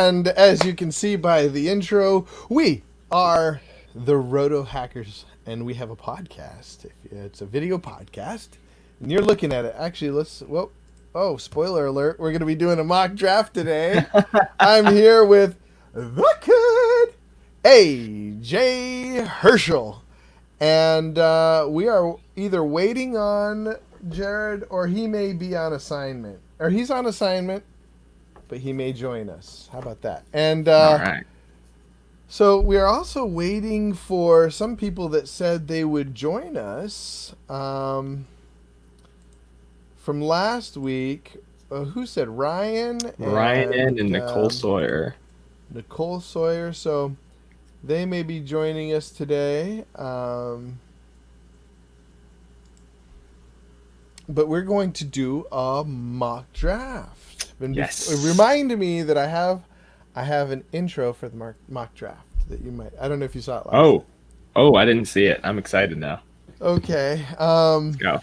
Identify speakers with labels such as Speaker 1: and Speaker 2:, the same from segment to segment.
Speaker 1: And as you can see by the intro, we are the Roto Hackers, and we have a podcast. It's a video podcast, and you're looking at it. Actually, spoiler alert, we're going to be doing a mock draft today. I'm here with the kid, AJ Herschel, and we are either waiting on Jared or he may be on assignment. Or he's on assignment, but he may join us. How about that? And
Speaker 2: all right.
Speaker 1: So we are also waiting for some people that said they would join us from last week. Who said Ryan?
Speaker 2: And Nicole Sawyer.
Speaker 1: Nicole Sawyer. So they may be joining us today. But we're going to do a mock draft.
Speaker 2: Yes.
Speaker 1: It reminded me that I have an intro for the mock draft that you might. I don't know if you saw it last.
Speaker 2: Oh, I didn't see it. I'm excited now.
Speaker 1: Okay.
Speaker 2: Let's go.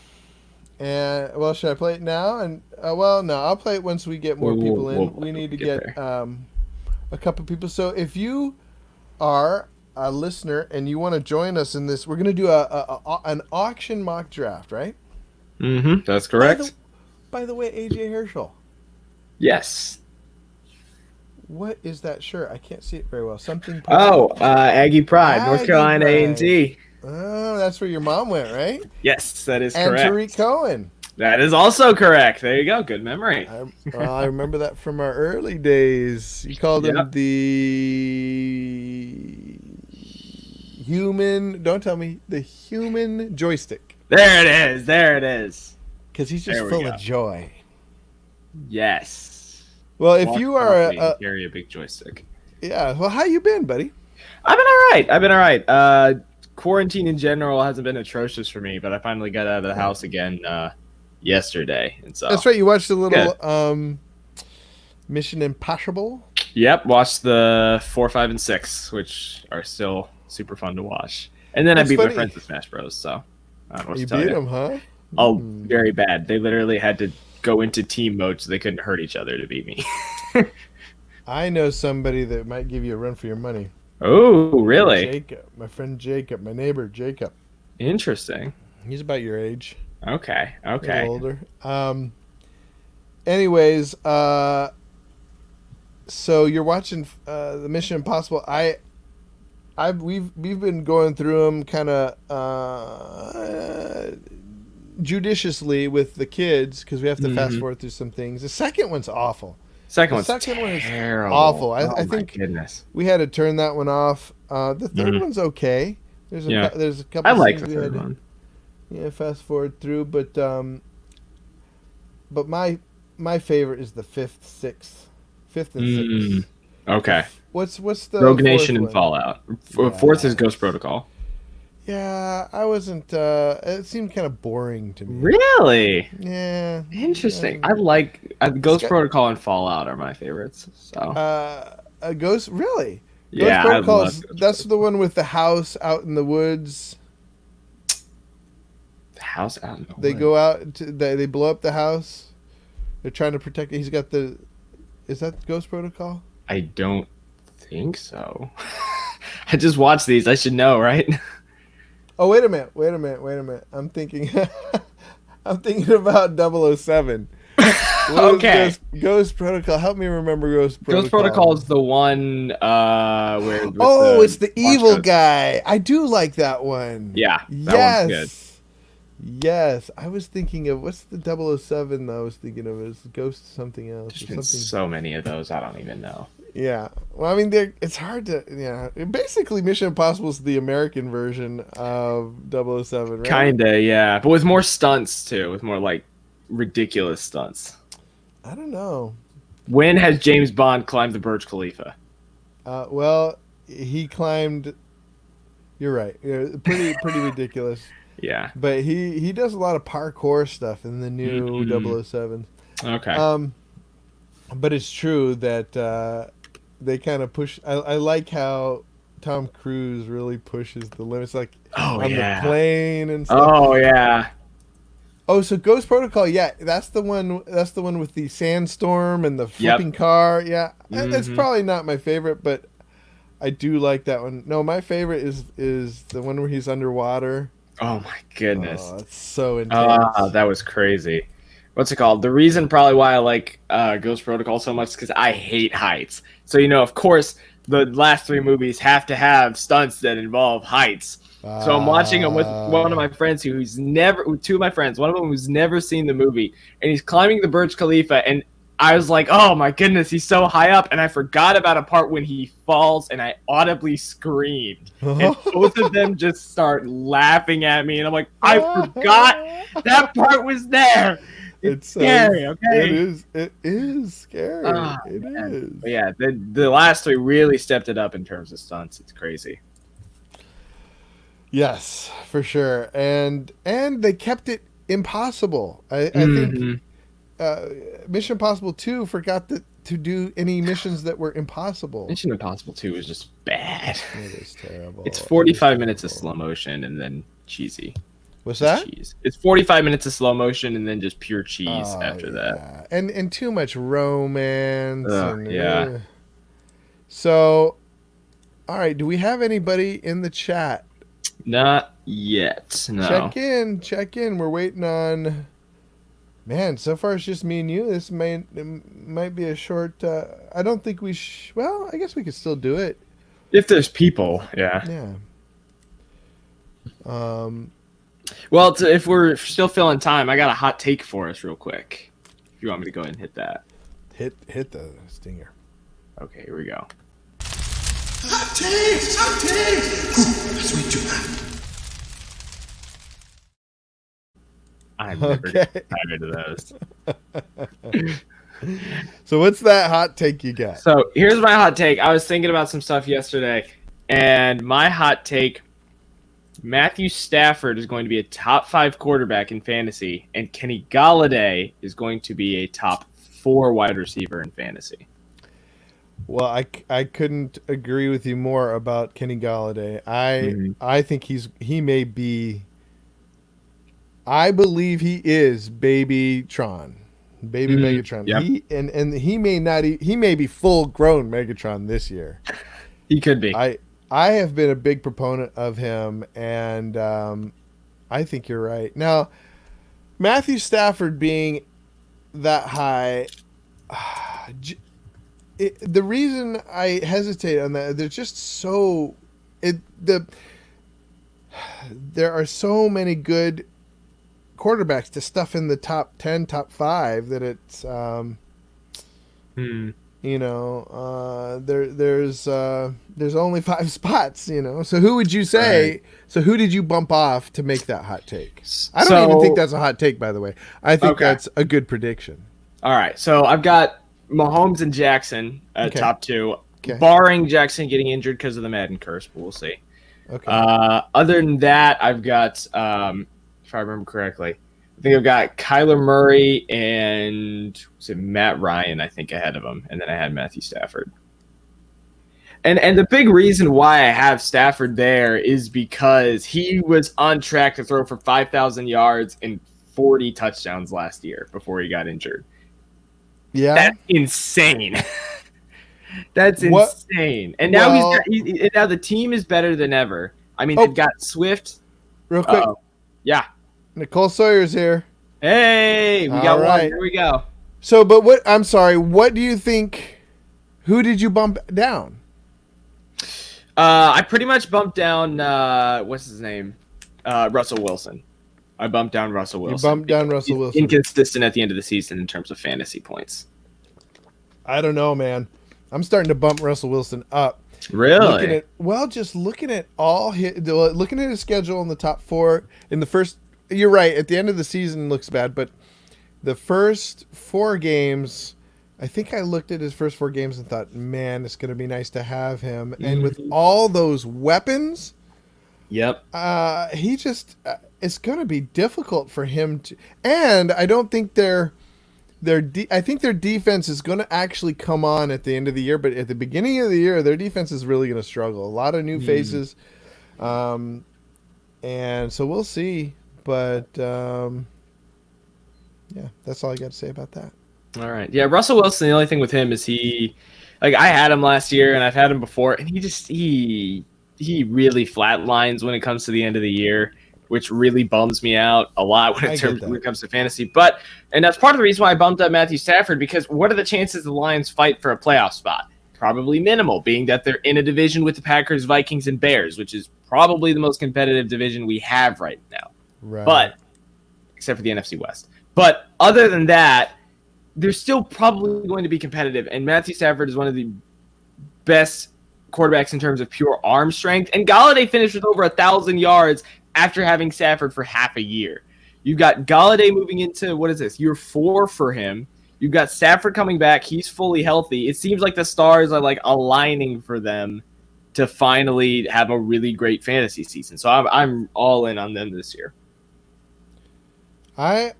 Speaker 1: And should I play it now? And no, I'll play it once we get more people in. We need to get a couple people. So if you are a listener and you want to join us in this, we're going to do an auction mock draft, right?
Speaker 2: Mm-hmm. That's correct.
Speaker 1: By the way, AJ Herschel.
Speaker 2: Yes.
Speaker 1: What is that shirt? I can't see it very well. Something.
Speaker 2: Aggie Pride, North Carolina A&T.
Speaker 1: Oh, that's where your mom went, right?
Speaker 2: Yes, that is correct.
Speaker 1: And Tariq Cohen.
Speaker 2: That is also correct. There you go. Good memory.
Speaker 1: I remember that from our early days. You called him the human. Don't tell me the human joystick.
Speaker 2: There it is.
Speaker 1: Because he's just full of joy.
Speaker 2: Yes.
Speaker 1: Well, if you are
Speaker 2: carry a big joystick.
Speaker 1: Yeah. Well, how you been, buddy?
Speaker 2: I've been all right. Quarantine in general hasn't been atrocious for me, but I finally got out of the house again yesterday, and so
Speaker 1: that's right. You watched a little Mission Impossible.
Speaker 2: Yep, watched the 4, 5, and 6, which are still super fun to watch. And then I beat my friends at Smash Bros. So I don't know what to tell you.
Speaker 1: You beat them, huh?
Speaker 2: Oh, very bad. They literally had to go into team mode so they couldn't hurt each other to beat me.
Speaker 1: I know somebody that might give you a run for your money.
Speaker 2: Oh, really?
Speaker 1: Jacob, my friend Jacob, my neighbor Jacob.
Speaker 2: Interesting.
Speaker 1: He's about your age.
Speaker 2: Okay.
Speaker 1: A little older. Anyways, so you're watching the Mission Impossible. We've been going through them kind of judiciously with the kids because we have to fast forward through some things. The second one's awful.
Speaker 2: Second one is
Speaker 1: awful. I think
Speaker 2: goodness.
Speaker 1: We had to turn that one off. The third one's okay. There's a couple.
Speaker 2: I like the third one.
Speaker 1: Yeah, fast forward through, but my favorite is the fifth and sixth.
Speaker 2: Okay.
Speaker 1: What's the
Speaker 2: Rogue Nation
Speaker 1: one?
Speaker 2: and Fallout? Fourth is Ghost Protocol.
Speaker 1: Yeah, I wasn't. It seemed kind of boring to me.
Speaker 2: Really?
Speaker 1: Yeah.
Speaker 2: Interesting. I like Ghost Protocol and Fallout are my favorites. So.
Speaker 1: Ghost really?
Speaker 2: Yeah,
Speaker 1: Ghost Protocol. That's the one with the house out in the woods.
Speaker 2: The house out in the woods.
Speaker 1: They go out. They blow up the house. They're trying to protect it. He's got the. Is that Ghost Protocol?
Speaker 2: I don't think so. I just watched these. I should know, right?
Speaker 1: Oh, wait a minute. I'm thinking about 007.
Speaker 2: Okay.
Speaker 1: Ghost Protocol. Help me remember Ghost Protocol.
Speaker 2: Ghost Protocol is the one where...
Speaker 1: it's the evil guy. I do like that one.
Speaker 2: Yeah, that one's good.
Speaker 1: Yes. I was thinking of... What's the 007 that I was thinking of? Is Ghost something else?
Speaker 2: There's been so many of those, I don't even know.
Speaker 1: Yeah. Well, I mean, it's hard to... Yeah. Basically, Mission Impossible is the American version of 007, right?
Speaker 2: Kinda, yeah. But with more stunts, too. With more, ridiculous stunts.
Speaker 1: I don't know.
Speaker 2: When has James Bond climbed the Burj Khalifa?
Speaker 1: He climbed... You're right. Pretty ridiculous.
Speaker 2: Yeah.
Speaker 1: But he does a lot of parkour stuff in the new 007.
Speaker 2: Okay.
Speaker 1: But it's true that they kind of push. I like how Tom Cruise really pushes the limits, on the plane and stuff.
Speaker 2: Oh yeah.
Speaker 1: Oh, so Ghost Protocol, yeah, that's the one. That's the one with the sandstorm and the
Speaker 2: Yep.
Speaker 1: flipping car. Yeah, it's
Speaker 2: Hmm.
Speaker 1: probably not my favorite, but I do like that one. No, my favorite is the one where he's underwater.
Speaker 2: Oh my goodness.
Speaker 1: Oh, it's so intense.
Speaker 2: That was crazy. What's it called? The reason probably why I like Ghost Protocol so much is because I hate heights. So of course, the last three movies have to have stunts that involve heights. So I'm watching them with one of my friends two of my friends, one of them who's never seen the movie, and he's climbing the Burj Khalifa, and I was like, oh my goodness, he's so high up, and I forgot about a part when he falls, and I audibly screamed, and both of them just start laughing at me, and I'm like, I forgot that part was there. It's scary, okay?
Speaker 1: It is scary. It is.
Speaker 2: But yeah, the last three really stepped it up in terms of stunts. It's crazy.
Speaker 1: Yes, for sure, and they kept it impossible. I think Mission Impossible 2 forgot to do any missions that were impossible.
Speaker 2: Mission Impossible 2 is just bad.
Speaker 1: It is terrible.
Speaker 2: It's 45 minutes of slow motion and then cheesy.
Speaker 1: What's that?
Speaker 2: Cheese. It's 45 minutes of slow motion and then just pure cheese after that.
Speaker 1: And too much romance.
Speaker 2: Yeah.
Speaker 1: So, all right. Do we have anybody in the chat?
Speaker 2: Not yet. No.
Speaker 1: Check in. We're waiting on. Man, so far it's just me and you. This might be a short. I don't think we. Well, I guess we could still do it
Speaker 2: if there's people. Yeah.
Speaker 1: Yeah.
Speaker 2: Well, if we're still filling time, I got a hot take for us real quick. If you want me to go ahead and hit that.
Speaker 1: Hit the stinger.
Speaker 2: Okay, here we go.
Speaker 3: Hot take! Hot take! That's way too hot.
Speaker 2: I'm never tired of those.
Speaker 1: So what's that hot take you got?
Speaker 2: So here's my hot take. I was thinking about some stuff yesterday, and my hot take: Matthew Stafford is going to be a top 5 quarterback in fantasy, and Kenny Golladay is going to be a top 4 wide receiver in fantasy.
Speaker 1: Well, I couldn't agree with you more about Kenny Golladay. I think he may be. I believe he is Baby Megatron.
Speaker 2: Yep.
Speaker 1: He may not. He may be full grown Megatron this year.
Speaker 2: He could be.
Speaker 1: I have been a big proponent of him, and I think you're right. Now, Matthew Stafford being that high, the reason I hesitate on that, they're just so there are so many good quarterbacks to stuff in the top 10, top 5 that it's there's only 5 spots, So who would you say? Right. So who did you bump off to make that hot take? I don't even think that's a hot take, by the way. I think that's a good prediction.
Speaker 2: All right. So I've got Mahomes and Jackson at top 2, barring Jackson getting injured because of the Madden curse, but we'll see.
Speaker 1: Okay.
Speaker 2: Other than that, I've got, if I remember correctly, I think I've got Kyler Murray and Matt Ryan, I think, ahead of him. And then I had Matthew Stafford. And the big reason why I have Stafford there is because he was on track to throw for 5,000 yards and 40 touchdowns last year before he got injured.
Speaker 1: Yeah.
Speaker 2: That's insane. That's insane. And now now the team is better than ever. I mean, they've got Swift.
Speaker 1: Real quick.
Speaker 2: Yeah.
Speaker 1: Nicole Sawyer's here.
Speaker 2: Hey, we got one. Here we go.
Speaker 1: So, but I'm sorry. What do you think? Who did you bump down?
Speaker 2: I pretty much bumped down, what's his name? Russell Wilson. I bumped down Russell Wilson.
Speaker 1: You bumped down Russell Wilson.
Speaker 2: Inconsistent at the end of the season in terms of fantasy points.
Speaker 1: I don't know, man. I'm starting to bump Russell Wilson up.
Speaker 2: Really?
Speaker 1: Just looking at looking at his schedule in the top 4 in the first. You're right. At the end of the season, looks bad, but the first 4 games, I think I looked at his first 4 games and thought, man, it's going to be nice to have him. And with all those weapons,
Speaker 2: yep.
Speaker 1: He just it's going to be difficult for him to. And I don't think I think their defense is going to actually come on at the end of the year, but at the beginning of the year, their defense is really going to struggle. A lot of new faces, and so we'll see. But yeah, that's all I got to say about that.
Speaker 2: All right. Yeah, Russell Wilson, the only thing with him is I had him last year and I've had him before, and he really flatlines when it comes to the end of the year, which really bums me out a lot when it comes to fantasy. And that's part of the reason why I bumped up Matthew Stafford, because what are the chances the Lions fight for a playoff spot? Probably minimal, being that they're in a division with the Packers, Vikings, and Bears, which is probably the most competitive division we have right now.
Speaker 1: Right.
Speaker 2: But except for the NFC West. But other than that, they're still probably going to be competitive, and Matthew Stafford is one of the best quarterbacks in terms of pure arm strength. And Galladay finished with over 1,000 yards after having Stafford for half a year. You've got Galladay moving into, what is this, year 4 for him. You've got Stafford coming back. He's fully healthy. It seems like the stars are like aligning for them to finally have a really great fantasy season. So I'm all in on them this year.
Speaker 1: I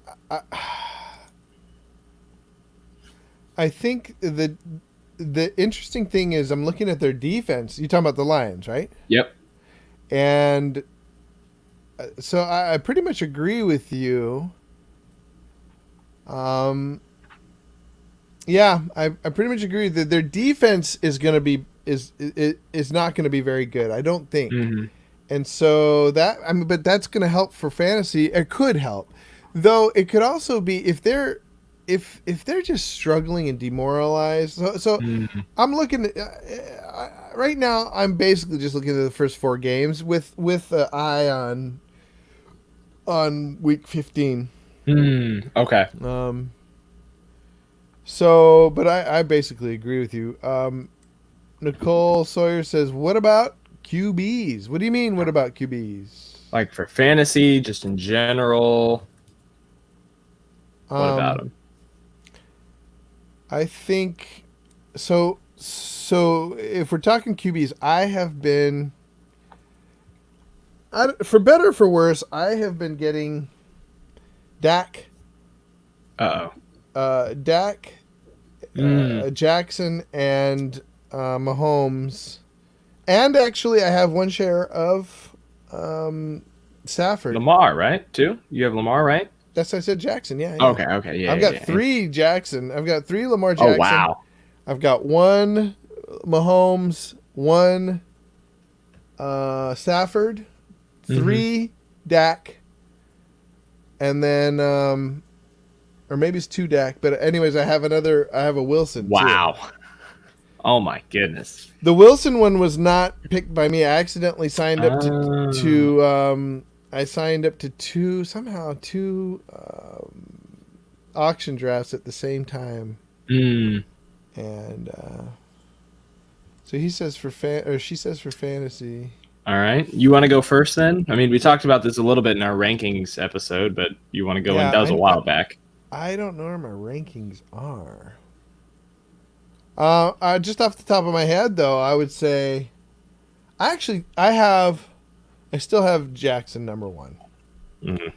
Speaker 1: think the interesting thing is I'm looking at their defense. You're talking about the Lions, right?
Speaker 2: Yep.
Speaker 1: And so I pretty much agree with you. Yeah, I pretty much agree that their defense is going to be is not going to be very good. I don't think.
Speaker 2: Mm-hmm.
Speaker 1: And so but that's going to help for fantasy. It could help, though. It could also be if they're just struggling and demoralized. So I'm looking at, right now. I'm basically just looking at the first 4 games with an eye on week 15.
Speaker 2: Okay.
Speaker 1: So, but I basically agree with you. Nicole Sawyer says, "What about QBs? What do you mean? What about QBs?
Speaker 2: Like for fantasy, just in general. What about them?
Speaker 1: I think so. So if we're talking QBs, I have been, for better or for worse, I have been getting Dak. Dak, Jackson, and Mahomes, and actually I have one share of Stafford.
Speaker 2: Lamar, right? Too? You have Lamar, right?
Speaker 1: That's what I said. Jackson, yeah.
Speaker 2: Okay, yeah.
Speaker 1: I've got 3 Jackson. I've got 3 Lamar Jackson.
Speaker 2: Oh wow.
Speaker 1: I've got 1 Mahomes, 1 Stafford, 3 Dak, and then or maybe it's 2 Dak. But anyways, I have a Wilson.
Speaker 2: Wow.
Speaker 1: Too.
Speaker 2: Oh my goodness.
Speaker 1: The Wilson one was not picked by me. I accidentally signed up to I signed up to 2 auction drafts at the same time. And so he says she says for fantasy.
Speaker 2: All right. You want to go first then? I mean, we talked about this a little bit in our rankings episode, but you want to go in? That was a while back. I
Speaker 1: don't know where my rankings are. Just off the top of my head, though, I would say, I still have Jackson number 1.
Speaker 2: Mm-hmm.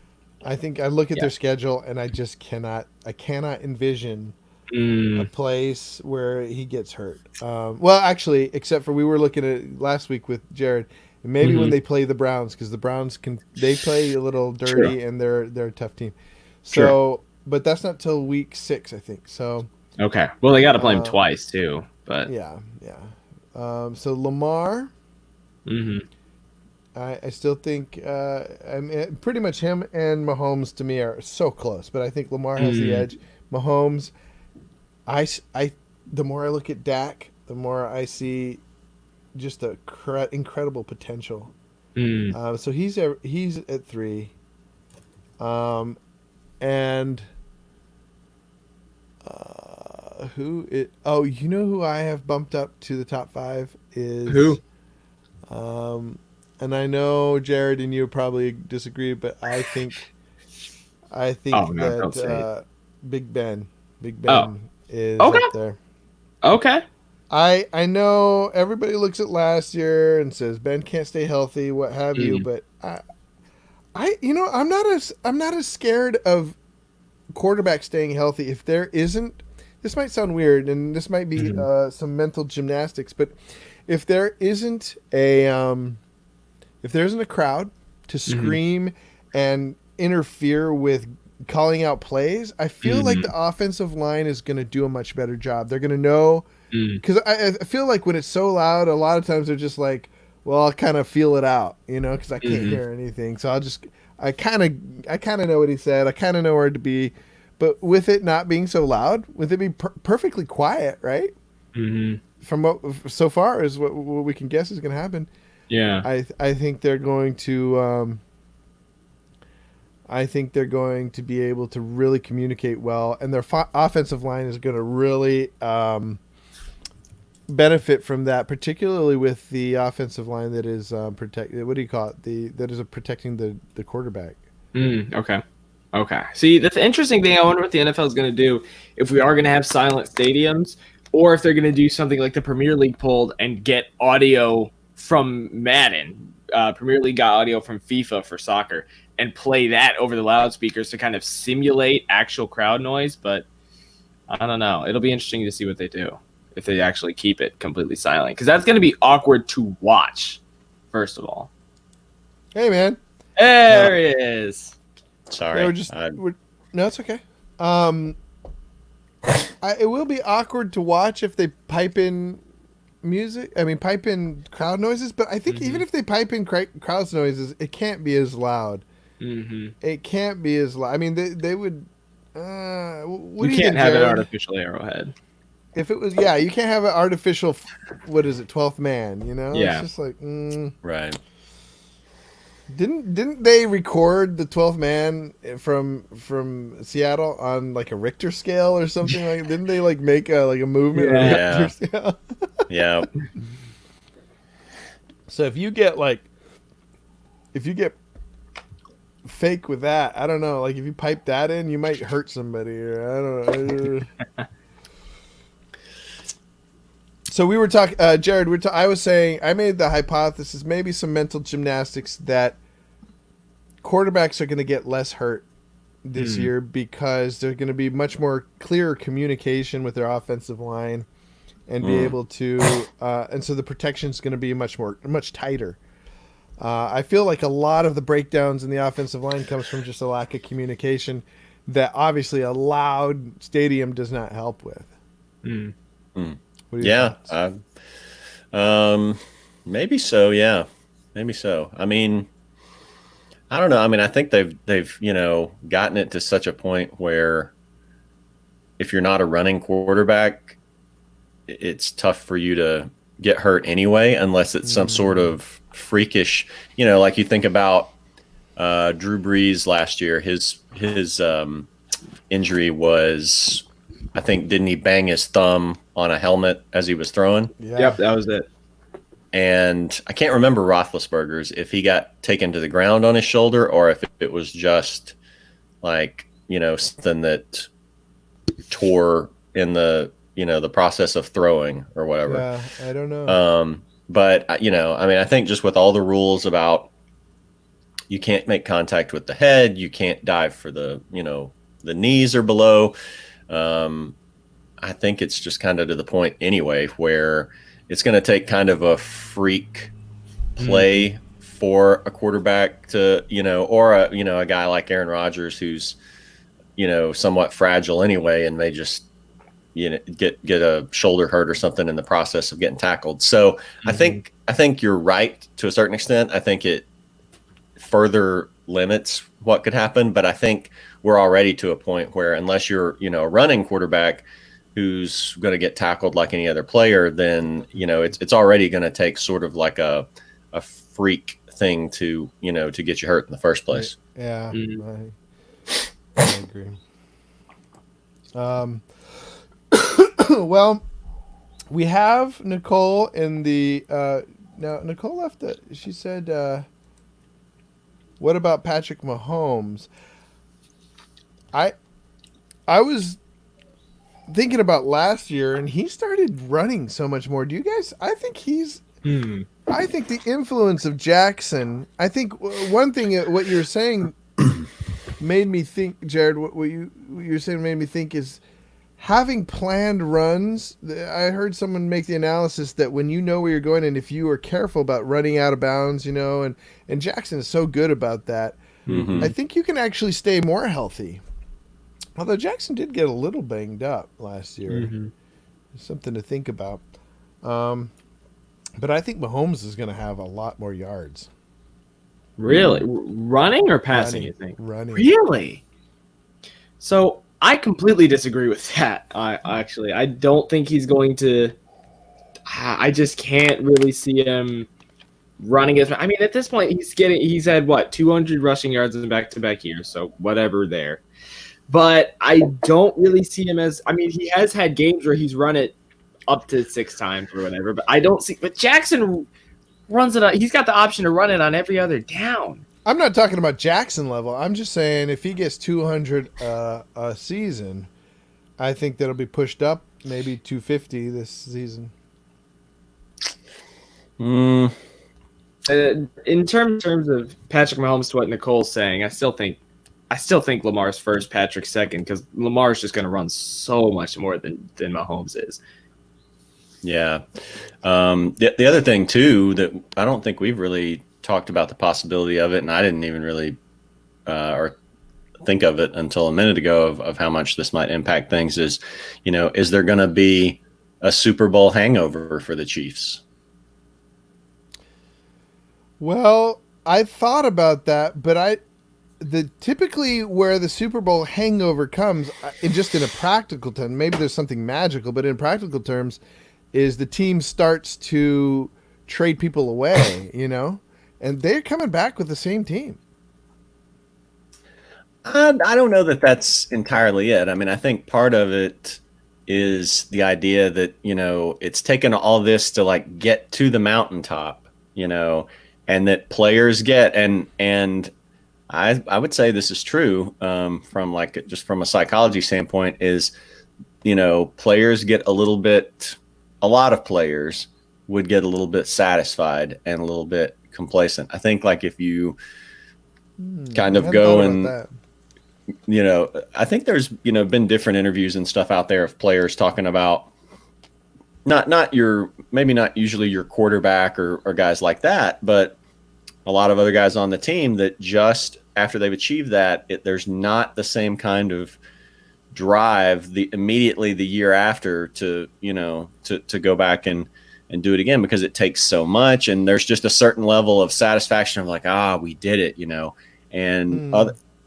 Speaker 1: I think I look at their schedule and I just cannot envision a place where he gets hurt. Well, actually, except for we were looking at it last week with Jared, and maybe when they play the Browns, because the Browns they play a little dirty and they're a tough team. So, but that's not till week 6, I think. So.
Speaker 2: Okay. Well, they got to play him twice too, but
Speaker 1: yeah. So Lamar.
Speaker 2: Mm-hmm.
Speaker 1: I still think I mean, pretty much him and Mahomes to me are so close, but I think Lamar has the edge. Mahomes, the more I look at Dak, the more I see just a incredible potential. So he's at 3, and you know who I have bumped up to the top 5 is
Speaker 2: who?
Speaker 1: And I know Jared and you probably disagree, but I think that Big Ben is up there. Okay. I know everybody looks at last year and says Ben can't stay healthy, what have you, but I'm not as scared of quarterback staying healthy if there isn't. This might sound weird, and this might be some mental gymnastics, but if there isn't a crowd to scream and interfere with calling out plays, I feel like the offensive line is going to do a much better job. They're going to know, because I feel like when it's so loud, a lot of times they're just like, well, I'll kind of feel it out, because I can't hear anything. So I kind of know what he said. I kind of know where to be, but with it not being so loud, with it being perfectly quiet, right? From what so far is what we can guess is going to happen.
Speaker 2: Yeah,
Speaker 1: I think they're going to. I think they're going to be able to really communicate well, and their offensive line is going to really benefit from that, particularly with the offensive line that is protected. What do you call it? That is protecting the quarterback.
Speaker 2: Okay. See, the interesting thing, I wonder what the NFL is going to do if we are going to have silent stadiums, or if they're going to do something like the Premier League pulled and get audio from Madden. Premier League got audio from FIFA for soccer and play that over the loudspeakers to kind of simulate actual crowd noise. But I don't know. It'll be interesting to see what they do if they actually keep it completely silent, because that's going to be awkward to watch, first of all.
Speaker 1: Hey, man.
Speaker 2: There he is.
Speaker 4: Sorry.
Speaker 1: No, it's okay. It will be awkward to watch if they pipe in pipe in crowd noises, but I think even if they pipe in crowd noises, it can't be as loud. It can't be as loud. I mean, they would.
Speaker 2: You can't have an artificial arrowhead.
Speaker 1: If it was, you can't have an artificial. What is it, 12th man?
Speaker 2: Yeah.
Speaker 1: It's just like
Speaker 4: Right.
Speaker 1: Didn't they record the 12th man from Seattle on like a Richter scale or something like? Didn't they like make a movement?
Speaker 4: Yeah.
Speaker 1: On Richter scale?
Speaker 4: Yeah.
Speaker 1: So if you get fake with that, I don't know. Like if you pipe that in, you might hurt somebody. Or I don't know. So we were talking, Jared. I was saying I made the hypothesis, maybe some mental gymnastics, that quarterbacks are going to get less hurt this year because there's going to be much more clear communication with their offensive line, and be able to, and so the protection is going to be much tighter. I feel like a lot of the breakdowns in the offensive line comes from just a lack of communication that obviously a loud stadium does not help with.
Speaker 4: Yeah. Maybe so. Yeah. Maybe so. I mean, I don't know. I mean, I think they've gotten it to such a point where if you're not a running quarterback, it's tough for you to get hurt anyway, unless it's some sort of freakish, like you think about Drew Brees last year. His injury was, I think, didn't he bang his thumb on a helmet as he was throwing?
Speaker 1: Yeah.
Speaker 2: Yep, that was it.
Speaker 4: And I can't remember Roethlisberger's, if he got taken to the ground on his shoulder or if it was just like, something that tore in the, the process of throwing or whatever.
Speaker 1: Yeah, I don't know.
Speaker 4: But, I think just with all the rules about you can't make contact with the head, you can't dive for the knees or below. I think it's just kind of to the point anyway where it's going to take kind of a freak play for a quarterback to, or a guy like Aaron Rodgers who's, somewhat fragile anyway and may just, get a shoulder hurt or something in the process of getting tackled. So I think you're right to a certain extent. I think it further limits what could happen, but I think we're already to a point where unless you're, a running quarterback who's going to get tackled like any other player, then, it's already going to take sort of like a freak thing to, to get you hurt in the first place.
Speaker 1: Yeah, I agree. Well, we have Nicole in the, now Nicole left it. She said, what about Patrick Mahomes? I was thinking about last year, and he started running so much more. Do you guys? I think I think the influence of Jackson. I think one thing what you're saying made me think, Jared. What you're saying made me think is having planned runs. I heard someone make the analysis that when you know where you're going, and if you are careful about running out of bounds, and Jackson is so good about that. I think you can actually stay more healthy Although Jackson did get a little banged up last year.
Speaker 2: Mm-hmm.
Speaker 1: Something to think about. But I think Mahomes is going to have a lot more yards.
Speaker 2: Really? Running or passing, you think?
Speaker 1: Running.
Speaker 2: Really? So I completely disagree with that. I don't think he's going to. I just can't really see him running as. I mean, at this point, he's had what 200 rushing yards in back-to-back years, so whatever there. But I don't really see him as. I mean, he has had games where he's run it up to 6 times or whatever, but I don't see. But Jackson runs it. He's got the option to run it on every other down.
Speaker 1: I'm not talking about Jackson level. I'm just saying if he gets 200 a season, I think that'll be pushed up maybe 250 this season.
Speaker 2: In terms of Patrick Mahomes, to what Nicole's saying, I still think Lamar's first, Patrick's second, because Lamar's just going to run so much more than Mahomes is.
Speaker 4: Yeah. The other thing too that I don't think we've really talked about the possibility of it, and I didn't even really or think of it until a minute ago of how much this might impact things is, is there going to be a Super Bowl hangover for the Chiefs?
Speaker 1: Well, I thought about that, but typically where the Super Bowl hangover comes, just in a practical term, maybe there's something magical, but in practical terms, is the team starts to trade people away, and they're coming back with the same team.
Speaker 4: I don't know that that's entirely it. I mean, I think part of it is the idea that, it's taken all this to like get to the mountaintop, and that players get, and I would say this is true from like just from a psychology standpoint is, players get a lot of players would get a little bit satisfied and a little bit complacent. I think like if you kind of go and, I think there's, been different interviews and stuff out there of players talking about maybe not usually your quarterback or guys like that, but a lot of other guys on the team that just after they've achieved that, there's not the same kind of drive immediately the year after to go back and do it again because it takes so much. And there's just a certain level of satisfaction of like, we did it, and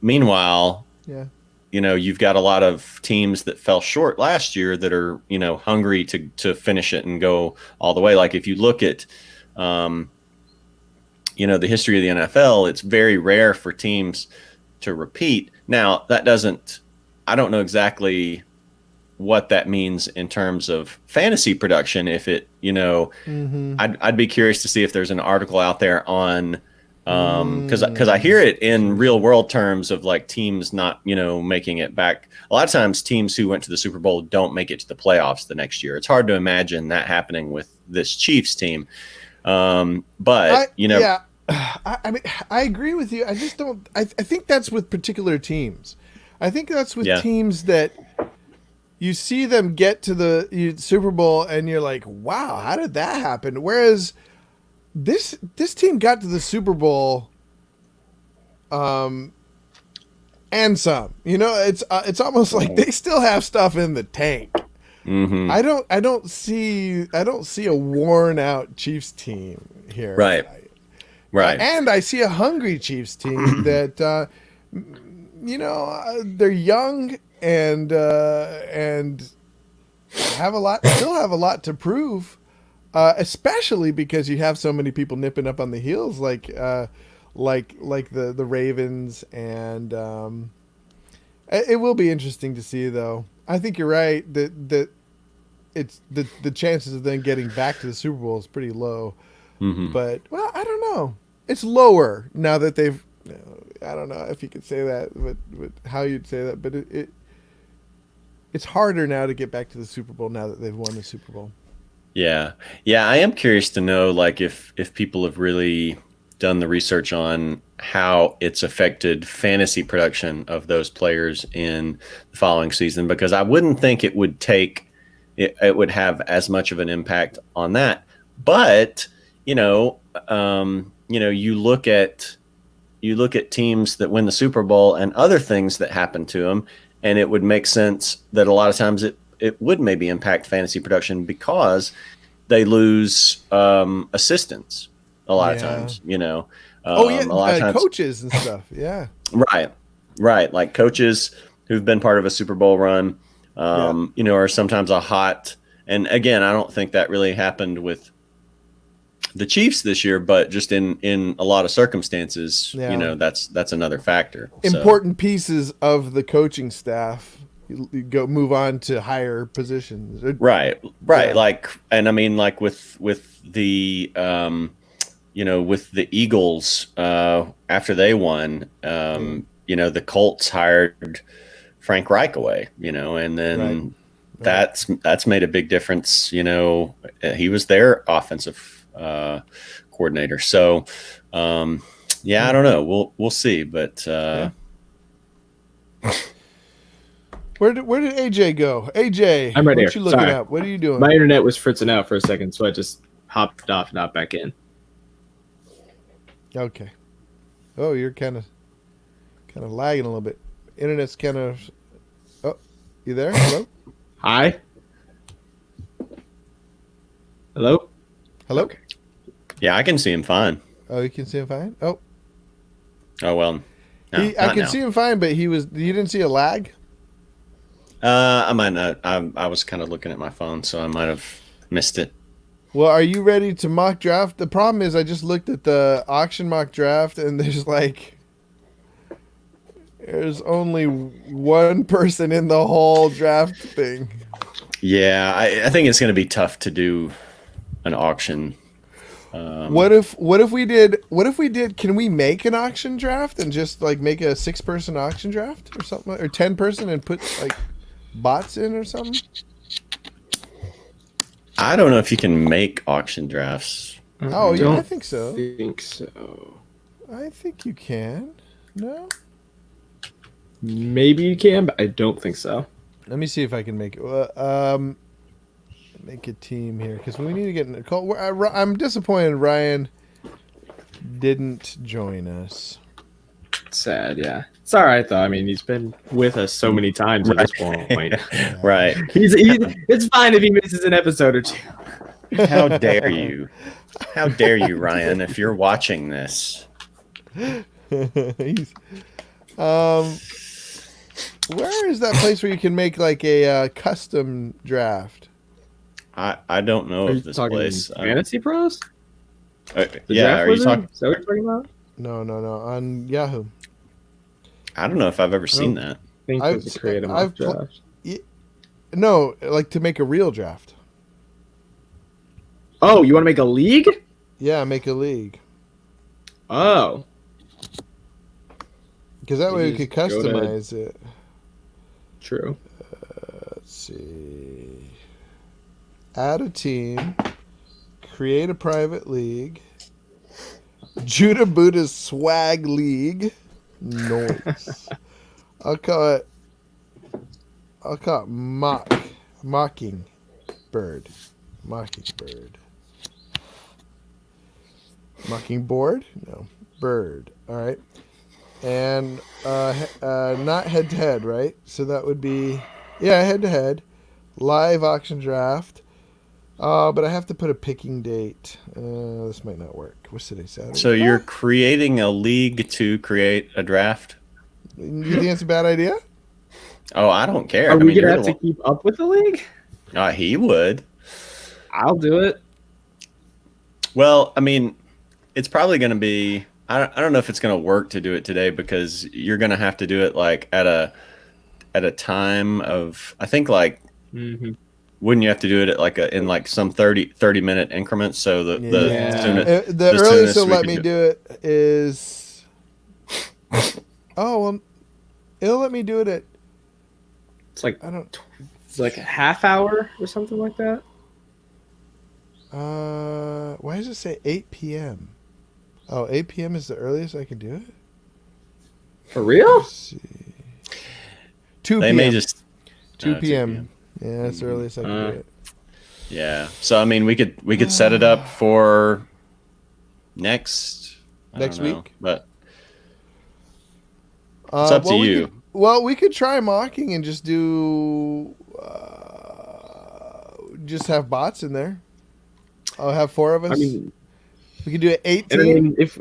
Speaker 4: meanwhile,
Speaker 1: yeah.
Speaker 4: You've got a lot of teams that fell short last year that are, hungry to finish it and go all the way. Like if you look at, the history of the NFL, it's very rare for teams to repeat. Now, I don't know exactly what that means in terms of fantasy production. If it, I'd be curious to see if there's an article out there on, because I hear it in real world terms of like teams not, making it back. A lot of times teams who went to the Super Bowl don't make it to the playoffs the next year. It's hard to imagine that happening with this Chiefs team.
Speaker 1: Yeah. I mean, I agree with you. I just don't. I think that's with particular teams. I think that's with teams that you see them get to the Super Bowl and you're like, wow, how did that happen? Whereas this team got to the Super Bowl, and some. It's almost like they still have stuff in the tank.
Speaker 4: Mm-hmm.
Speaker 1: I don't see a worn out Chiefs team here.
Speaker 4: Right.
Speaker 1: And I see a hungry Chiefs team that, they're young and still have a lot to prove, especially because you have so many people nipping up on the heels like the Ravens, and it will be interesting to see though. I think you're right that it's the chances of them getting back to the Super Bowl is pretty low.
Speaker 4: Mm-hmm.
Speaker 1: But I don't know. It's lower now that they've. I don't know if you could say that, but how you'd say that. But it's harder now to get back to the Super Bowl now that they've won the Super Bowl.
Speaker 4: Yeah. I am curious to know, like, if people have really done the research on how it's affected fantasy production of those players in the following season, because I wouldn't think it would would have as much of an impact on that. But you look at teams that win the Super Bowl and other things that happen to them, and it would make sense that a lot of times it would maybe impact fantasy production because they lose assistants a lot of times, you know. A lot of times,
Speaker 1: coaches and stuff. Yeah.
Speaker 4: Right. Like coaches who've been part of a Super Bowl run, you know, are sometimes a hot. And again, I don't think that really happened with the Chiefs this year, but just in a lot of circumstances, you know, that's another factor.
Speaker 1: Important pieces of the coaching staff you move on to higher positions.
Speaker 4: Right. Yeah. Like, and I mean, like with the you know, with the Eagles after they won, you know, the Colts hired Frank Reich away, you know, and then that's made a big difference. You know, he was their offensive coordinator. So, yeah, I don't know. We'll see. But
Speaker 1: where did AJ go? AJ,
Speaker 2: I'm right here.
Speaker 1: What you looking
Speaker 2: Sorry.
Speaker 1: up? What are you doing?
Speaker 2: My internet was fritzing out for a second, so I just hopped off and hopped back in.
Speaker 1: Okay. Oh, you're kind of lagging a little bit. Internet's kind of. Oh, you there? Hello.
Speaker 2: Hi. Hello.
Speaker 1: Hello.
Speaker 2: Okay.
Speaker 4: yeah, I can see him fine.
Speaker 1: Oh, you can see him fine. Oh,
Speaker 4: well, no,
Speaker 1: I can see him fine, but you didn't see a lag.
Speaker 4: I might not. I was kind of looking at my phone, so I might have missed it.
Speaker 1: Well, are you ready to mock draft? The problem is I just looked at the auction mock draft, and there's only one person in the whole draft thing.
Speaker 4: Yeah, I think it's going to be tough to do an auction.
Speaker 1: What if we did? Can we make an auction draft and just like make a 6-person auction draft or something, or 10-person and put like bots in or something?
Speaker 4: I don't know if you can make auction drafts.
Speaker 1: Oh yeah, I think so.
Speaker 2: I
Speaker 1: I think you can. No.
Speaker 2: Maybe you can, but I don't think so.
Speaker 1: Let me see if I can make it. Make a team here because we need to get in a call. I'm disappointed Ryan didn't join us.
Speaker 2: Sad, yeah. It's all right though. I mean, he's been with us so many times at this point.
Speaker 4: Right.
Speaker 2: It's fine if he misses an episode or two.
Speaker 4: How dare you? How dare you, Ryan? If you're watching this,
Speaker 1: He's, where is that place where you can make like a custom draft?
Speaker 4: I don't know
Speaker 2: Are you
Speaker 4: of this
Speaker 2: talking
Speaker 4: place.
Speaker 2: Fantasy Pros?
Speaker 4: Yeah, are you talking?
Speaker 2: Is that what you're talking about?
Speaker 1: No, on Yahoo.
Speaker 4: I don't know if I've ever seen that.
Speaker 2: I think there's a creative mock draft.
Speaker 1: No, like to make a real draft.
Speaker 2: Oh, you want to make a league?
Speaker 1: Yeah, make a league.
Speaker 2: Oh.
Speaker 1: Because that way we
Speaker 2: Just
Speaker 1: could
Speaker 2: go to-
Speaker 1: customize it.
Speaker 2: True.
Speaker 1: Let's see. Add a team. Create a private league. Judah Buddha's Swag League. Nice. I'll call it Mockingbird. Mockingboard? No. Bird. All right. And not head to head, right? So that would be head to head. Live auction draft. But I have to put a picking date. This might not work. What's today? Saturday.
Speaker 4: So you're creating a league to create a draft?
Speaker 1: You think it's a bad idea?
Speaker 4: Oh, I don't care.
Speaker 2: Are we
Speaker 4: you're
Speaker 2: gonna have to keep up with the league?
Speaker 4: He would.
Speaker 2: I'll do it.
Speaker 4: Well, I mean, it's probably going to be. I don't know if it's going to work to do it today because you're going to have to do it like at a time of. I think like.
Speaker 2: Mm-hmm.
Speaker 4: Wouldn't you have to do it at like in like some 30 minute increments? So the
Speaker 1: earliest they'll let me do it is. Oh well, it'll let me do it at.
Speaker 2: It's like It's like a half hour or something like that.
Speaker 1: Why does it say 8 p.m.? Oh, 8 p.m. is the earliest I can do it?
Speaker 2: For real?
Speaker 1: Let's see. 2
Speaker 4: They
Speaker 1: p.m.
Speaker 4: may just
Speaker 1: 2 p.m. Yeah, that's the earliest I can do it.
Speaker 4: Yeah. So I mean, we could set it up for next
Speaker 1: week,
Speaker 4: but it's up to you.
Speaker 1: Well, we could try mocking and just do just have bots in there. I'll have 4 of us.
Speaker 2: I mean,
Speaker 1: we could do it 18.
Speaker 2: and I mean, if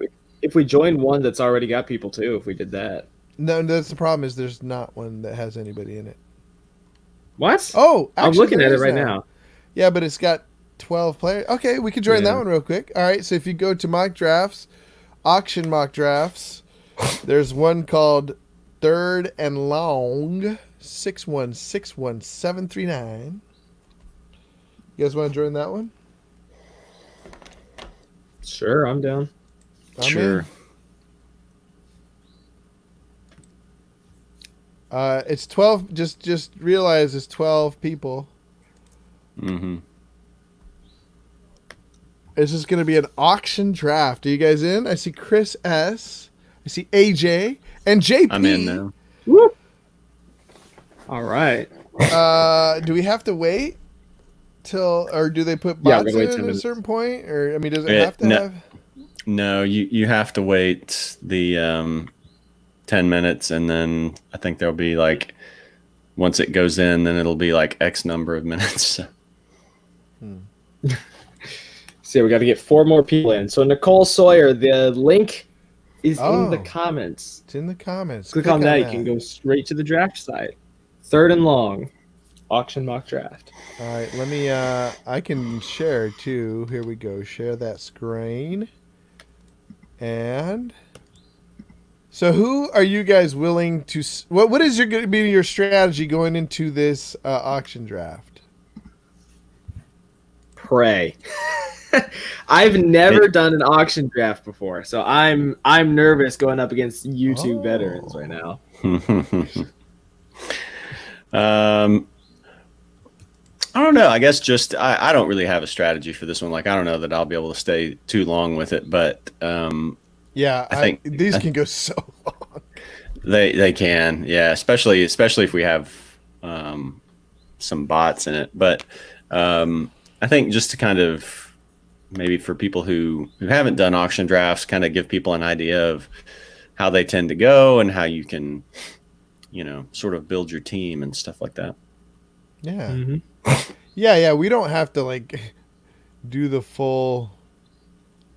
Speaker 2: we join one that's already got people too, if we did that.
Speaker 1: No, that's the problem. Is there's not one that has anybody in it.
Speaker 2: What?
Speaker 1: Oh,
Speaker 2: I'm
Speaker 1: actually,
Speaker 2: looking
Speaker 1: there
Speaker 2: at it
Speaker 1: is
Speaker 2: right now.
Speaker 1: Yeah, but it's got 12 players. Okay, we could join that
Speaker 2: Yeah.
Speaker 1: one real quick. All right, so if you go to mock drafts, auction mock drafts, there's one called Third and Long 6161739. You guys want to join that one?
Speaker 2: Sure, I'm down.
Speaker 1: I'm
Speaker 4: Sure.
Speaker 1: in. It's 12. Just realize it's 12 people.
Speaker 4: Mm-hmm.
Speaker 1: It's just going to be an auction draft. Are you guys in? I see Chris S. I see AJ and JP.
Speaker 4: I'm in now.
Speaker 2: Woo! All right.
Speaker 1: Do we have to wait till, or do they put
Speaker 2: Yeah,
Speaker 1: bots
Speaker 2: we're gonna wait
Speaker 1: in
Speaker 2: 10
Speaker 1: at a
Speaker 2: minutes.
Speaker 1: certain point? Or I mean, does it
Speaker 4: Yeah,
Speaker 1: have to
Speaker 4: no.
Speaker 1: have?
Speaker 4: No, you have to wait the 10 minutes, and then I think there'll be like, once it goes in, then it'll be like X number of minutes.
Speaker 2: So we got to get 4 more people in. So Nicole Sawyer, the link is in the
Speaker 1: Oh.
Speaker 2: comments.
Speaker 1: It's in the comments.
Speaker 2: Click on that. You can go straight to the draft site. Third and Long, auction mock draft.
Speaker 1: All right, let me. I can share too. Here we go. Share that screen. And so, who are you guys willing to? What is going to be your strategy going into this auction draft?
Speaker 2: Pray. I've never done an auction draft before, so I'm nervous going up against YouTube veterans right now.
Speaker 4: I don't know. I guess just I don't really have a strategy for this one. Like, I don't know that I'll be able to stay too long with it, but
Speaker 1: Yeah,
Speaker 4: I think-
Speaker 1: these can go so long.
Speaker 4: they can, yeah. Especially if we have some bots in it. But I think just to kind of maybe for people who haven't done auction drafts, kind of give people an idea of how they tend to go and how you can, sort of build your team and stuff like that.
Speaker 1: Yeah,
Speaker 2: Mm-hmm.
Speaker 1: yeah. We don't have to like do the full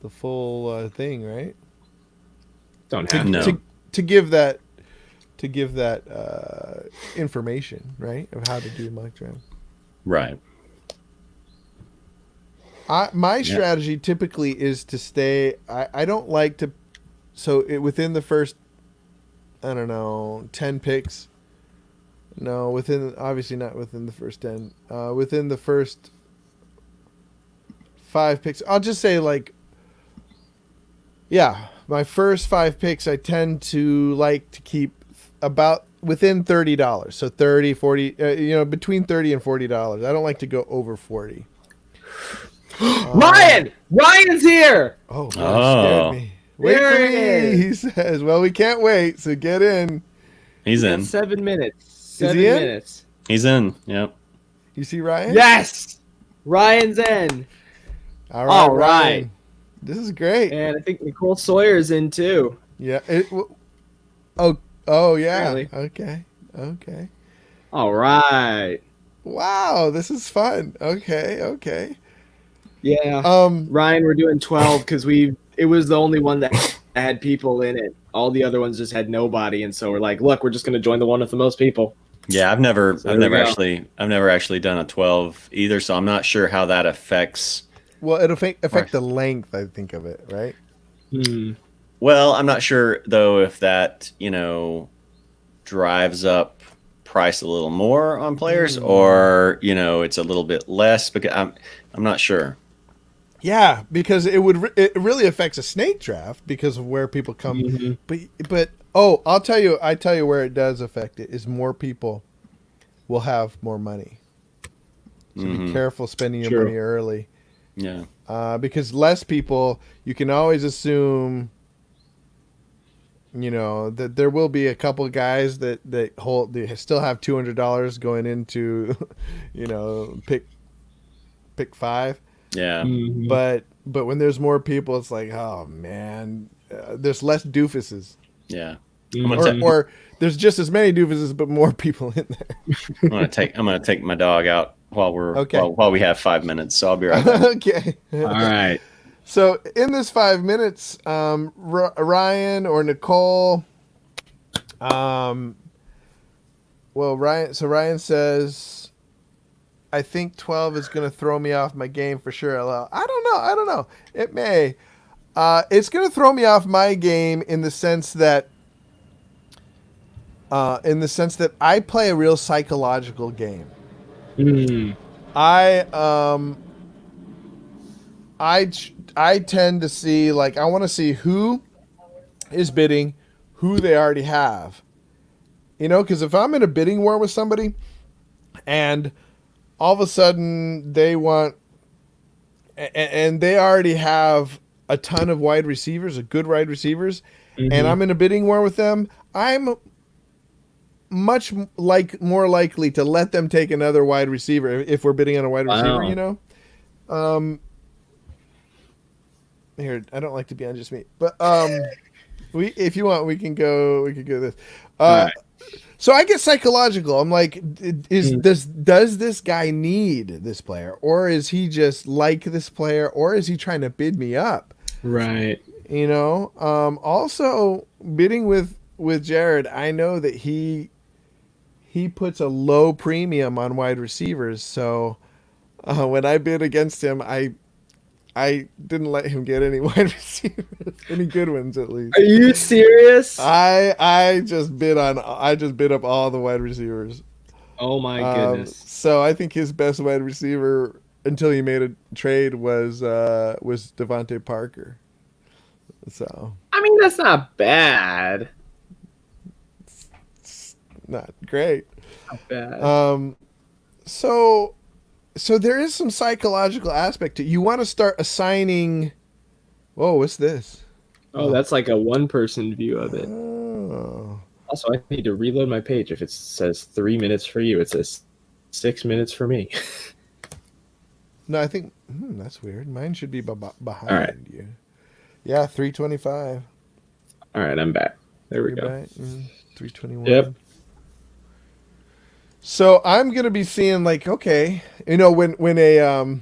Speaker 1: thing, right?
Speaker 2: Don't
Speaker 1: To,
Speaker 2: have
Speaker 4: No.
Speaker 1: to give that information, right, of how to do mock draft.
Speaker 4: Right.
Speaker 1: My strategy typically is to stay. I don't like to. So within the first, I don't know, 10 picks. No, obviously not within the first 10. Within the first 5 picks, I'll just say like. Yeah, my first 5 picks, I tend to like to keep about within $30. So 30, 40, between $30 and $40. I don't like to go over 40.
Speaker 2: Ryan's here.
Speaker 1: Oh, that
Speaker 4: Oh.
Speaker 1: scared me. Wait
Speaker 2: There
Speaker 1: for
Speaker 2: it
Speaker 1: me,
Speaker 2: is.
Speaker 1: he says. Well, we can't wait, so get in.
Speaker 4: He's
Speaker 2: Got
Speaker 4: in.
Speaker 2: 7 minutes.
Speaker 1: he
Speaker 2: 7
Speaker 1: in?
Speaker 2: minutes.
Speaker 4: He's in. Yep.
Speaker 1: You see Ryan?
Speaker 2: Yes, Ryan's in,
Speaker 1: All right.
Speaker 2: All
Speaker 1: Ryan.
Speaker 2: right.
Speaker 1: This is great.
Speaker 2: and I think Nicole Sawyer's in too.
Speaker 1: Yeah. Oh, yeah.
Speaker 2: Apparently.
Speaker 1: Okay.
Speaker 2: All right.
Speaker 1: Wow, this is fun. Okay.
Speaker 2: Yeah.
Speaker 1: Um,
Speaker 2: Ryan, we're doing 12 because it was the only one that had people in it. All the other ones just had nobody, and so we're like, look, we're just gonna join the one with the most people.
Speaker 4: Yeah, I've never
Speaker 2: there we go.
Speaker 4: actually done a 12 either, so I'm not sure how that affects.
Speaker 1: well, it'll affect the length, I think, of it, right?
Speaker 4: Well, I'm not sure though if that, drives up price a little more on players or, it's a little bit less because I'm not sure.
Speaker 1: Yeah, because it really affects a snake draft because of where people come.
Speaker 2: Mm-hmm.
Speaker 1: But I tell you where it does affect it is more people will have more money. So be careful spending your
Speaker 2: True.
Speaker 1: money early.
Speaker 4: Yeah.
Speaker 1: Because less people, you can always assume, that there will be a couple of guys that they still have $200 going into, pick 5.
Speaker 4: Yeah.
Speaker 2: Mm-hmm.
Speaker 1: But when there's more people, it's like, oh man, there's less doofuses.
Speaker 4: Yeah.
Speaker 1: or there's just as many doofuses but more people in there.
Speaker 4: I'm gonna take my dog out while while we have 5 minutes. So I'll be right back.
Speaker 1: Okay.
Speaker 2: All right.
Speaker 1: So in this 5 minutes, Ryan or Nicole, Ryan says, I think 12 is going to throw me off my game for sure. I don't know. It may. It's going to throw me off my game in the sense that I play a real psychological game. I tend to see, like, I want to see who is bidding, who they already have. You know, because if I'm in a bidding war with somebody and all of a sudden they want, and they already have a ton of wide receivers, good wide receivers, and I'm in a bidding war with them, I'm much more likely to let them take another wide receiver if we're bidding on a wide receiver, you know? Here, I don't like to be on just me, but if you want, we can go this.
Speaker 2: Right.
Speaker 1: So I get psychological. I'm like, does this guy need this player, or is he just like this player, or is he trying to bid me up?
Speaker 2: Right.
Speaker 1: You know. Also, bidding with Jared, I know that he puts a low premium on wide receivers. So when I bid against him, I didn't let him get any wide receivers, any good ones at least.
Speaker 2: Are you serious?
Speaker 1: I just bid up all the wide receivers.
Speaker 2: Oh my goodness.
Speaker 1: So I think his best wide receiver until he made a trade was Devontae Parker. So
Speaker 2: I mean, that's not bad.
Speaker 1: It's not great.
Speaker 2: Not bad.
Speaker 1: So there is some psychological aspect to it. You want to start assigning. Whoa, what's this?
Speaker 2: Oh, that's like a one-person view of it.
Speaker 1: Oh.
Speaker 2: Also, I need to reload my page. If it says 3 minutes for you, it says 6 minutes for me.
Speaker 1: No, I think that's weird. Mine should be behind
Speaker 2: All right.
Speaker 1: you. Yeah, 325.
Speaker 2: All right, I'm back. There we go.
Speaker 1: 321.
Speaker 2: Yep.
Speaker 1: So I'm gonna be seeing, like, okay, you know, when a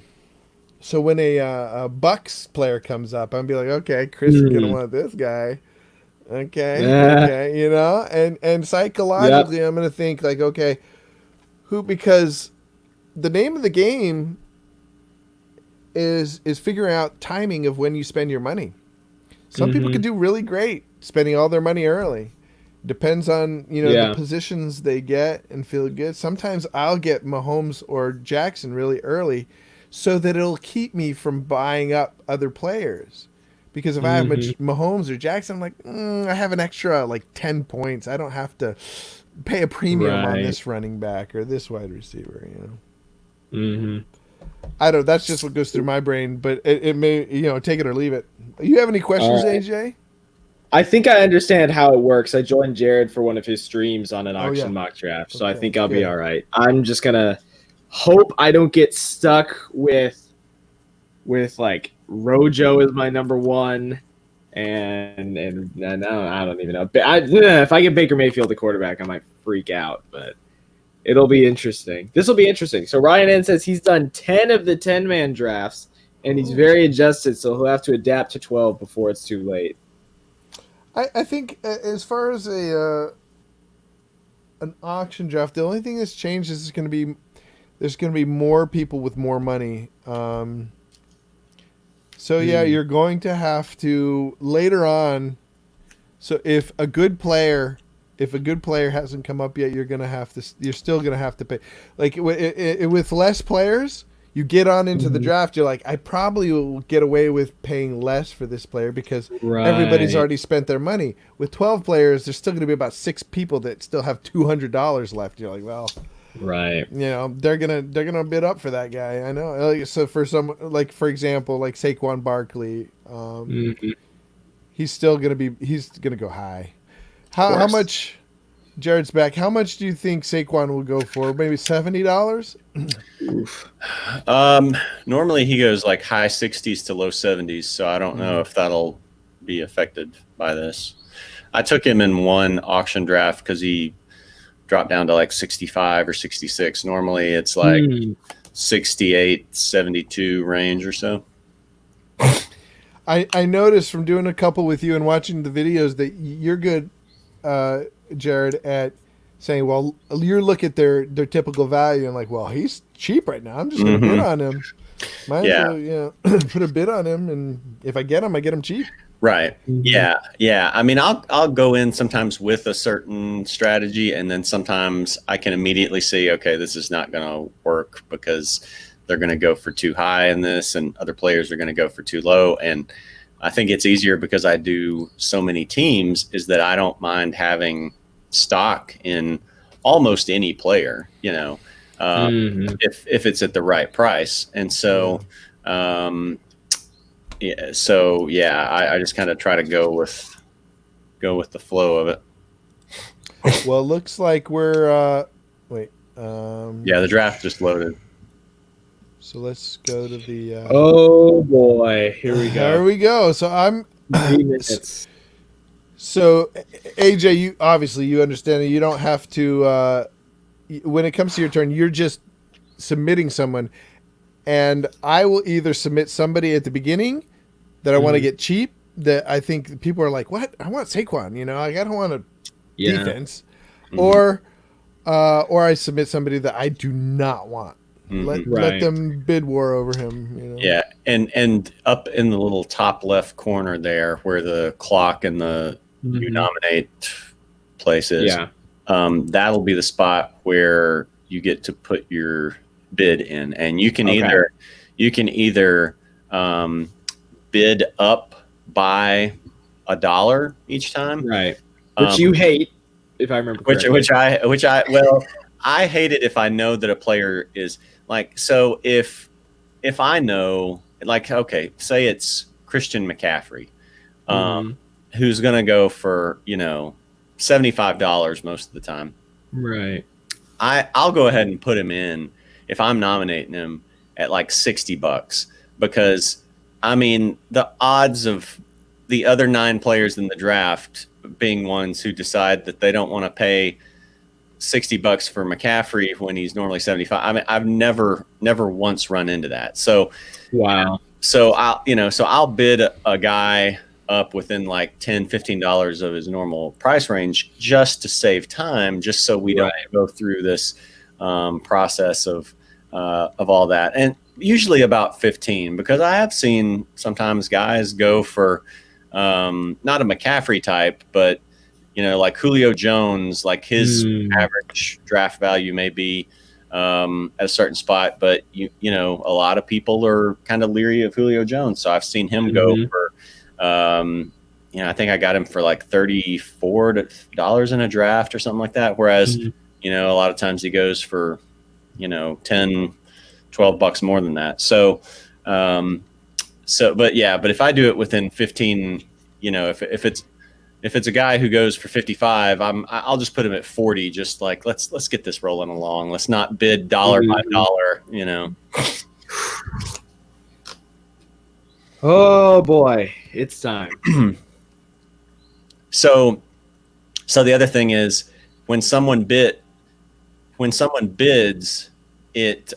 Speaker 1: Bucks player comes up, I'm gonna be like, okay, Chris is gonna want this guy. Okay, you know, and psychologically, I'm gonna think, like, okay, because the name of the game is figuring out timing of when you spend your money. Some people can do really great spending all their money early. Depends on, you know, the positions they get and feel good. Sometimes I'll get Mahomes or Jackson really early so that it'll keep me from buying up other players. Because if I have Mahomes or Jackson, I'm like, I have an extra, like, 10 points. I don't have to pay a premium on this running back or this wide receiver, you know. I don't know. That's just what goes through my brain, but it may, you know, take it or leave it. You have any questions, AJ?
Speaker 2: I think I understand how it works. I joined Jared for one of his streams on an auction mock draft, so I think I'll be all right. I'm just gonna hope I don't get stuck with like Rojo is my number one, and now I don't even know. If I get Baker Mayfield the quarterback, I might freak out, but it'll be interesting. This will be interesting. So Ryan N says he's done 10 of the 10-man drafts, and he's very adjusted, so he'll have to adapt to 12 before it's too late.
Speaker 1: I think as far as an auction draft, the only thing that's changed is there's going to be more people with more money. So you're going to have to later on. So if a good player hasn't come up yet, you're still going to have to pay. Like with less players, you get on into the draft, you're like, I probably will get away with paying less for this player because everybody's already spent their money. With 12 players, there's still going to be about 6 people that still have $200 left. You're like, well, you know, they're gonna bid up for that guy. I know. So for some, like, for example, like Saquon Barkley, he's gonna go high. How much? Jared's back. How much do you think Saquon will go for? Maybe $70?
Speaker 4: Normally he goes like high 60s to low 70s, so I don't know if that'll be affected by this. I took him in one auction draft because he dropped down to like 65 or 66. Normally it's like 68, 72 range or so.
Speaker 1: I noticed from doing a couple with you and watching the videos that you're good, Jared, at saying, well, you look at their typical value and like, well, he's cheap right now. I'm just going to bid on him. Might as well, put a bid on him, and if I get him cheap.
Speaker 4: Right. Yeah. I mean, I'll go in sometimes with a certain strategy, and then sometimes I can immediately see, okay, this is not going to work because they're going to go for too high in this, and other players are going to go for too low. And I think it's easier because I do so many teams is that I don't mind having stock in almost any player, if it's at the right price. And so, I just kind of try to go with the flow of it.
Speaker 1: Well, it looks like we're
Speaker 4: the draft just loaded.
Speaker 1: So let's go to the.
Speaker 2: Oh boy, here we go.
Speaker 1: There we go. So I'm.
Speaker 2: 3 minutes.
Speaker 1: So AJ, you obviously understand that you don't have to. When it comes to your turn, you're just submitting someone, and I will either submit somebody at the beginning that I want to get cheap. That I think people are like, "What? I want Saquon." Like I don't want a defense, or I submit somebody that I do not want. Let them bid war over him.
Speaker 4: Yeah, and up in the little top left corner there, where the clock and the you nominate place is, that'll be the spot where you get to put your bid in, and you can either bid up by $1 each time,
Speaker 2: right? Which you hate, if I remember correctly.
Speaker 4: Which I hate it if I know that a player is. Like, so if I know, like, okay, say it's Christian McCaffrey, who's going to go for, $75 most of the time.
Speaker 2: Right.
Speaker 4: I'll go ahead and put him in if I'm nominating him at like $60 because, I mean, the odds of the other 9 players in the draft being ones who decide that they don't want to pay $60 for McCaffrey when he's normally 75. I mean, I've never once run into that. So,
Speaker 2: wow.
Speaker 4: So I'll bid a guy up within like $10, $15 of his normal price range just to save time, just so we don't go through this process of all that. And usually about 15, because I have seen sometimes guys go for not a McCaffrey type, but like Julio Jones, like his average draft value may be at a certain spot, but a lot of people are kind of leery of Julio Jones. So I've seen him go for, I think I got him for like $34 in a draft or something like that. Whereas, a lot of times he goes for, $10, $12 more than that. So, but if I do it within 15, if it's a guy who goes for 55, I'll just put him at 40. Just like let's get this rolling along. Let's not bid dollar by dollar.
Speaker 2: Oh boy, it's time.
Speaker 4: So the other thing is when someone bids, it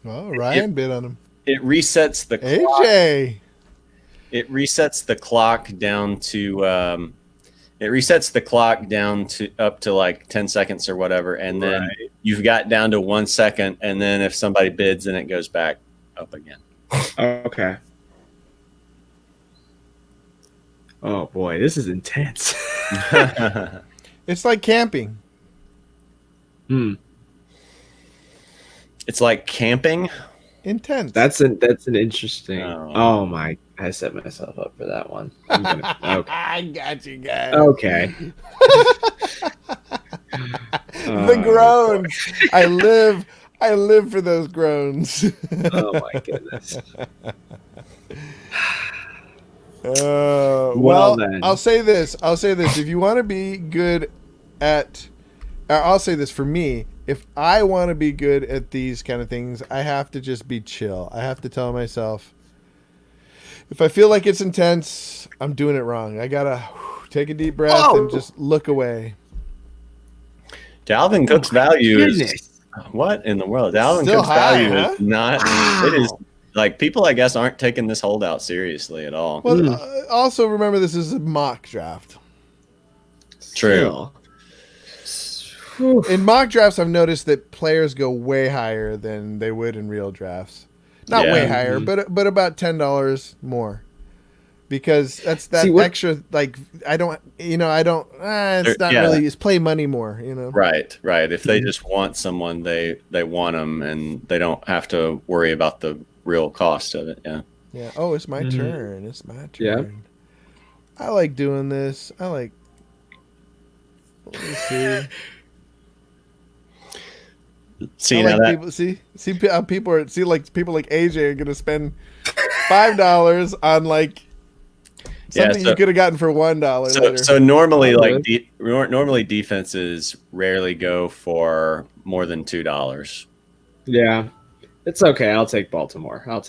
Speaker 1: Oh, Ryan bid on him.
Speaker 4: It resets the
Speaker 1: AJ.
Speaker 4: Clock. It resets the clock down to up to like 10 seconds or whatever, and then you've got down to 1 second, and then if somebody bids, then it goes back up again.
Speaker 2: Okay. Oh boy, this is intense.
Speaker 1: It's like camping.
Speaker 4: It's like camping.
Speaker 1: Intense.
Speaker 2: That's an interesting. Oh my! I set myself up for that one. Okay.
Speaker 1: I got you guys.
Speaker 2: Okay.
Speaker 1: The groans. I live for those groans.
Speaker 2: Oh my goodness.
Speaker 1: Well,
Speaker 2: then.
Speaker 1: I'll say this. If you want to be good at, I'll say this for me. if I want to be good at these kind of things, I have to just be chill. I have to tell myself, if I feel like it's intense, I'm doing it wrong. I gotta take a deep breath and just look away.
Speaker 4: Dalvin Cook's value
Speaker 2: goodness.
Speaker 4: is what in the world? Dalvin
Speaker 1: Still
Speaker 4: Cook's
Speaker 1: high,
Speaker 4: value
Speaker 1: huh?
Speaker 4: is not.
Speaker 2: Wow.
Speaker 4: It is like people, I guess, aren't taking this holdout seriously at all.
Speaker 1: Well, also remember this is a mock draft.
Speaker 4: True.
Speaker 2: Whew.
Speaker 1: In mock drafts, I've noticed that players go way higher than they would in real drafts. Not
Speaker 4: Yeah.
Speaker 1: way higher, but about $10 more. Because that's that
Speaker 2: See, what-
Speaker 1: extra. Like I don't. It's not
Speaker 4: Yeah.
Speaker 1: really. It's play money more.
Speaker 4: Right. If they just want someone, they want them, and they don't have to worry about the real cost of it. Yeah.
Speaker 1: Yeah. Oh, it's my turn. It's my turn.
Speaker 2: Yeah.
Speaker 1: I like doing this. Let me see.
Speaker 4: See
Speaker 1: I
Speaker 4: now
Speaker 1: like
Speaker 4: that
Speaker 1: people see how people are people like AJ are gonna spend $5 on like something
Speaker 4: so-
Speaker 1: you could have gotten for $1
Speaker 4: So,
Speaker 1: later.
Speaker 4: so normally,
Speaker 2: Probably.
Speaker 4: normally defenses rarely go for more than $2.
Speaker 2: Yeah. It's okay. I'll take Baltimore.
Speaker 4: You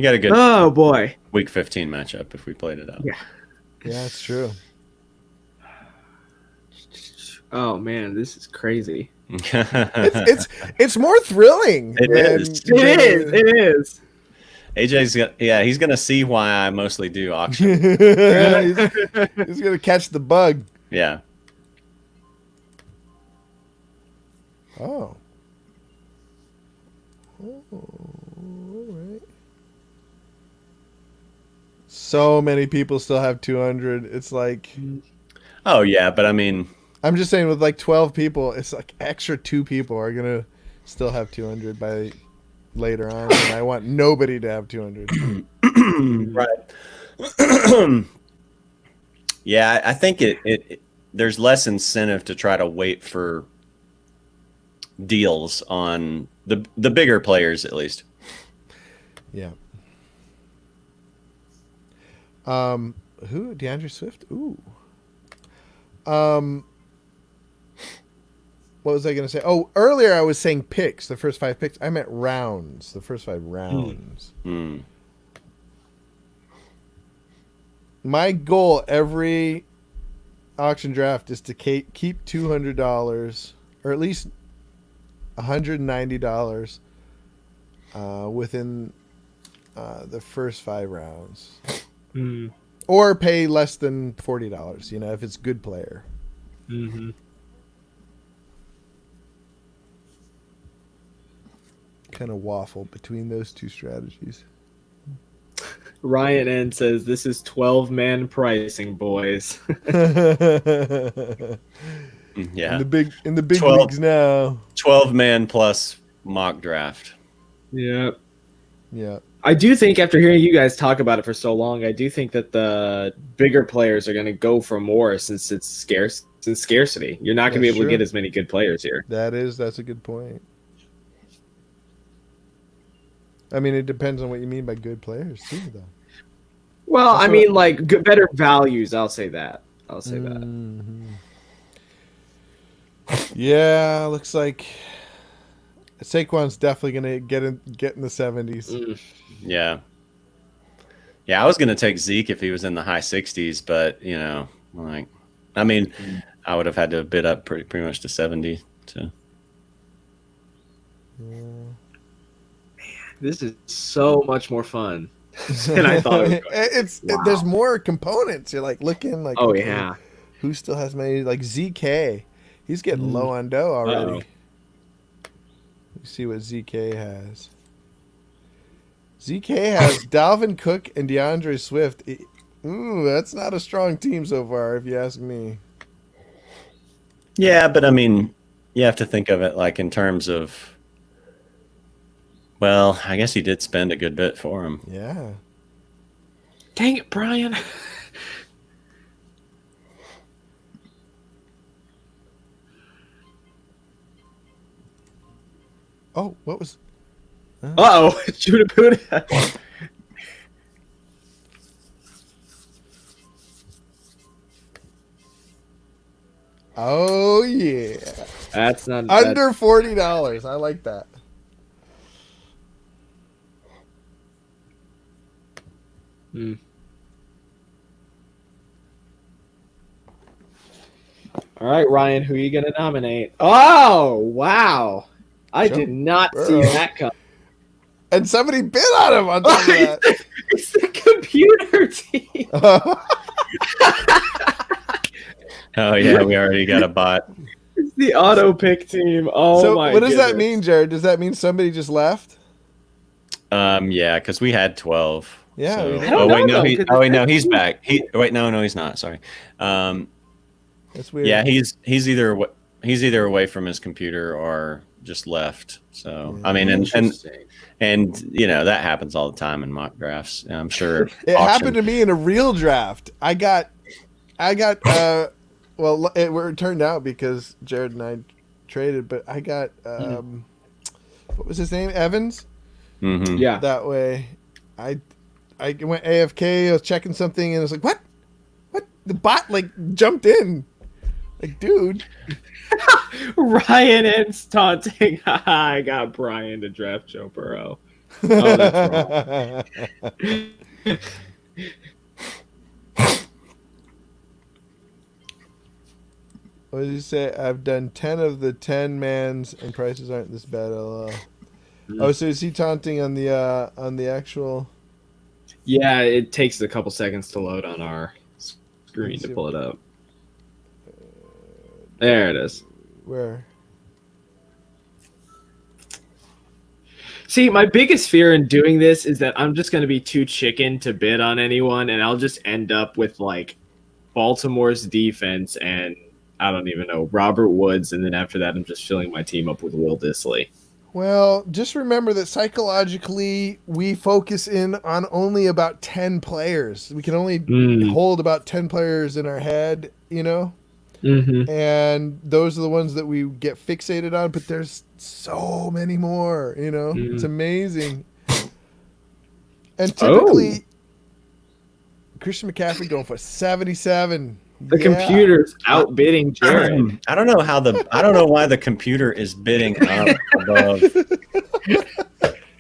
Speaker 4: got a good
Speaker 2: Oh, boy.
Speaker 4: Week 15 matchup if we played it out.
Speaker 2: Yeah.
Speaker 1: Yeah, it's true.
Speaker 2: Oh, man. This is crazy.
Speaker 1: It's more thrilling.
Speaker 4: It is.
Speaker 2: It is.
Speaker 4: He's gonna see why I mostly do auction.
Speaker 1: he's gonna catch the bug.
Speaker 4: Yeah.
Speaker 1: Oh. All right. So many people still have 200. It's like
Speaker 4: Oh yeah, but I mean,
Speaker 1: I'm just saying with like 12 people, it's like extra 2 people are gonna still have 200 by later on, and I want nobody to have 200.
Speaker 4: right. Yeah, I think it there's less incentive to try to wait for deals on the bigger players at least.
Speaker 1: Yeah. Who? DeAndre Swift? Ooh. What was I going to say? Oh, earlier I was saying picks, the first 5 picks. I meant rounds, the first 5 rounds.
Speaker 4: Hmm.
Speaker 1: My goal every auction draft is to keep $200 or at least $190 within the first 5 rounds. Or pay less than $40, if it's good player.
Speaker 2: Mm-hmm.
Speaker 1: Kind of waffle between those 2 strategies.
Speaker 2: Ryan N says this is 12-man pricing, boys.
Speaker 4: Yeah.
Speaker 1: In the big
Speaker 4: 12
Speaker 1: leagues now.
Speaker 4: 12-man plus mock draft.
Speaker 2: Yep.
Speaker 1: Yeah.
Speaker 2: I do think after hearing you guys talk about it for so long, I do think that the bigger players are going to go for more since it's scarce. Since scarcity, you're not going to be
Speaker 1: That's
Speaker 2: able to
Speaker 1: true.
Speaker 2: get as many good players here.
Speaker 1: That's a good point. I mean, it depends on what you mean by good players too, though.
Speaker 2: Well,
Speaker 1: That's
Speaker 2: I
Speaker 1: what-
Speaker 2: mean, like better values. I'll say that.
Speaker 1: Mhm. Yeah, looks like Saquon's definitely gonna get in the 70s.
Speaker 4: Yeah. Yeah, I was gonna take Zeke if he was in the high 60s, but I would have had to bid up pretty much to 70 to.
Speaker 2: This is so much more fun than I thought it was.
Speaker 1: There's more components. You're like looking like,
Speaker 2: Oh
Speaker 1: okay,
Speaker 2: yeah.
Speaker 1: who still has many, like ZK? He's getting low on dough already.
Speaker 2: Uh-oh.
Speaker 1: You see what ZK has. ZK has Dalvin Cook and DeAndre Swift. Ooh, that's not a strong team so far, if you ask me.
Speaker 4: Yeah, but I mean, you have to think of it like in terms of. Well, I guess he did spend a good bit for him.
Speaker 1: Yeah.
Speaker 2: Dang it, Brian.
Speaker 1: Oh, what was?
Speaker 2: Uh-oh. Judah Buddha.
Speaker 1: Oh yeah.
Speaker 2: That's not
Speaker 1: Under $40. I like that.
Speaker 2: Hmm. All right, Ryan, who are you going to nominate? Oh, wow. I
Speaker 1: Joe
Speaker 2: did not see
Speaker 1: Burrow.
Speaker 2: that coming.
Speaker 1: And somebody bit on him on top of that.
Speaker 2: It's the computer team.
Speaker 4: Oh yeah, we already got a bot.
Speaker 2: It's the auto pick team. Oh,
Speaker 1: So
Speaker 2: my
Speaker 1: what does that
Speaker 2: goodness.
Speaker 1: mean, Jared? Does that mean somebody just left?
Speaker 4: Yeah, because we had 12.
Speaker 1: Yeah,
Speaker 4: So,
Speaker 1: we did.
Speaker 2: I don't
Speaker 4: oh wait,
Speaker 2: know,
Speaker 4: no,
Speaker 2: though,
Speaker 4: he,
Speaker 2: 'cause
Speaker 4: oh wait,
Speaker 2: it's
Speaker 4: no, he's
Speaker 2: 15.
Speaker 4: back. No, he's not. Sorry.
Speaker 1: That's weird.
Speaker 4: Yeah, he's either away from his computer or just left. So I mean,
Speaker 2: Interesting.
Speaker 4: and that happens all the time in mock drafts. I'm sure
Speaker 1: It happened to me in a real draft. I got well, it turned out because Jared and I traded, but I got what was his name? Evans.
Speaker 4: Mhm.
Speaker 2: Yeah.
Speaker 1: That way, I went AFK. I was checking something, and I was like, "What? What?" The bot jumped in. Like, dude.
Speaker 2: Ryan ends taunting. I got Brian to draft Joe Burrow. Oh, that's wrong.
Speaker 1: What did you say? I've done 10 of the 10 mans, and prices aren't this bad. LOL. Oh, so is he taunting on the actual?
Speaker 2: Yeah, it takes a couple seconds to load on our screen to pull it up. There it is.
Speaker 1: Where?
Speaker 2: See, my biggest fear in doing this is that I'm just going to be too chicken to bid on anyone, and I'll just end up with Baltimore's defense and I don't even know, Robert Woods, and then after that I'm just filling my team up with Will Dissly.
Speaker 1: Well, just remember that psychologically we focus in on only about 10 players. We can only hold about 10 players in our head,
Speaker 2: Mm-hmm.
Speaker 1: And those are the ones that we get fixated on, but there's so many more, It's amazing. And typically Christian McCaffrey going for 77.
Speaker 2: The computer's outbidding Jared.
Speaker 4: I don't know why the computer is bidding up above.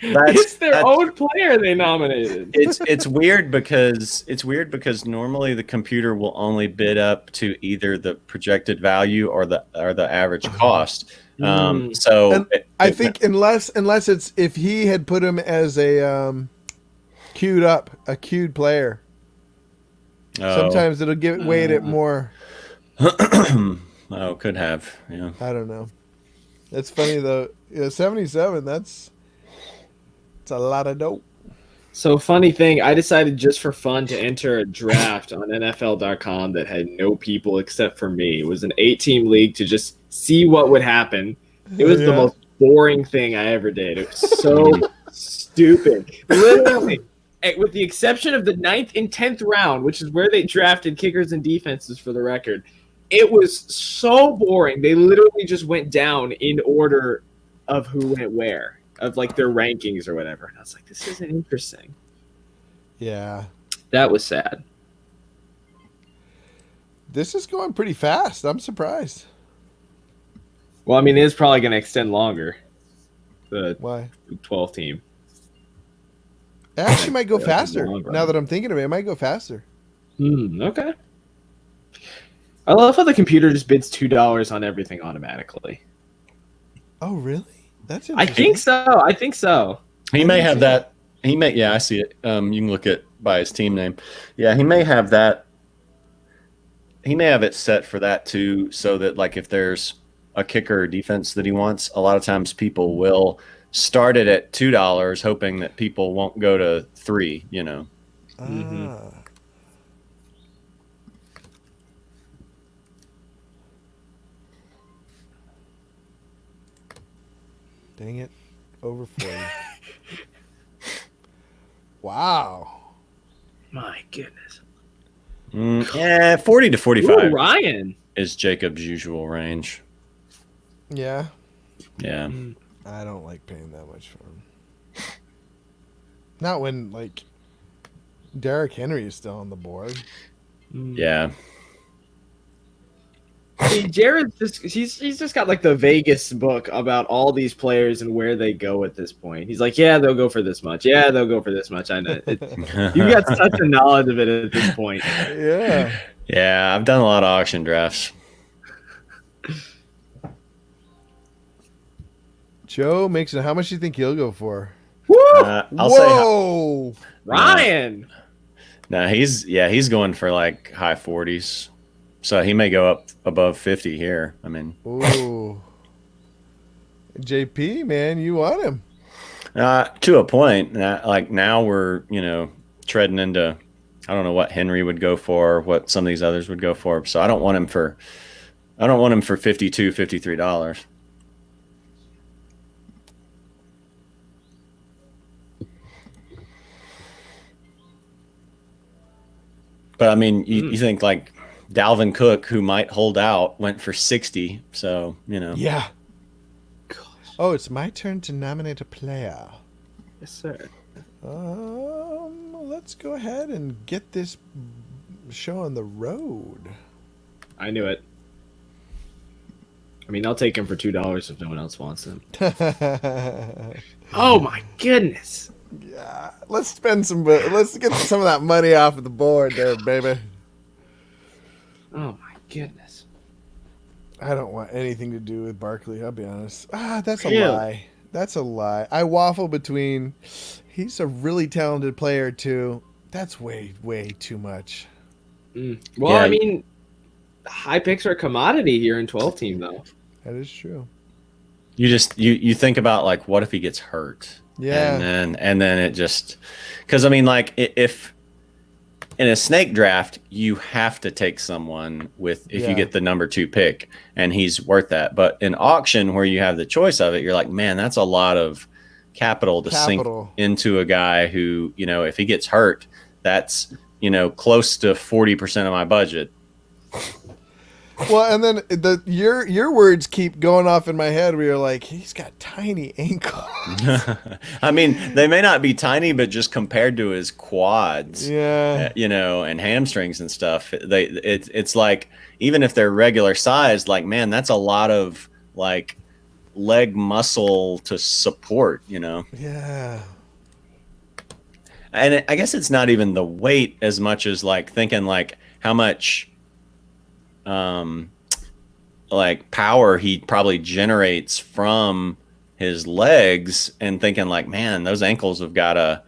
Speaker 2: It's their own player they nominated.
Speaker 4: It's weird because normally the computer will only bid up to either the projected value or the average cost. So
Speaker 1: I think unless it's if he had put him as a queued player. Sometimes it'll weight it more.
Speaker 4: Oh, could have. Yeah.
Speaker 1: I don't know. It's funny though. 77. It's a lot of dope.
Speaker 2: So funny thing, I decided just for fun to enter a draft on NFL.com that had no people except for me. It was an 8-team league to just see what would happen. It was the most boring thing I ever did. It was so stupid. Literally. With the exception of the 9th and 10th round, which is where they drafted kickers and defenses for the record, it was so boring. They literally just went down in order of who went where, of their rankings or whatever. And I was like, this isn't interesting.
Speaker 1: Yeah.
Speaker 2: That was sad.
Speaker 1: This is going pretty fast. I'm surprised.
Speaker 2: Well, I mean, it's probably going to extend longer. The
Speaker 1: Why?
Speaker 2: 12 team.
Speaker 1: It actually might go
Speaker 2: Yeah,
Speaker 1: faster.
Speaker 2: long run.
Speaker 1: Now that I'm thinking of it, it might go faster.
Speaker 2: Okay. I love how the computer just bids $2 on everything automatically.
Speaker 1: Oh, really? That's
Speaker 2: I
Speaker 1: interesting.
Speaker 2: think so.
Speaker 4: He may have that. Yeah, I see it. You can look at by his team name. Yeah, he may have that. He may have it set for that too, so that if there's a kicker or defense that he wants, a lot of times people will start it at $2, hoping that people won't go to $3.
Speaker 1: Dang it. Over 40. Wow.
Speaker 2: My goodness.
Speaker 4: 40 to 45
Speaker 2: Ooh, Ryan.
Speaker 4: is Jacob's usual range.
Speaker 1: Yeah.
Speaker 4: Yeah.
Speaker 1: I don't like paying that much for him. Not when Derrick Henry is still on the board.
Speaker 4: Yeah.
Speaker 2: See, Jared's he's just got like the Vegas book about all these players and where they go at this point. He's like, yeah, they'll go for this much. Yeah, they'll go for this much. I know. You got such a knowledge of it at this point.
Speaker 1: Yeah.
Speaker 4: Yeah, I've done a lot of auction drafts.
Speaker 1: Joe Mixon, how much do you think he'll go for?
Speaker 2: Woo!
Speaker 4: I'll say
Speaker 1: Whoa!
Speaker 2: Ryan.
Speaker 4: no. He's going for like high 40s, so he may go up above 50 here. I mean,
Speaker 1: Ooh. JP, man, you want him.
Speaker 4: to a point. Like now we're treading into. I don't know what Henry would go for, what some of these others would go for. So I don't want him for $52, $53. But I mean, you think like Dalvin Cook, who might hold out, went for 60. So,
Speaker 1: Yeah. Oh, it's my turn to nominate a player.
Speaker 2: Yes, sir.
Speaker 1: Let's go ahead and get this show on the road.
Speaker 2: I knew it. I mean, I'll take him for $2 if no one else wants him. Oh my goodness!
Speaker 1: Yeah, let's spend some. Let's get some of that money off of the board there, baby.
Speaker 2: Oh my goodness!
Speaker 1: I don't want anything to do with Barkley. I'll be honest. That's a
Speaker 2: Really?
Speaker 1: lie. That's a lie. I waffle between. He's a really talented player too. That's way too much.
Speaker 2: Well,
Speaker 4: Yeah.
Speaker 2: I mean, high picks are a commodity here in 12 team though.
Speaker 1: That is true.
Speaker 4: You just you think about like, what if he gets hurt?
Speaker 1: Yeah.
Speaker 4: And then it just, because I mean, like if in a snake draft you have to take someone if you get the number 2 pick and he's worth that. But in auction where you have the choice of it, you're like, man, that's a lot of capital to sink into a guy who, if he gets hurt, that's close to 40% of my budget.
Speaker 1: Well, and then your words keep going off in my head where you're like, he's got tiny ankles.
Speaker 4: I mean, they may not be tiny, but just compared to his quads,
Speaker 1: Yeah.
Speaker 4: And hamstrings and stuff, it's like, even if they're regular sized, like, man, that's a lot of like leg muscle to support,
Speaker 1: Yeah.
Speaker 4: And I guess it's not even the weight as much as like thinking like how much like power he probably generates from his legs, and thinking like, man, those ankles have got to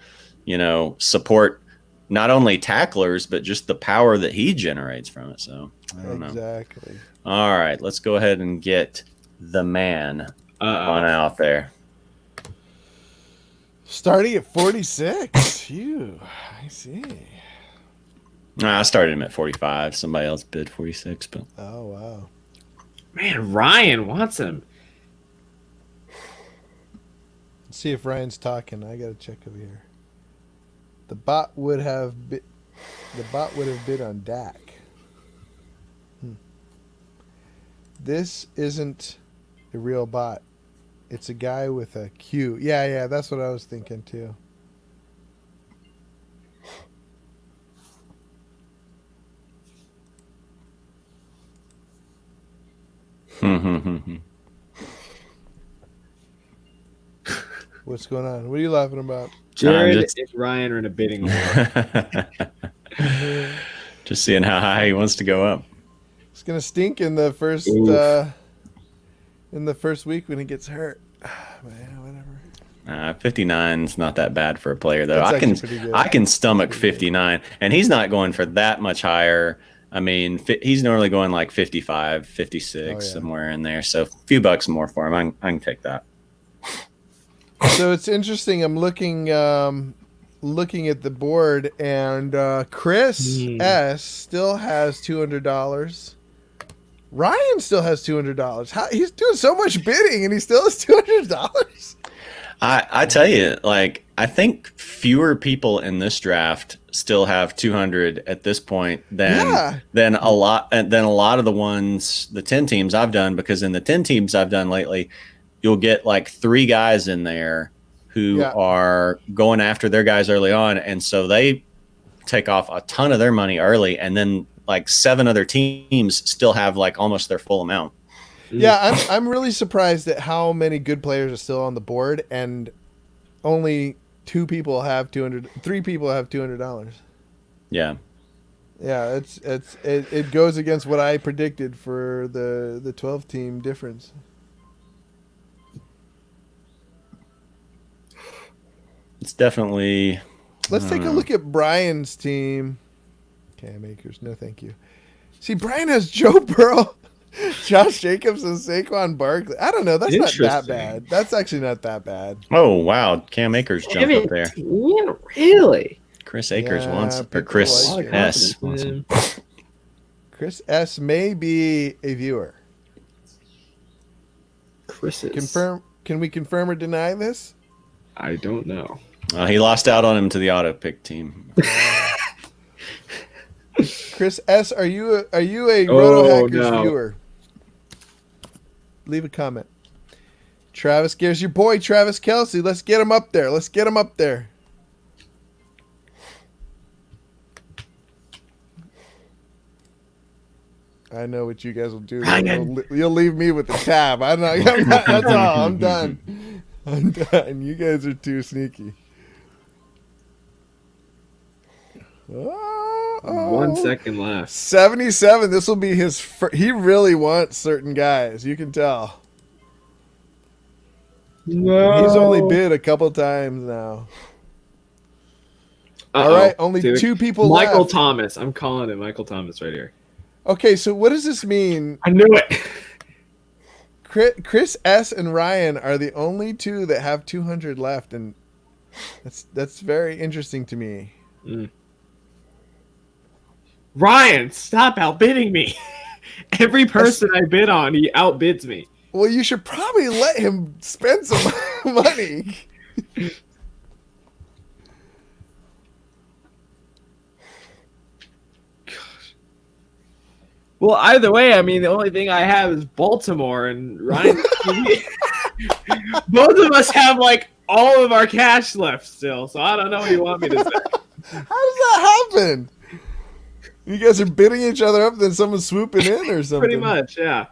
Speaker 4: support not only tacklers but just the power that he generates from it. So I don't know.
Speaker 1: Exactly.
Speaker 4: All right, let's go ahead and get the man on out there.
Speaker 1: Starting at 46. Phew, I see.
Speaker 4: I started him at 45. Somebody else bid 46, but
Speaker 1: Oh, wow.
Speaker 2: Man, Ryan wants him.
Speaker 1: Let's see if Ryan's talking. I got to check over here. The bot would have bid on Dak. This isn't a real bot. It's a guy with a Q. Yeah, that's what I was thinking too. What's going on? What are you laughing about?
Speaker 2: Jared
Speaker 4: just-
Speaker 2: and Ryan are in a bidding war.
Speaker 4: Just seeing how high he wants to go up.
Speaker 1: It's gonna stink in the first week when he gets hurt. Man, whatever.
Speaker 4: 59 is not that bad for a player, though.
Speaker 1: That's
Speaker 4: I
Speaker 1: actually pretty good.
Speaker 4: can stomach 59, and he's not going for that much higher. I mean, he's normally going like 55, 56, somewhere in there. So a few bucks more for him. I can take that.
Speaker 1: So it's interesting. I'm looking at the board, and Chris S still has $200. Ryan still has $200. He's doing so much bidding, and he still has $200.
Speaker 4: I tell you, like, I think fewer people in this draft still have 200 at this point than a lot of the 10 teams I've done, because in the 10 teams I've done lately, you'll get like 3 guys in there who are going after their guys early on, and so they take off a ton of their money early, and then like 7 other teams still have like almost their full amount.
Speaker 1: Yeah, I'm really surprised at how many good players are still on the board, and only 2 people have 200. 3 people have $200.
Speaker 4: Yeah.
Speaker 1: Yeah, it goes against what I predicted for the 12 team difference.
Speaker 4: It's definitely.
Speaker 1: Let's take a look at Brian's team. Cam Akers, no thank you. See, Brian has Joe Burrow, Josh Jacobs, and Saquon Barkley. I don't know. That's not that
Speaker 2: Interesting.
Speaker 1: bad. That's actually not that bad.
Speaker 4: Oh wow, Cam Akers jumped up there.
Speaker 2: 17? Really?
Speaker 4: Chris Akers
Speaker 1: Yeah,
Speaker 4: wants, or
Speaker 1: people
Speaker 4: Chris
Speaker 1: like it.
Speaker 4: S wants him.
Speaker 1: Chris S may be a viewer.
Speaker 2: Chris is.
Speaker 1: Confirm? Can we confirm or deny this?
Speaker 2: I don't know.
Speaker 4: He lost out on him to the auto pick team.
Speaker 1: Chris S, are you a Roto Hackers
Speaker 2: no.
Speaker 1: viewer? Leave a comment. Travis Gears, your boy Travis Kelsey. Let's get him up there. Let's get him up there. I know what you guys will do. You'll leave me with the tab. I'm not, that's all. I'm done. I'm done. You guys are too sneaky. Oh,
Speaker 2: 1 second left.
Speaker 1: 77. This will be his. He really wants certain guys. You can tell.
Speaker 2: No.
Speaker 1: He's only bid a couple times now.
Speaker 2: Uh-oh.
Speaker 1: All right, only
Speaker 2: See,
Speaker 1: 2 people
Speaker 2: Michael
Speaker 1: left.
Speaker 2: Thomas. I'm calling it Michael Thomas right here.
Speaker 1: Okay, so what does this mean?
Speaker 2: I knew it.
Speaker 1: Chris S and Ryan are the only 2 that have 200 left, and that's very interesting to me.
Speaker 2: Ryan, stop outbidding me. Every person I bid on, he outbids me.
Speaker 1: Well, you should probably let him spend some money.
Speaker 2: Well, either way, I mean, the only thing I have is Baltimore and Ryan. Both of us have like all of our cash left still, so I don't know what you want me to say.
Speaker 1: How does that happen? You guys are bidding each other up, then someone's swooping in or something.
Speaker 2: Pretty much, yeah.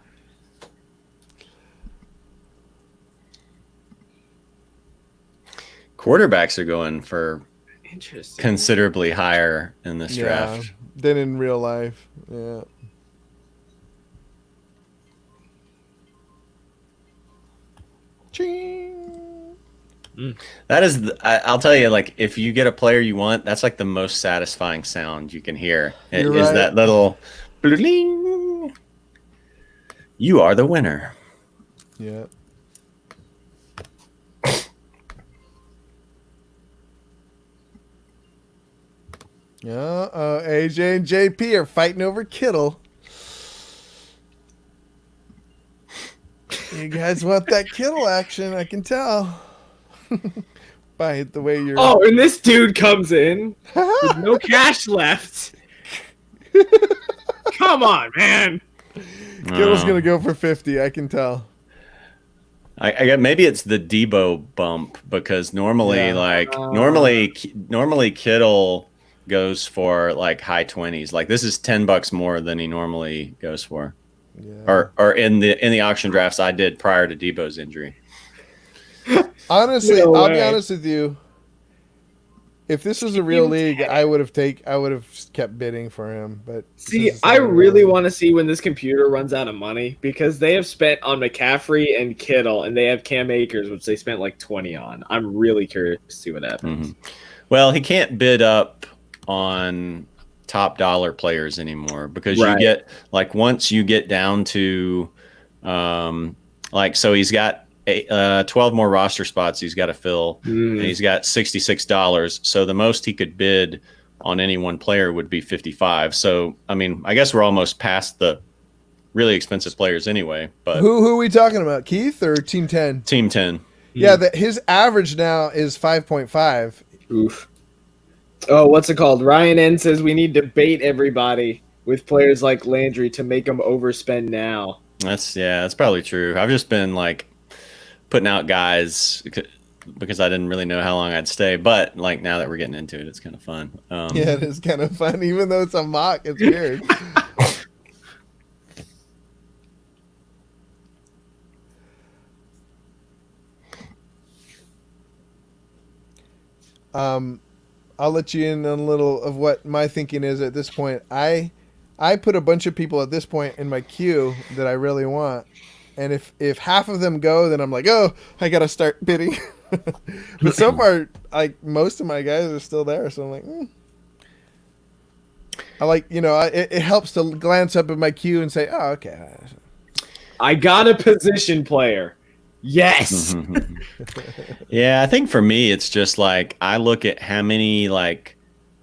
Speaker 4: Quarterbacks are going for
Speaker 2: Interesting.
Speaker 4: considerably higher in this
Speaker 1: Yeah,
Speaker 4: draft.
Speaker 1: than in real life. Yeah. Ching.
Speaker 4: That is, I'll tell you, like if you get a player you want, that's like the most satisfying sound you can hear. It
Speaker 1: You're
Speaker 4: is
Speaker 1: right.
Speaker 4: that little. Bling. You are the winner.
Speaker 1: Yeah. AJ and JP are fighting over Kittle. You guys want that Kittle action, I can tell. By the way you're...
Speaker 2: Oh, and this dude comes in with no cash left. Come on, man.
Speaker 1: Kittle's going to go for 50, I can tell.
Speaker 4: I get maybe it's the Debo bump because normally
Speaker 1: Yeah.
Speaker 4: normally Kittle goes for like high 20s. Like this is $10 more than he normally goes for.
Speaker 1: Yeah.
Speaker 4: Or in the auction drafts I did prior to Debo's injury.
Speaker 1: Honestly,
Speaker 2: No
Speaker 1: I'll be
Speaker 2: way.
Speaker 1: honest with you. If this was a real league, I would have kept bidding for him. But
Speaker 2: See,
Speaker 1: this is
Speaker 2: I
Speaker 1: not a real
Speaker 2: really
Speaker 1: league.
Speaker 2: want to see when this computer runs out of money because they have spent on McCaffrey and Kittle, and they have Cam Akers, which they spent like 20 on. I'm really curious to see what happens.
Speaker 4: Well, he can't bid up on top dollar players anymore because you
Speaker 2: Right.
Speaker 4: get like once you get down to so he's got 12 more roster spots he's got to fill and he's got $66, so the most he could bid on any one player would be 55. So I mean, I guess we're almost past the really expensive players anyway, but
Speaker 1: Who are we talking about? Keith or Team 10?
Speaker 4: Team 10.
Speaker 1: Yeah, his average now is 5.5.
Speaker 2: Oof. Oh, what's it called? Ryan N says we need to bait everybody with players like Landry to make them overspend now.
Speaker 4: That's probably true. I've just been like putting out guys because I didn't really know how long I'd stay. But like now that we're getting into it, it's kind of fun.
Speaker 1: Yeah, it is kind of fun, even though it's a mock. It's weird. I'll let you in on a little of what my thinking is at this point. I put a bunch of people at this point in my queue that I really want, and if half of them go, then I'm like, oh, I gotta start bidding. But so far, like most of my guys are still there, so I'm like, I like, it helps to glance up at my queue and say, oh, okay.
Speaker 2: I got a position player. Yes.
Speaker 4: Yeah, I think for me, it's just like I look at how many like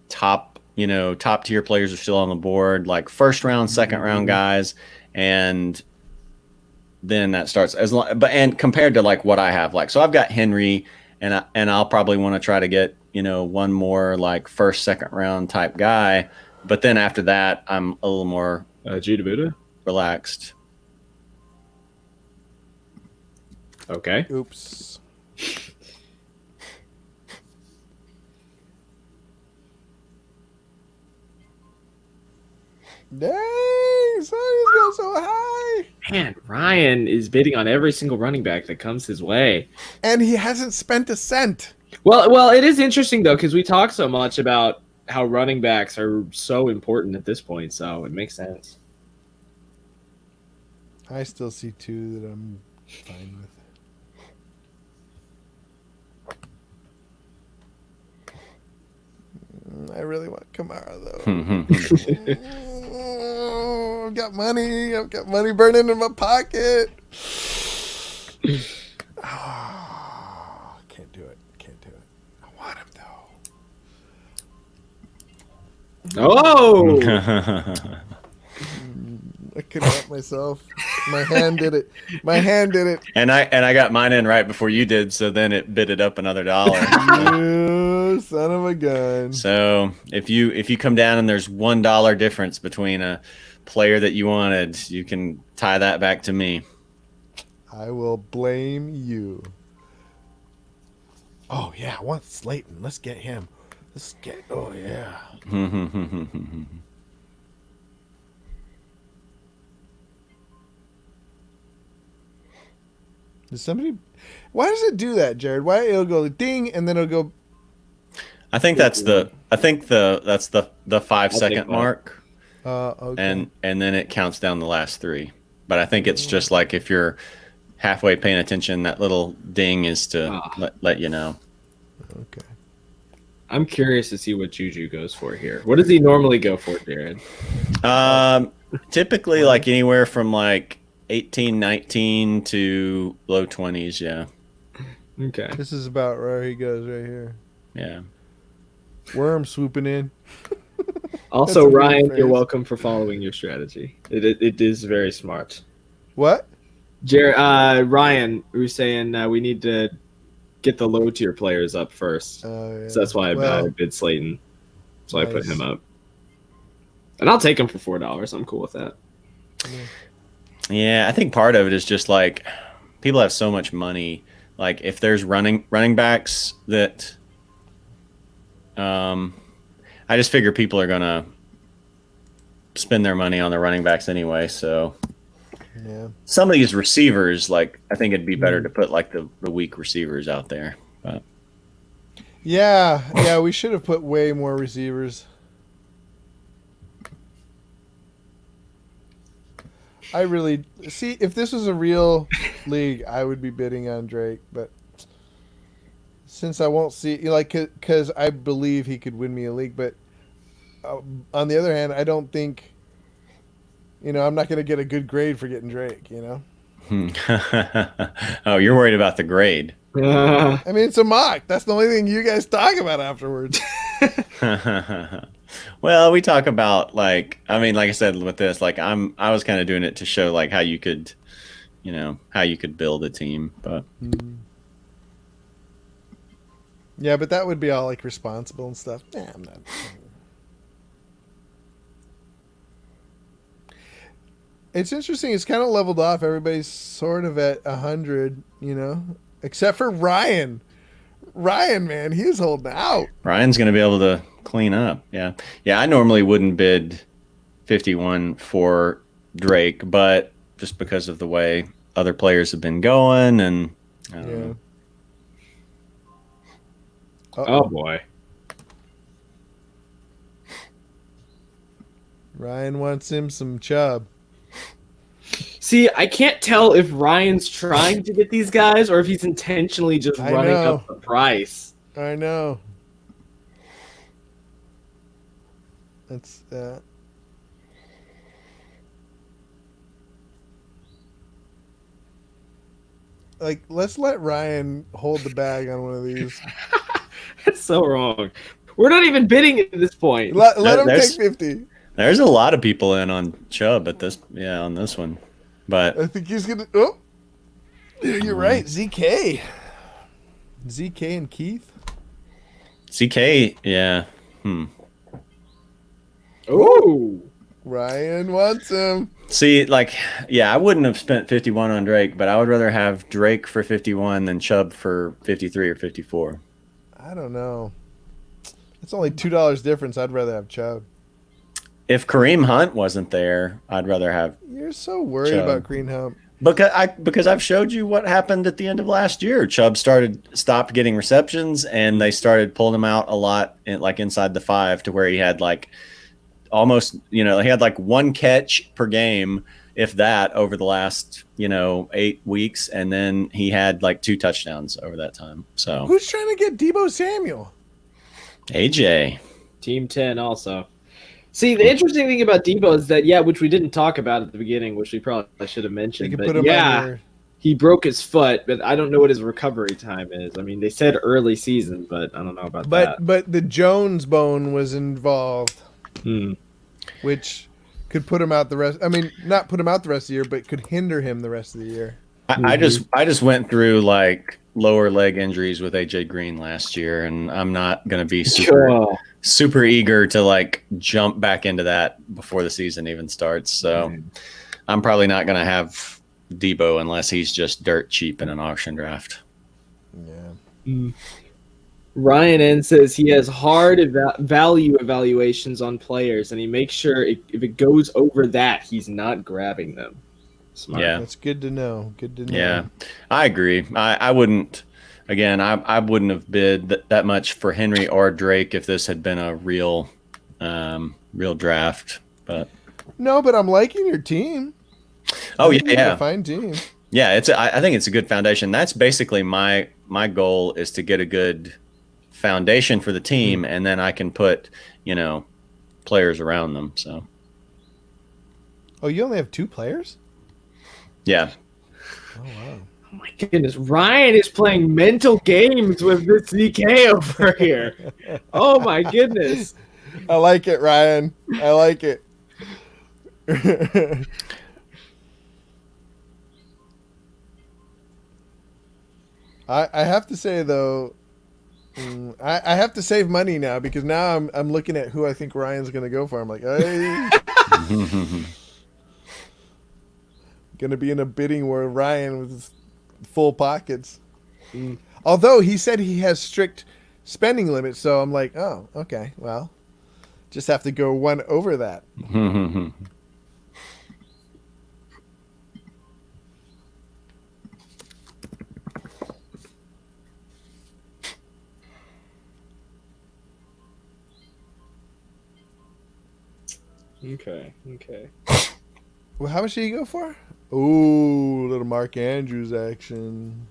Speaker 4: top tier players are still on the board, like first round, second round guys, and then that starts and compared to like what I have, like, so I've got Henry, and I'll probably want to try to get one more like first, second round type guy, but then after that, I'm a little more relaxed.
Speaker 2: Okay.
Speaker 1: Oops. Dang, Sonny's going so high.
Speaker 2: Man, Ryan is bidding on every single running back that comes his way.
Speaker 1: And he hasn't spent a cent.
Speaker 2: Well, it is interesting, though, because we talk so much about how running backs are so important at this point, so it makes sense.
Speaker 1: I still see two that I'm fine with. I really want Kamara, though. I've got money. I've got money burning in my pocket. Oh, can't do it. Can't do it. I want him, though.
Speaker 2: Oh!
Speaker 1: I couldn't help myself. My hand did it. My hand did it.
Speaker 4: And I got mine in right before you did, so then it bid it up another $1.
Speaker 1: You son of a gun.
Speaker 4: So if you come down and there's $1 difference between a player that you wanted, you can tie that back to me.
Speaker 1: I will blame you. Oh yeah, I want Slayton. Let's get him. Oh yeah. Does somebody? Why does it do that, Jared? Why it'll go ding and then it'll go?
Speaker 4: I think that's the 5-second mark.
Speaker 1: Okay.
Speaker 4: And then it counts down the last three. But I think it's just like if you're halfway paying attention, that little ding is to let you know.
Speaker 1: Okay.
Speaker 2: I'm curious to see what Juju goes for here. What does he normally go for, Jared?
Speaker 4: Typically like anywhere from like 18, 19 to low 20s, yeah.
Speaker 2: Okay.
Speaker 1: This is about where he goes right here.
Speaker 4: Yeah.
Speaker 1: Worm swooping in.
Speaker 2: Also, Ryan, you're welcome for following your strategy. It is very smart.
Speaker 1: What?
Speaker 2: Ryan, we were saying we need to get the low tier players up first.
Speaker 1: Yeah.
Speaker 2: So that's why I bid Slayton. So
Speaker 1: nice.
Speaker 2: I put him up. And I'll take him for $4. I'm cool with that.
Speaker 4: Yeah, I think part of it is just like people have so much money. Like if there's running backs that I just figure people are gonna spend their money on the running backs anyway. So
Speaker 1: yeah,
Speaker 4: some of these receivers, like I think it'd be better to put like the weak receivers out there. But
Speaker 1: yeah, we should have put way more receivers. I really see if this was a real league, I would be bidding on Drake, but since I won't see, because I believe he could win me a league, but on the other hand, I don't think, I'm not going to get a good grade for getting Drake,
Speaker 4: Oh, you're worried about the grade.
Speaker 1: I mean, it's a mock. That's the only thing you guys talk about afterwards.
Speaker 4: Well, we talk about like I said with this, like I was kind of doing it to show like how you could build a team, but
Speaker 1: yeah, but that would be all like responsible and stuff. Nah, I'm not. It's interesting. It's kind of leveled off. Everybody's sort of at 100, except for Ryan. Ryan, man, he's holding out.
Speaker 4: Ryan's going to be able to clean up. Yeah. Yeah, I normally wouldn't bid 51 for Drake, but just because of the way other players have been going and I don't know.
Speaker 2: Oh boy.
Speaker 1: Ryan wants him some Chubb.
Speaker 2: See, I can't tell if Ryan's trying to get these guys or if he's intentionally just
Speaker 1: I
Speaker 2: running
Speaker 1: know.
Speaker 2: up the price.
Speaker 1: I know. That's like, let's let Ryan hold the bag on one of these.
Speaker 2: That's so wrong. We're not even bidding at this point.
Speaker 1: Let him
Speaker 4: There's-
Speaker 1: take 50.
Speaker 4: There's a lot of people in on Chubb on this one. But
Speaker 1: I think he's gonna. Oh, yeah, you're right. ZK and Keith.
Speaker 4: CK, yeah.
Speaker 2: Ooh.
Speaker 1: Ryan wants him.
Speaker 4: See, like, yeah, I wouldn't have spent 51 on Drake, but I would rather have Drake for 51 than Chubb for 53 or 54.
Speaker 1: I don't know. It's only $2 difference. I'd rather have Chubb.
Speaker 4: If Kareem Hunt wasn't there, I'd rather have
Speaker 1: You're so worried
Speaker 4: Chubb.
Speaker 1: about Green Hump.
Speaker 4: because I've showed you what happened at the end of last year. Chubb stopped getting receptions, and they started pulling him out a lot, like inside the 5, to where he had like almost, he had like one catch per game, if that, over the last 8 weeks, and then he had like 2 touchdowns over that time. So
Speaker 1: Who's trying to get Deebo Samuel?
Speaker 4: AJ,
Speaker 2: Team 10 also. See, the interesting thing about Debo is that, which we didn't talk about at the beginning, which we probably should have
Speaker 1: They
Speaker 2: mentioned,
Speaker 1: could
Speaker 2: but
Speaker 1: put him on your.
Speaker 2: he broke his foot, but I don't know what his recovery time is. I mean, they said early season, but I don't know about that.
Speaker 1: But the Jones bone was involved, which could put him out the rest. I mean, not put him out the rest of the year, but could hinder him the rest of the year.
Speaker 4: I just went through like lower leg injuries with AJ Green last year, and I'm not gonna be super eager to like jump back into that before the season even starts. So I'm probably not gonna have Debo unless he's just dirt cheap in an auction draft.
Speaker 1: Yeah.
Speaker 2: Ryan N says he has hard value evaluations on players, and he makes sure if it goes over that, he's not grabbing them. Smart.
Speaker 4: Yeah,
Speaker 1: That's good to know. Good to know.
Speaker 4: yeah, I agree. I wouldn't. Again, I wouldn't have bid that much for Henry or Drake if this had been a real draft. But
Speaker 1: No, but I'm liking your team.
Speaker 4: oh
Speaker 1: I think you have
Speaker 4: yeah,
Speaker 1: a fine team.
Speaker 4: yeah. I think it's a good foundation. That's basically my goal, is to get a good foundation for the team, and then I can put players around them. So
Speaker 1: Oh, you only have 2 players?
Speaker 4: yeah.
Speaker 1: Oh wow.
Speaker 2: Oh my goodness, Ryan is playing mental games with this ZK over here. Oh my goodness.
Speaker 1: I like it, Ryan. I like it. I have to say though, I have to save money now, because now I'm looking at who I think Ryan's gonna go for. I'm like, hey, gonna be in a bidding war with Ryan with his full pockets. Although he said he has strict spending limits, so I'm like, oh, okay, well, just have to go one over that.
Speaker 2: Okay.
Speaker 1: Well, how much did he go for? Ooh, little Mark Andrews action.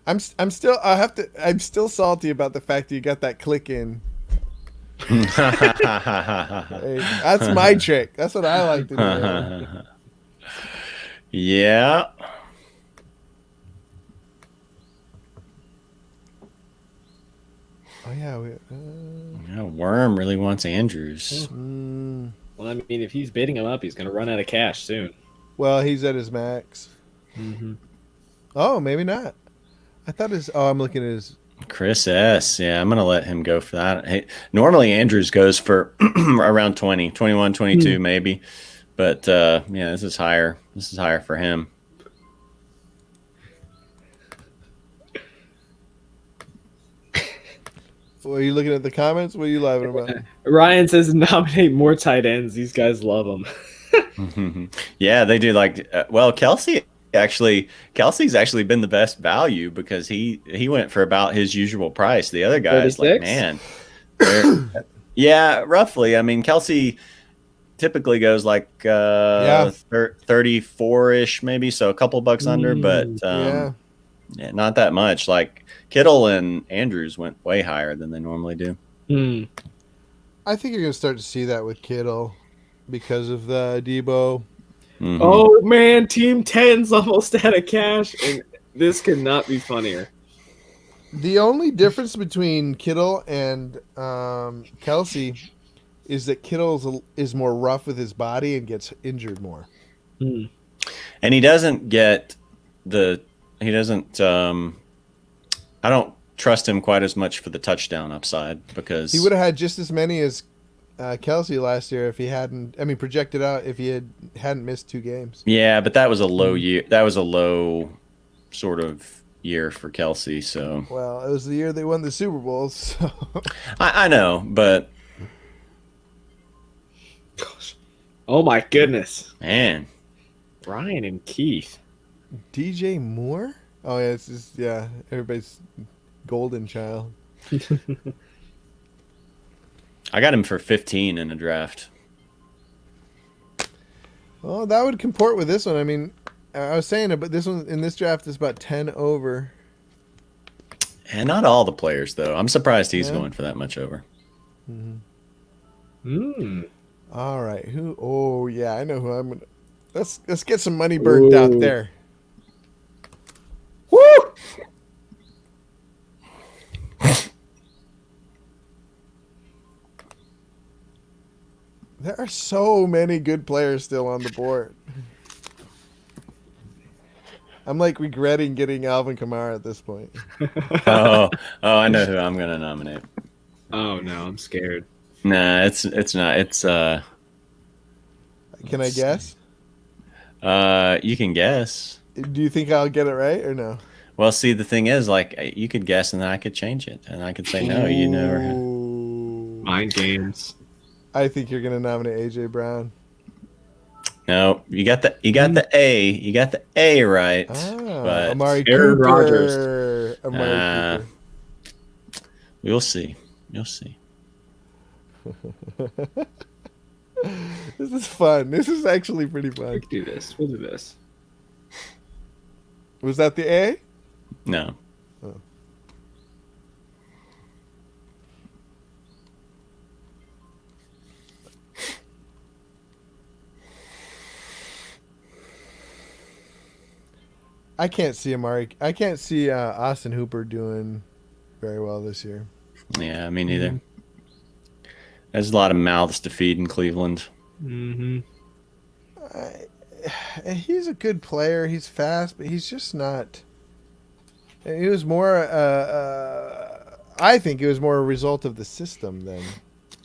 Speaker 1: I'm still salty about the fact that you got that click in. Hey, that's my trick. That's what I like to do.
Speaker 4: Yeah.
Speaker 1: Oh yeah.
Speaker 4: Yeah, Worm really wants Andrews.
Speaker 2: Well, I mean, if he's bidding him up, he's going to run out of cash soon.
Speaker 1: Well, he's at his max. Oh, maybe not. I thought his. Oh, I'm looking at his.
Speaker 4: Chris S. Yeah, I'm going to let him go for that. Hey, normally Andrews goes for around 20, 21, 22 maybe. But yeah, this is higher. This is higher for him.
Speaker 1: Are you looking at the comments? What are you laughing about?
Speaker 2: Ryan says nominate more tight ends. These guys love them.
Speaker 4: Yeah, they do. Like, Kelsey's actually been the best value because he went for about his usual price. The other guys, like,
Speaker 2: 36?
Speaker 4: man, yeah, roughly. I mean, Kelsey typically goes like 34-ish, maybe, so a couple bucks under, but
Speaker 1: Yeah.
Speaker 4: yeah, not that much. Like Kittle and Andrews went way higher than they normally do.
Speaker 1: I think you're going to start to see that with Kittle because of the Debo.
Speaker 4: Mhm.
Speaker 2: Oh man, Team 10's almost out of cash, and this could not be funnier.
Speaker 1: The only difference between Kittle and Kelsey is that Kittle is more rough with his body and gets injured more.
Speaker 4: And he doesn't get I don't trust him quite as much for the touchdown upside because
Speaker 1: He would have had just as many as Kelsey last year if he hadn't. I mean, projected out if he hadn't missed 2 games.
Speaker 4: yeah, but that was a low year. That was a low sort of year for Kelsey. So
Speaker 1: Well, it was the year they won the Super Bowl. So.
Speaker 4: I know, but
Speaker 2: Oh my goodness,
Speaker 4: man,
Speaker 2: Ryan and Keith.
Speaker 1: DJ Moore? Oh yeah, it's just everybody's golden child.
Speaker 4: I got him for 15 in a draft.
Speaker 1: Well, that would comport with this one. I mean, I was saying it, but this one in this draft is about 10 over.
Speaker 4: And not all the players though. I'm surprised he's
Speaker 1: Yeah.
Speaker 4: going for that much over.
Speaker 1: All right, who? Oh yeah, I know who I'm gonna. Let's get some money burnt out
Speaker 2: Ooh.
Speaker 1: there.
Speaker 2: Woo!
Speaker 1: There are so many good players still on the board. I'm like regretting getting Alvin Kamara at this point.
Speaker 4: Oh, I know who I'm gonna nominate.
Speaker 2: Oh no, I'm scared.
Speaker 4: Nah, it's not. It's
Speaker 1: Can I guess?
Speaker 4: you can guess.
Speaker 1: Do you think I'll get it right or no?
Speaker 4: Well, see, the thing is, like, you could guess, and then I could change it, and I could say no. You never.
Speaker 1: Ooh.
Speaker 2: Mind games.
Speaker 1: I think you're gonna nominate AJ Brown.
Speaker 4: No, you got the A. You got the A right.
Speaker 1: Ah, Amari
Speaker 2: Aaron
Speaker 1: Cooper.
Speaker 2: Rodgers.
Speaker 1: Amari Cooper.
Speaker 4: We'll see. You'll see.
Speaker 1: This is fun. This is actually pretty fun.
Speaker 2: We can do this. We'll do this.
Speaker 1: Was that the A?
Speaker 4: No.
Speaker 1: I can't see Austin Hooper doing very well this year.
Speaker 4: Yeah, me neither. There's a lot of mouths to feed in Cleveland.
Speaker 2: Mm-hmm.
Speaker 1: He's a good player. He's fast, but he's just not. It was more. I think it was more a result of the system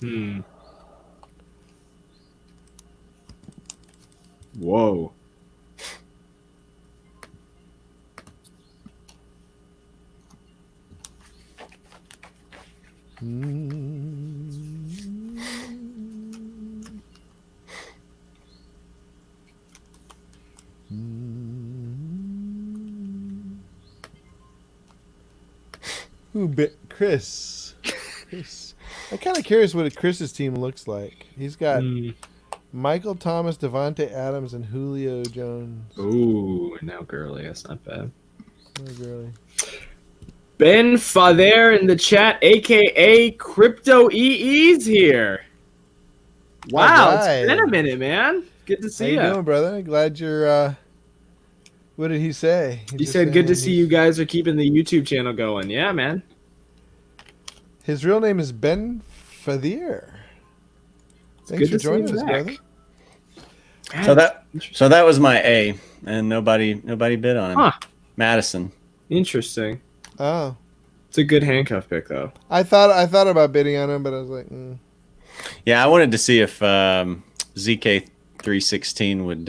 Speaker 1: than.
Speaker 2: Whoa.
Speaker 1: Chris. I'm kind of curious what Chris's team looks like. He's got Michael Thomas, Devontae Adams, and Julio Jones.
Speaker 2: Ooh, and now Gurley. That's not bad.
Speaker 1: Oh, really?
Speaker 2: Ben Father in the chat, aka Crypto EE's here. Wow,
Speaker 1: Alright.
Speaker 2: it's been a minute, man. Good to
Speaker 1: How
Speaker 2: see
Speaker 1: you
Speaker 2: you.
Speaker 1: doing, brother? Glad you're. What did he say?
Speaker 2: He
Speaker 1: just
Speaker 2: said, "Good to
Speaker 1: saying
Speaker 2: see you guys are keeping the YouTube channel going." Yeah, man.
Speaker 1: His real name is Ben Fadir. Thanks
Speaker 2: good
Speaker 1: for
Speaker 2: to see
Speaker 1: joining
Speaker 2: you
Speaker 1: us,
Speaker 2: back.
Speaker 1: brother.
Speaker 4: So that was my A, and nobody bid on him.
Speaker 2: Huh.
Speaker 4: Madison.
Speaker 2: Interesting.
Speaker 1: Oh,
Speaker 2: It's a good handcuff pick, though.
Speaker 1: I thought about bidding on him, but I was like,
Speaker 4: Yeah, I wanted to see if ZK316 would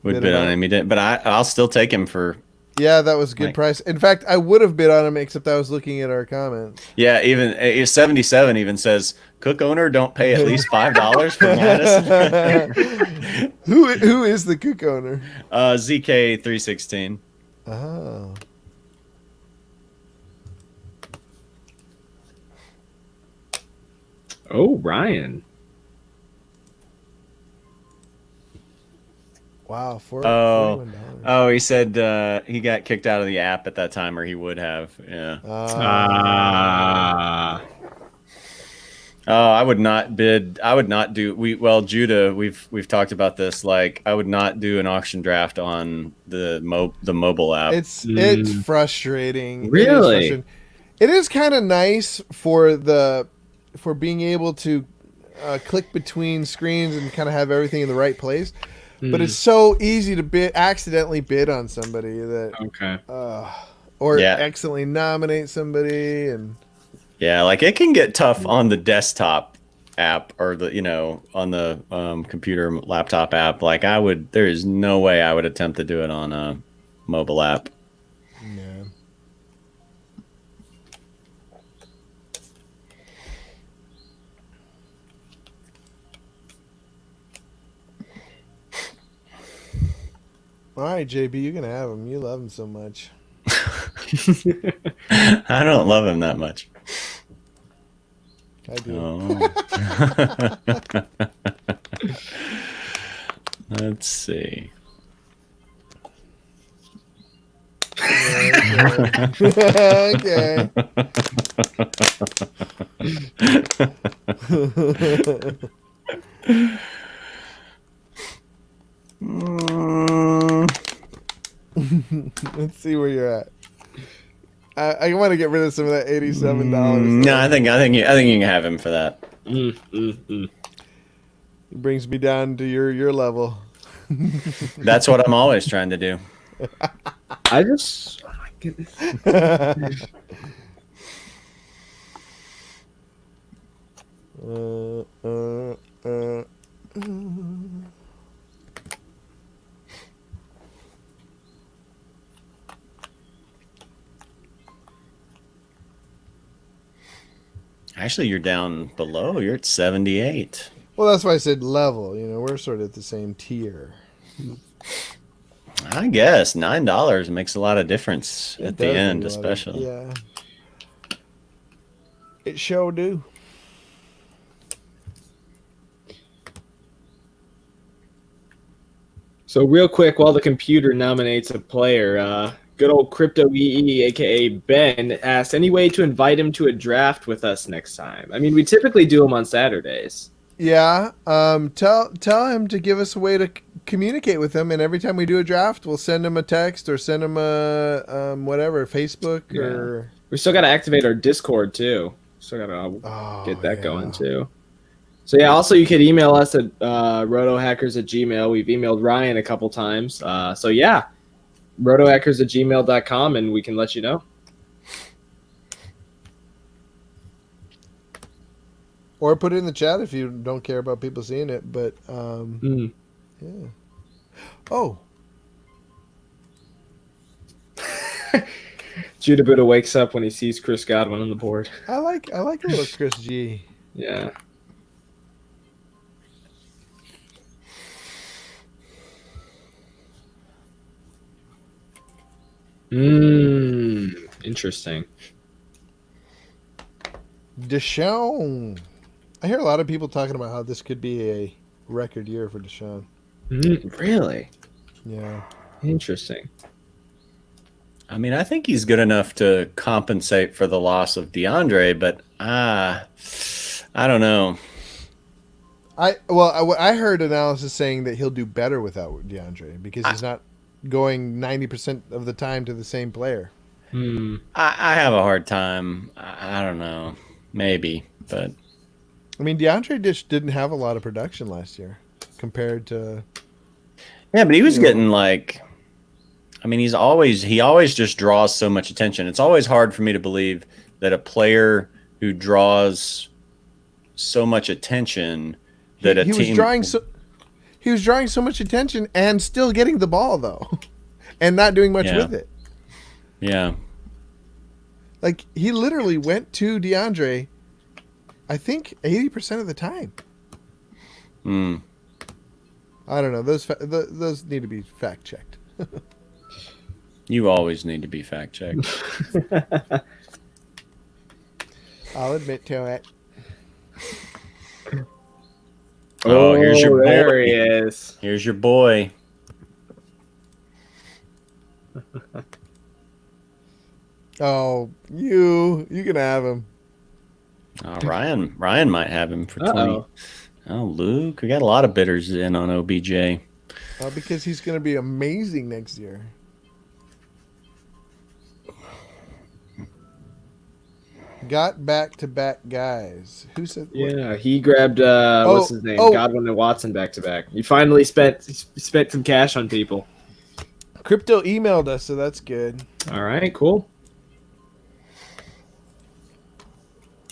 Speaker 4: bid on him. He didn't, but I'll still take him for
Speaker 1: Yeah, that was a good
Speaker 4: Like-
Speaker 1: price. In fact, I would have bid on him, except I was looking at our comments.
Speaker 4: Yeah, even 77 even says cook owner don't pay at least $5 for Madison.
Speaker 1: Who is the cook owner?
Speaker 4: ZK 316.
Speaker 1: Oh.
Speaker 2: Oh, Ryan.
Speaker 1: Wow,
Speaker 4: Oh,
Speaker 1: $41.
Speaker 4: oh, he said he got kicked out of the app at that time, or he would have. Yeah.
Speaker 2: Ah.
Speaker 4: Oh, I would not bid. I would not do. Judah, we've talked about this. Like, I would not do an auction draft on the mobile app.
Speaker 1: It's
Speaker 2: Mm.
Speaker 1: frustrating.
Speaker 2: Really?
Speaker 1: It is kind of nice for being able to click between screens and kind of have everything in the right place. But it's so easy to accidentally bid on somebody that,
Speaker 2: Okay.
Speaker 1: or
Speaker 4: Yeah.
Speaker 1: accidentally nominate somebody, and
Speaker 4: Yeah, like it can get tough on the desktop app or on the computer laptop app. Like there is no way I would attempt to do it on a mobile app.
Speaker 1: yeah. All right, JB, you can have him. You love him so much.
Speaker 4: I don't love him that much.
Speaker 1: I do.
Speaker 4: Oh. Let's see.
Speaker 1: Okay. Let's see where you're at. I want to get rid of some of that $87.
Speaker 4: No, I think you can have him for that.
Speaker 1: It brings me down to your level.
Speaker 4: That's what I'm always trying to do.
Speaker 2: I just. Oh my goodness.
Speaker 4: Actually, you're down below. You're at 78.
Speaker 1: Well, that's why I said level. We're sort of at the same tier.
Speaker 4: I guess $9 makes a lot of difference
Speaker 1: It
Speaker 4: at the
Speaker 1: does
Speaker 4: end,
Speaker 1: make a lot of-
Speaker 4: especially.
Speaker 1: Yeah. It sure do.
Speaker 2: So real quick, while the computer nominates a player, good old Crypto EE, aka Ben, asked any way to invite him to a draft with us next time. I mean, we typically do them on Saturdays.
Speaker 1: Yeah. Tell him to give us a way to communicate with him, and every time we do a draft, we'll send him a text or send him a whatever, Facebook or.
Speaker 2: We still got to activate our Discord too. Still got to get that going too. So yeah, also you could email us at rotohackers@gmail.com. We've emailed Ryan a couple times. So yeah, rotohackers@gmail.com, and we can let you know.
Speaker 1: Or put it in the chat if you don't care about people seeing it. But yeah. Oh,
Speaker 2: Judah Buddha wakes up when he sees Chris Godwin on the board.
Speaker 1: I like a little Chris G.
Speaker 2: Yeah. Interesting.
Speaker 1: Deshaun. I hear a lot of people talking about how this could be a record year for Deshaun.
Speaker 2: Really?
Speaker 1: Yeah.
Speaker 2: Interesting.
Speaker 4: I mean, I think he's good enough to compensate for the loss of DeAndre, but I don't know.
Speaker 1: I heard analysis saying that he'll do better without DeAndre because he's not going 90% of the time to the same player.
Speaker 4: I have a hard time. I don't know. Maybe, but
Speaker 1: I mean, DeAndre just didn't have a lot of production last year compared to.
Speaker 4: yeah, but he was getting like. I mean, he always just draws so much attention. It's always hard for me to believe that a player who draws so much attention that a
Speaker 1: he
Speaker 4: team
Speaker 1: he was drawing so much attention and still getting the ball though, and not doing much
Speaker 4: Yeah.
Speaker 1: with it.
Speaker 4: Yeah.
Speaker 1: Like, he literally went to DeAndre, I think, 80% of the time.
Speaker 4: Hmm.
Speaker 1: I don't know. Those need to be fact checked.
Speaker 4: You always need to be fact checked.
Speaker 1: I'll admit to it.
Speaker 4: Oh, here's your boy.
Speaker 2: There he is.
Speaker 4: Here's your boy.
Speaker 1: Oh, you can have him.
Speaker 4: Ryan might have him for 20.
Speaker 2: Uh-oh.
Speaker 4: Oh, Luke, we got a lot of bidders in on OBJ.
Speaker 1: Because he's going to be amazing next year. Got back-to-back guys. Who said?
Speaker 2: Yeah, he grabbed what's his name? Godwin and Watson back to back. He finally spent some cash on people.
Speaker 1: Crypto emailed us, so that's good.
Speaker 2: All right, cool.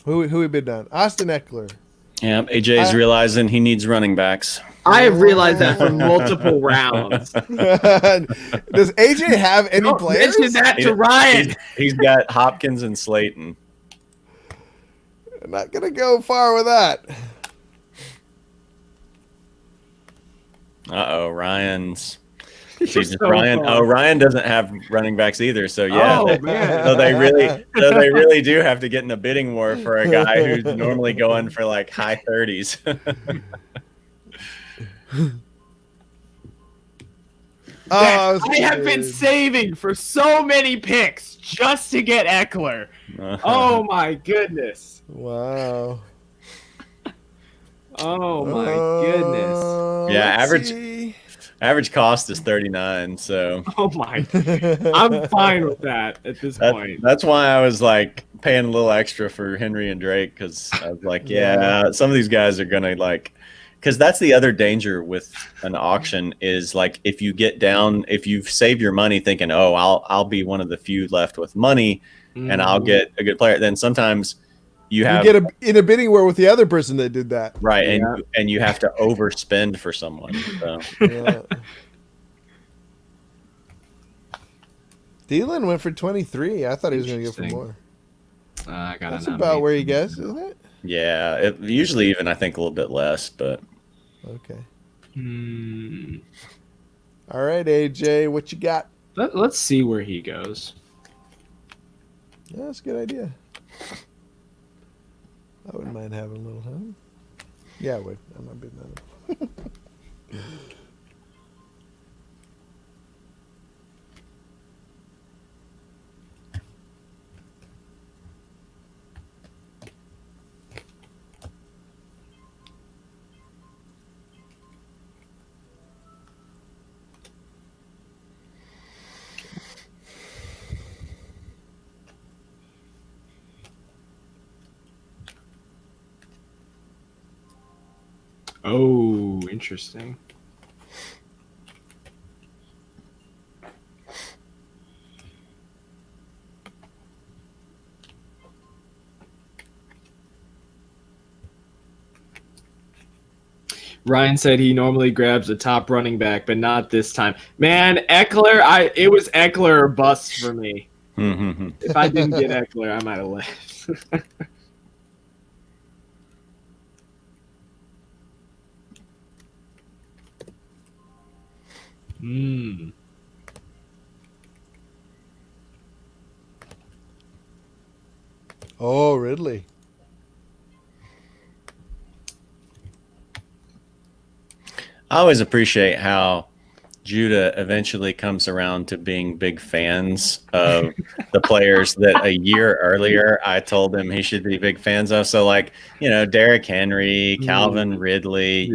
Speaker 1: Who we bid on? Austin Eckler.
Speaker 4: Yeah, AJ's realizing he needs running backs.
Speaker 2: I have realized that for multiple rounds.
Speaker 1: Does AJ have any players?
Speaker 2: Mention that to Ryan.
Speaker 4: He's got Hopkins and Slayton.
Speaker 1: I'm not gonna go far with that.
Speaker 4: Ryan's.
Speaker 2: Jesus,
Speaker 4: Ryan. Oh, Ryan doesn't have running backs either. So yeah,
Speaker 2: Oh, man.
Speaker 4: so they really do have to get in a bidding war for a guy who's normally going for like high 30s.
Speaker 2: I have been saving for so many picks just to get Eckler. Oh my goodness.
Speaker 1: Wow.
Speaker 2: Oh my goodness.
Speaker 4: Yeah, average cost is 39. So
Speaker 2: Oh my. I'm fine with that at this point.
Speaker 4: that's why I was like paying a little extra for Henry and Drake, because I was like, yeah, some of these guys are gonna like. Because that's the other danger with an auction is like if you save your money thinking, oh, I'll be one of the few left with money and I'll get a good player, then sometimes you get
Speaker 1: in a bidding war with the other person that did that.
Speaker 4: Right, and you have to overspend for someone. So.
Speaker 1: Yeah. Thielen went for 23. I thought he was going to go for more. That's about where he guessed, isn't it?
Speaker 4: Yeah, usually even I think a little bit less, but
Speaker 1: okay. All right, AJ, what you got?
Speaker 2: Let's see where he goes.
Speaker 1: Yeah, that's a good idea. I wouldn't mind having a little time. Yeah, I would. I'm not bidding on it.
Speaker 2: Oh, interesting. Ryan said he normally grabs a top running back, but not this time. Man, Eckler, it was Eckler or bust for me. If I didn't get Eckler, I might have left.
Speaker 1: Oh, Ridley.
Speaker 4: I always appreciate how Judah eventually comes around to being big fans of the players that a year earlier I told him he should be big fans of. So like, Derrick Henry, Calvin Ridley,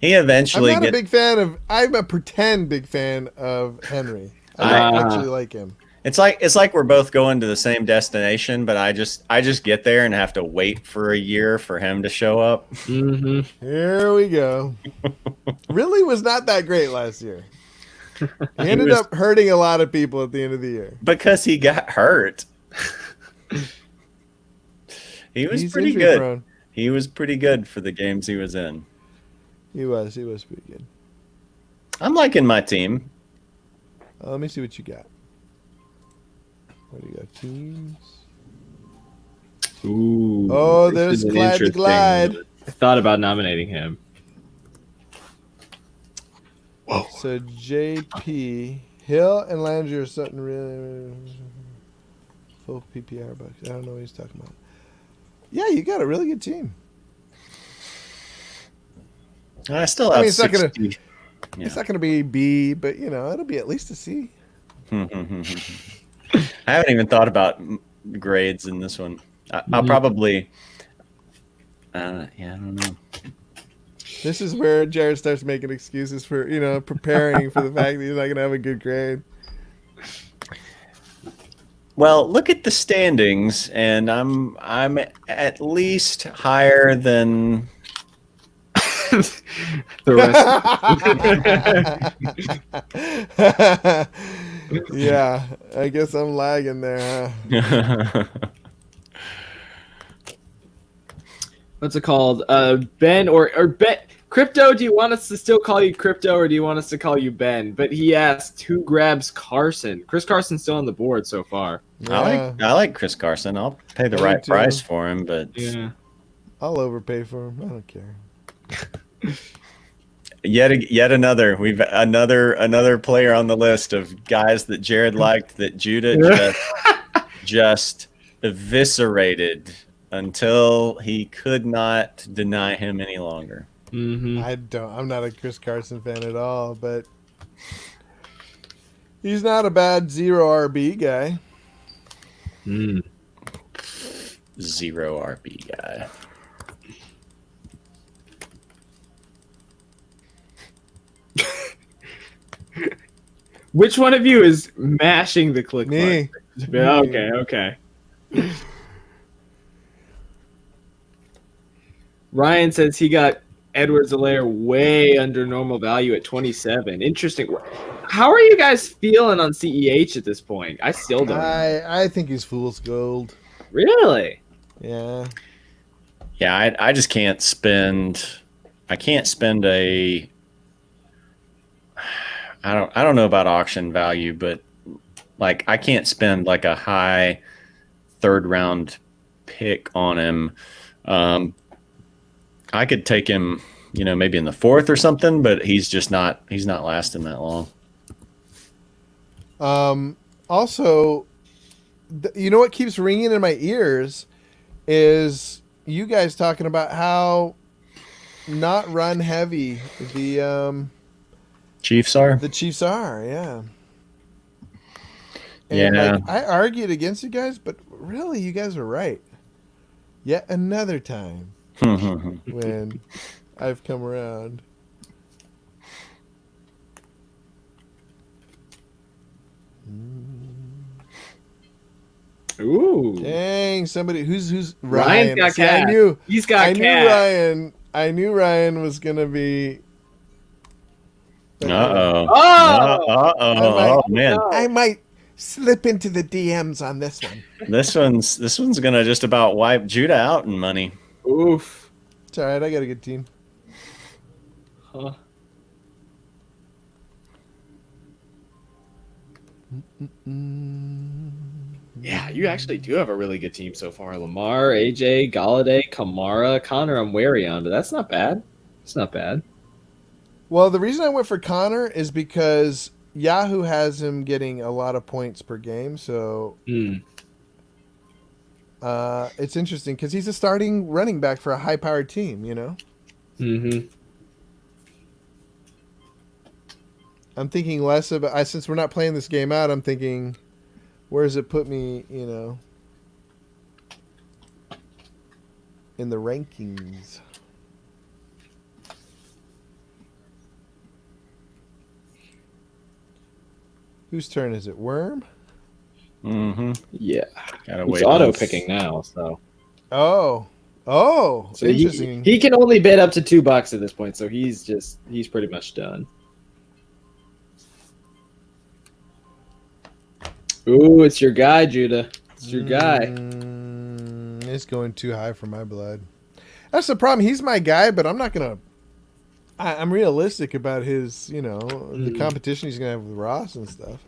Speaker 4: he eventually
Speaker 1: I'm a pretend big fan of Henry. I don't actually like him.
Speaker 4: It's like we're both going to the same destination, but I just get there and have to wait for a year for him to show up.
Speaker 2: Mm-hmm.
Speaker 1: Here we go. Really was not that great last year. He ended up hurting a lot of people at the end of the year
Speaker 4: because he got hurt. He's pretty good. Prone. He was pretty good for the games he was in.
Speaker 1: He was pretty good.
Speaker 4: I'm liking my team.
Speaker 1: Let me see what you got. What do you got? Teams.
Speaker 2: Ooh.
Speaker 1: Oh,
Speaker 2: this
Speaker 1: there's
Speaker 2: is an
Speaker 1: Clyde the
Speaker 2: interesting
Speaker 1: Glide.
Speaker 2: one. I thought about nominating him.
Speaker 1: So JP Hill and Landry are something really full PPR bucks. I don't know what he's talking about. Yeah, you got a really good team.
Speaker 4: I still
Speaker 1: I
Speaker 4: have
Speaker 1: mean, it's not
Speaker 4: 60.
Speaker 1: It's not gonna be B, but it'll be at least a C.
Speaker 4: I haven't even thought about grades in this one. I'll probably. Yeah, I don't know.
Speaker 1: This is where Jared starts making excuses for preparing for the fact that he's not gonna have a good grade.
Speaker 4: Well, look at the standings, and I'm at least higher than
Speaker 2: The rest.
Speaker 1: Yeah, I guess I'm lagging there, huh?
Speaker 2: What's it called? Ben or Ben Crypto, do you want us to still call you Crypto or do you want us to call you Ben? But he asked who grabs Carson. Chris Carson's still on the board so far.
Speaker 1: Yeah,
Speaker 4: I like Chris Carson. I'll pay the
Speaker 1: Me
Speaker 4: right
Speaker 1: too.
Speaker 4: price for him, but
Speaker 2: Yeah.
Speaker 1: I'll overpay for him. I don't care.
Speaker 4: yet another another player on the list of guys that Jared liked that Judah just eviscerated until he could not deny him any longer.
Speaker 2: Mm-hmm.
Speaker 1: I'm not a Chris Carson fan at all, but he's not a bad 0 RB guy.
Speaker 2: Mm.
Speaker 4: 0 RB guy.
Speaker 2: Which one of you is mashing the click
Speaker 1: Me.
Speaker 2: button? Okay. Ryan says he got Edwards-Helaire way under normal value at 27. Interesting. How are you guys feeling on CEH at this point? I still don't know.
Speaker 1: I think he's fool's gold.
Speaker 2: Really?
Speaker 1: Yeah.
Speaker 4: Yeah, I just can't spend. I can't spend a. I don't know about auction value, but like I can't spend like a high third round pick on him. I could take him, maybe in the fourth or something, but he's not lasting that long.
Speaker 1: Also, what keeps ringing in my ears is you guys talking about how not run heavy the
Speaker 4: Chiefs are.
Speaker 1: The Chiefs are, yeah.
Speaker 4: Yeah.
Speaker 1: I argued against you guys, but really, you guys are right. Yet another time when I've come around.
Speaker 2: Ooh.
Speaker 1: Dang, somebody who's
Speaker 2: Ryan's
Speaker 1: Ryan?
Speaker 2: got
Speaker 1: See,
Speaker 2: cash. He's got cash.
Speaker 1: I knew Ryan was gonna be.
Speaker 4: Oh man!
Speaker 1: I might slip into the DMs on this one.
Speaker 4: This one's gonna just about wipe Judah out in money.
Speaker 2: Oof.
Speaker 1: It's all right. I got a good team.
Speaker 2: Huh. Yeah, you actually do have a really good team so far. Lamar, AJ, Galladay, Kamara, Connor. I'm wary on, but that's not bad. It's not bad.
Speaker 1: Well, the reason I went for Connor is because Yahoo has him getting a lot of points per game, so it's interesting because he's a starting running back for a high-powered team,
Speaker 2: Mm-hmm.
Speaker 1: I'm thinking less about since we're not playing this game out. I'm thinking, where does it put me? In the rankings. Whose turn is it? Worm?
Speaker 4: Mm-hmm.
Speaker 2: Yeah.
Speaker 4: Gotta
Speaker 2: He's
Speaker 4: wait.
Speaker 2: auto picking now, so.
Speaker 1: Oh,
Speaker 2: So
Speaker 1: interesting.
Speaker 2: he can only bid up to $2 at this point, so he's pretty much done. Ooh, it's your guy, Judah. It's your guy.
Speaker 1: It's going too high for my blood. That's the problem. He's my guy, but I'm not gonna. I'm realistic about his, the competition he's gonna have with Ross and stuff.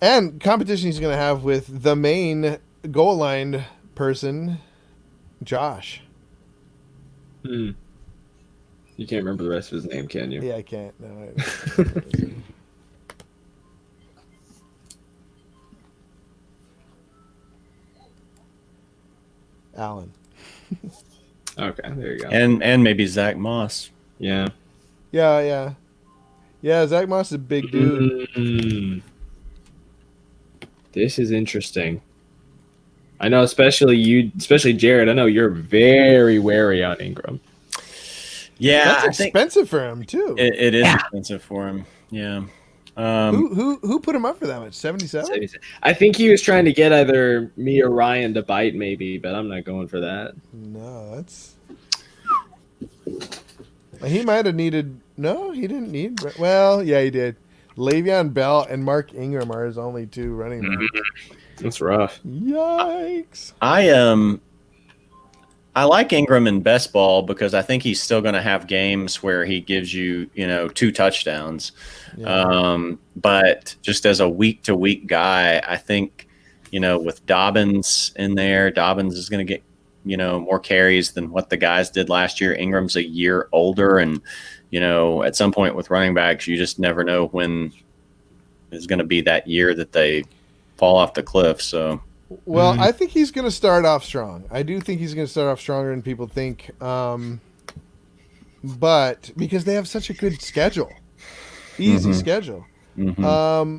Speaker 1: And competition he's going to have with the main goal line person, Josh.
Speaker 2: You can't remember the rest of his name, can you?
Speaker 1: Yeah, I can't. No, Alan.
Speaker 2: Okay, there you go.
Speaker 4: And maybe Zach Moss.
Speaker 2: Yeah.
Speaker 1: Yeah. Zach Moss is a big dude.
Speaker 2: This is interesting. I know, especially Jared. I know you're very wary on Ingram.
Speaker 4: Yeah,
Speaker 1: That's expensive for him too.
Speaker 4: It is expensive for him. Yeah.
Speaker 1: Who put him up for that much? 77?
Speaker 2: I think he was trying to get either me or Ryan to bite, maybe, but I'm not going for that.
Speaker 1: No, that's. He might have needed. No, he didn't need. Well, yeah, he did. Le'Veon Bell and Mark Ingram are his only two running backs.
Speaker 2: That's rough.
Speaker 1: Yikes!
Speaker 4: I like Ingram in best ball because I think he's still going to have games where he gives you, 2 touchdowns.
Speaker 1: Yeah.
Speaker 4: But just as a week-to-week guy, I think, with Dobbins in there, Dobbins is going to get, more carries than what the guys did last year. Ingram's a year older, and, at some point with running backs, you just never know when is going to be that year that they fall off the cliff. So.
Speaker 1: Well, I think he's going to start off strong. I do think he's going to start off stronger than people think. But because they have such a good schedule, easy schedule.
Speaker 4: Mm-hmm.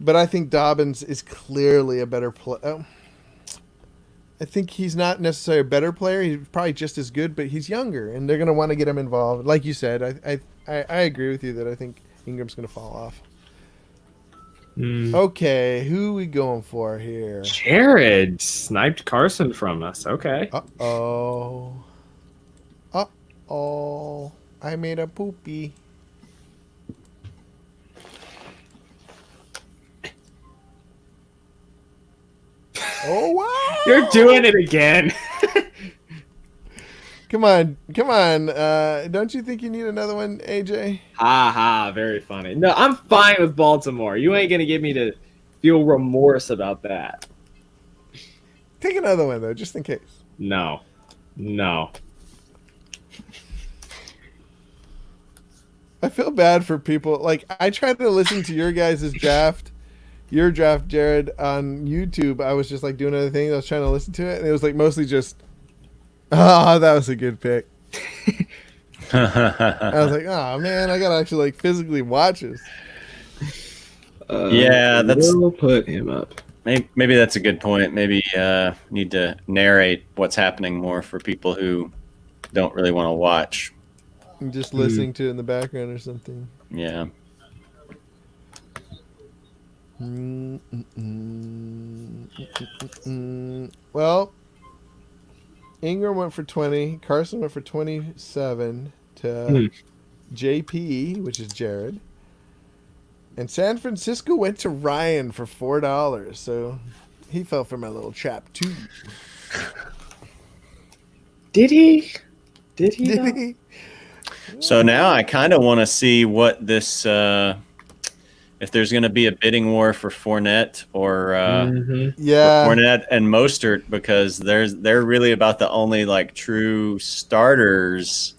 Speaker 1: But I think Dobbins is clearly a better player. I think he's not necessarily a better player. He's probably just as good, but he's younger, and they're going to want to get him involved. Like you said, I agree with you that I think Ingram's going to fall off. Okay, who are we going for here?
Speaker 2: Jared sniped Carson from us. Okay.
Speaker 1: Uh-oh. I made a poopy. Oh, wow.
Speaker 2: You're doing it again.
Speaker 1: Come on. Don't you think you need another one, AJ?
Speaker 2: Ha ha, very funny. No, I'm fine with Baltimore. You ain't going to get me to feel remorse about that.
Speaker 1: Take another one, though, just in case.
Speaker 2: No.
Speaker 1: I feel bad for people. Like, I tried to listen to your guys' draft, Jared, on YouTube. I was just, like, doing other things. I was trying to listen to it, and it was, like, mostly just, oh, that was a good pick. I was like, oh, man, I got to actually, like, physically watch this.
Speaker 2: We'll put him up.
Speaker 4: Maybe that's a good point. Maybe need to narrate what's happening more for people who don't really want to watch.
Speaker 1: I'm just listening to it in the background or something.
Speaker 4: Yeah.
Speaker 1: Well, Ingram went for 20. Carson went for 27 to JP, which is Jared. And San Francisco went to Ryan for $4. So he fell for my little trap, too.
Speaker 2: Did he? Did he?
Speaker 4: So now I kind of want to see what this, if there's going to be a bidding war for Fournette or Fournette and Mostert, because they're really about the only like true starters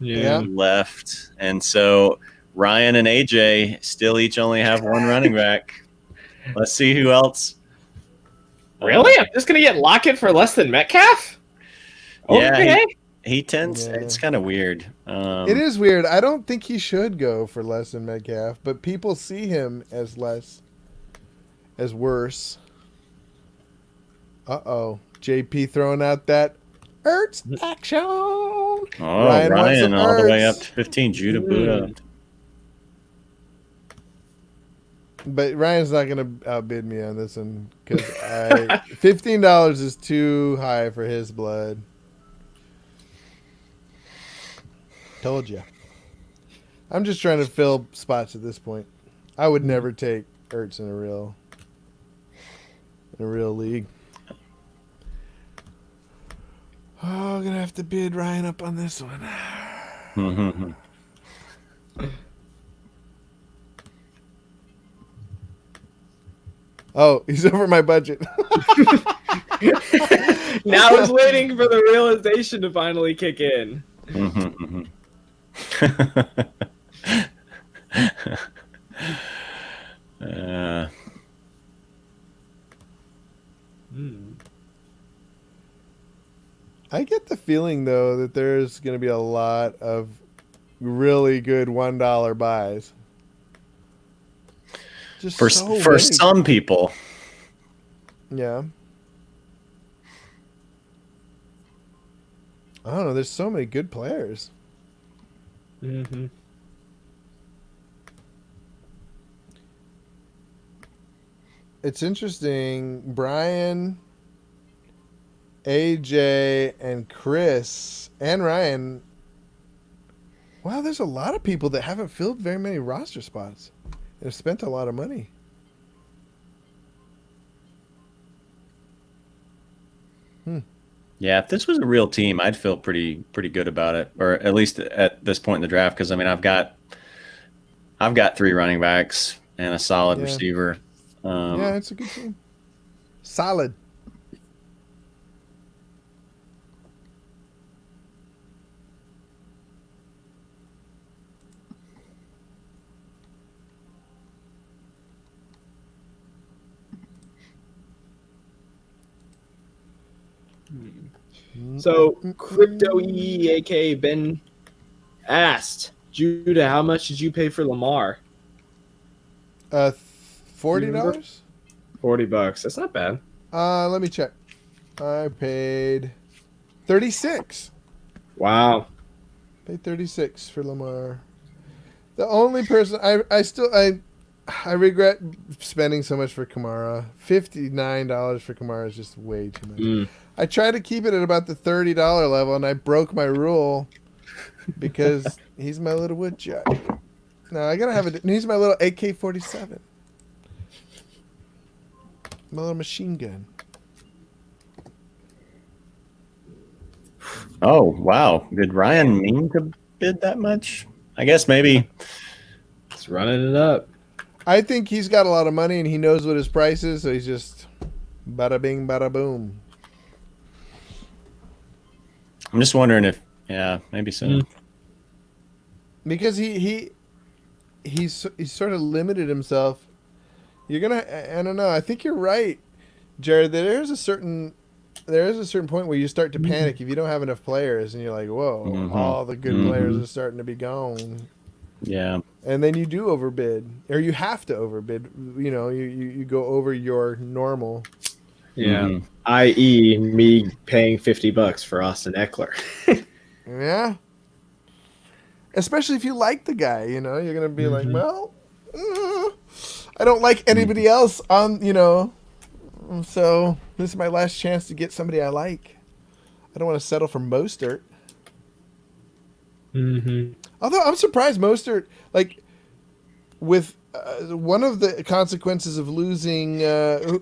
Speaker 4: left, and so Ryan and AJ still each only have one running back. Let's see who else.
Speaker 2: Really? I'm just gonna get Lockett for less than Metcalf? Okay.
Speaker 4: Yeah. He tends. Yeah. It's kind of weird.
Speaker 1: It is weird. I don't think he should go for less than Metcalf, but people see him as worse. JP throwing out that Ertz action.
Speaker 4: Oh, Ryan all the way up to 15. Judah boot up.
Speaker 1: But Ryan's not going to outbid me on this one because $15 is too high for his blood. Told you. I'm just trying to fill spots at this point. I would never take Ertz in a real league. Oh, I'm gonna have to bid Ryan up on this one. Oh, he's over my budget.
Speaker 2: Now I was waiting for the realization to finally kick in.
Speaker 4: Mhm, mhm.
Speaker 1: I get the feeling though that there's going to be a lot of really good $1 buys. Just
Speaker 4: For
Speaker 1: so
Speaker 4: for
Speaker 1: many.
Speaker 4: some people,
Speaker 1: Yeah. I don't know. There's so many good players.
Speaker 2: Mm-hmm.
Speaker 1: It's interesting. Brian, AJ, and Chris, and Ryan. Wow, there's a lot of people that haven't filled very many roster spots. They've spent a lot of money.
Speaker 4: yeah, if this was a real team, I'd feel pretty good about it, or at least at this point in the draft. Because I mean, I've got 3 running backs and a solid
Speaker 1: Yeah.
Speaker 4: receiver.
Speaker 1: Yeah, it's a good team. Solid.
Speaker 2: So Crypto E, aka Ben, asked Judah, how much did you pay for Lamar?
Speaker 1: $40.
Speaker 2: $40. That's not bad.
Speaker 1: Let me check. I paid 36.
Speaker 2: Wow.
Speaker 1: Paid 36 for Lamar. The only person I regret spending so much for Kamara. $59 for Kamara is just way too much. I tried to keep it at about the $30 level, and I broke my rule because he's my little woodchuck. No, I gotta have it. He's my little AK-47. My little machine gun.
Speaker 4: Oh wow, did Ryan mean to bid that much? I guess maybe.
Speaker 2: It's running it up.
Speaker 1: I think he's got a lot of money and he knows what his price is, so he's just bada bing, bada boom.
Speaker 4: I'm just wondering if, maybe so.
Speaker 1: Because he's sort of limited himself. You're gonna, I don't know. I think you're right, Jared. There is a certain point where you start to panic if you don't have enough players, and you're like, whoa, all the good players are starting to be gone.
Speaker 4: Yeah.
Speaker 1: And then you do overbid, or you have to overbid. You know, you go over your normal.
Speaker 2: Yeah. I.e., me paying $50 for Austin Eckler.
Speaker 1: Yeah. Especially if you like the guy, you know, you're gonna be like, well, I don't like anybody else on, you know, so this is my last chance to get somebody I like. I don't want to settle for Mostert. Although I'm surprised Mostert, like, with one of the consequences of losing,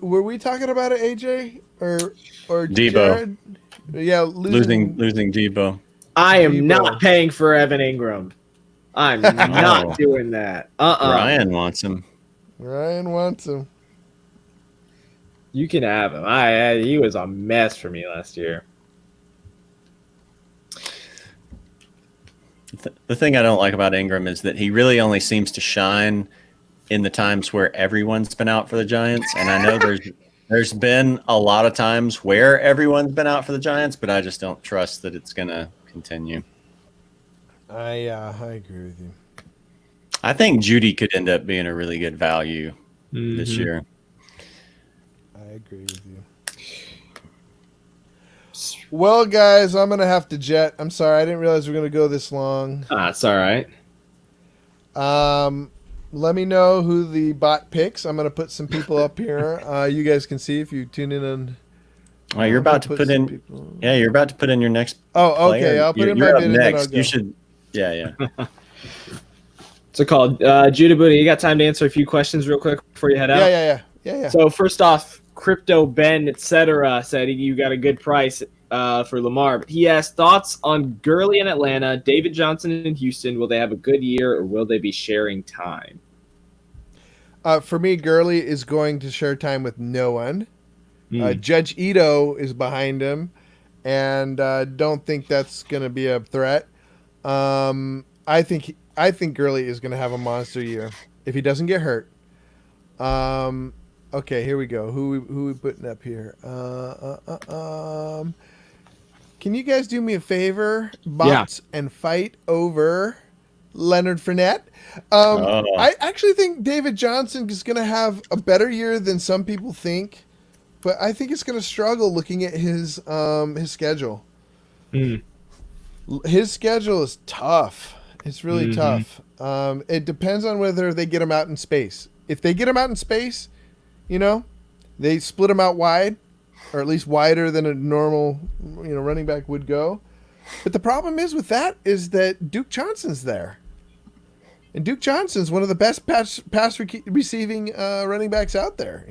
Speaker 1: were we talking about it, AJ or
Speaker 4: Debo?
Speaker 1: Jared? Yeah,
Speaker 4: Losing Debo.
Speaker 2: I am
Speaker 1: Debo.
Speaker 2: not paying for Evan Ingram. I'm not doing that.
Speaker 4: Ryan wants him.
Speaker 1: Ryan wants him.
Speaker 2: You can have him. He was a mess for me last year.
Speaker 4: The thing I don't like about Ingram is that he really only seems to shine in the times where everyone's been out for the Giants. And I know there's been a lot of times where everyone's been out for the Giants, but I just don't trust that it's going to continue.
Speaker 1: I agree with you.
Speaker 4: I think Judy could end up being a really good value this year.
Speaker 1: I agree with you. Well, guys, I'm gonna have to jet. I'm sorry, I didn't realize we are gonna go this long.
Speaker 2: It's all right.
Speaker 1: Let me know who the bot picks. I'm gonna put some people up here. You guys can see if you tune in on.
Speaker 4: Oh, you're about to put in.
Speaker 1: People.
Speaker 4: Yeah, you're about to put in your next.
Speaker 1: Oh, okay.
Speaker 4: player.
Speaker 1: I'll put in
Speaker 4: you're
Speaker 1: my
Speaker 4: up
Speaker 1: bid and then I'll
Speaker 4: next.
Speaker 1: go.
Speaker 4: You should. Yeah.
Speaker 2: So called Judah Booty. You got time to answer a few questions real quick before you head out?
Speaker 1: Yeah.
Speaker 2: So first off, Crypto Ben, etc. said you got a good price for Lamar, but he asked thoughts on Gurley in Atlanta, David Johnson in Houston. Will they have a good year, or will they be sharing time?
Speaker 1: For me, Gurley is going to share time with no one.
Speaker 2: Mm.
Speaker 1: Judge Ito is behind him, and don't think that's going to be a threat. I think Gurley is going to have a monster year if he doesn't get hurt. Okay, here we go. Who we putting up here? Can you guys do me a favor, bots, and fight over Leonard Fournette?
Speaker 4: Oh.
Speaker 1: I actually think David Johnson is going to have a better year than some people think, but I think it's going to struggle looking at his schedule.
Speaker 2: Mm.
Speaker 1: His schedule is tough. It's really tough. It depends on whether they get him out in space. If they get him out in space, they split him out wide, or at least wider than a normal, running back would go. But the problem is with that is that Duke Johnson's there. And Duke Johnson's one of the best pass receiving running backs out there,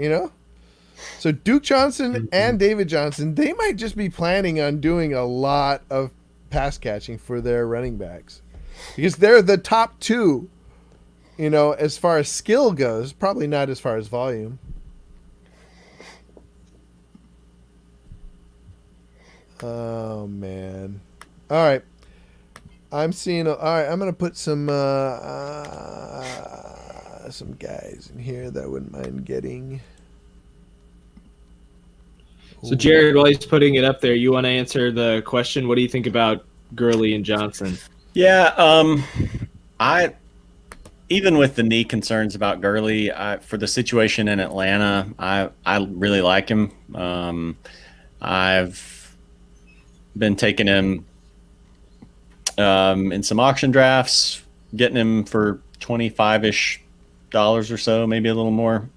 Speaker 1: So Duke Johnson and David Johnson, they might just be planning on doing a lot of pass catching for their running backs. Because they're the top two, as far as skill goes, probably not as far as volume. Oh, man. All right. I'm going to put some guys in here that I wouldn't mind getting.
Speaker 2: So, Jared, while he's putting it up there, you want to answer the question? What do you think about Gurley and Johnson?
Speaker 4: Yeah, I even with the knee concerns about Gurley, for the situation in Atlanta, I really like him. I've been taking him in some auction drafts, getting him for $25-ish or so, maybe a little more.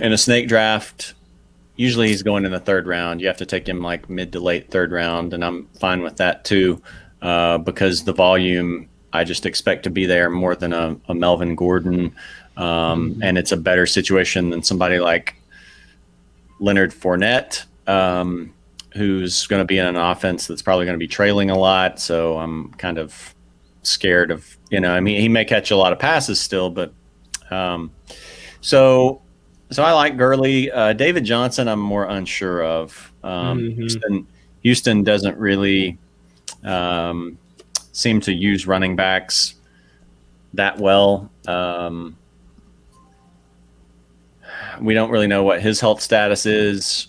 Speaker 4: In a snake draft, usually he's going in the third round. You have to take him like mid to late third round, and I'm fine with that too, because the volume I just expect to be there more than a Melvin Gordon, and it's a better situation than somebody like Leonard Fournette, who's going to be in an offense that's probably going to be trailing a lot. So I'm kind of scared of, he may catch a lot of passes still, but so I like Gurley. David Johnson, I'm more unsure of. Houston doesn't really seem to use running backs that well. We don't really know what his health status is.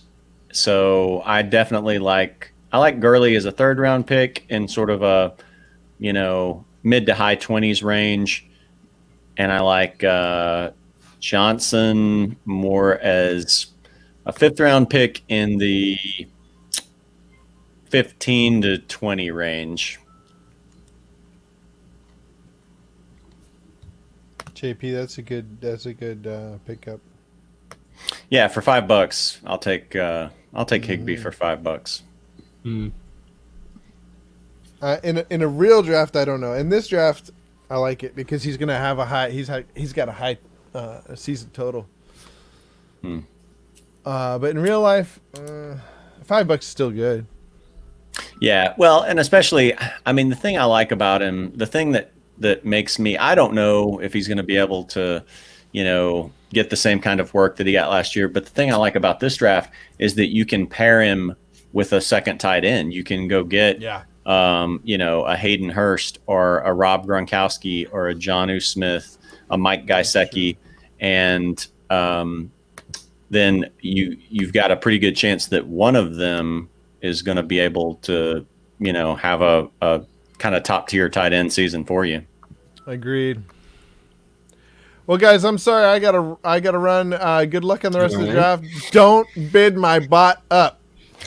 Speaker 4: So I definitely like Gurley as a third round pick in sort of a, mid to high 20s range. And I like Johnson more as a fifth round pick in the 15 to 20 range.
Speaker 1: JP, that's a good pickup.
Speaker 4: Yeah, for $5, I'll take Higbee for $5.
Speaker 2: Mm.
Speaker 1: In a real draft, I don't know. In this draft, I like it because he's gonna have a high. He's got a high season total. But in real life, $5 is still good.
Speaker 4: Yeah, well, and especially, the thing I like about him, the thing that makes me, I don't know if he's going to be able to, get the same kind of work that he got last year. But the thing I like about this draft is that you can pair him with a second tight end. You can go get, a Hayden Hurst or a Rob Gronkowski or a Jonnu Smith, a Mike Gesicki, and then you've got a pretty good chance that one of them is going to be able to, have a kind of top tier tight end season for you.
Speaker 1: Agreed. Well, guys, I'm sorry. I gotta run. Good luck on the rest of the draft. Don't bid my bot up.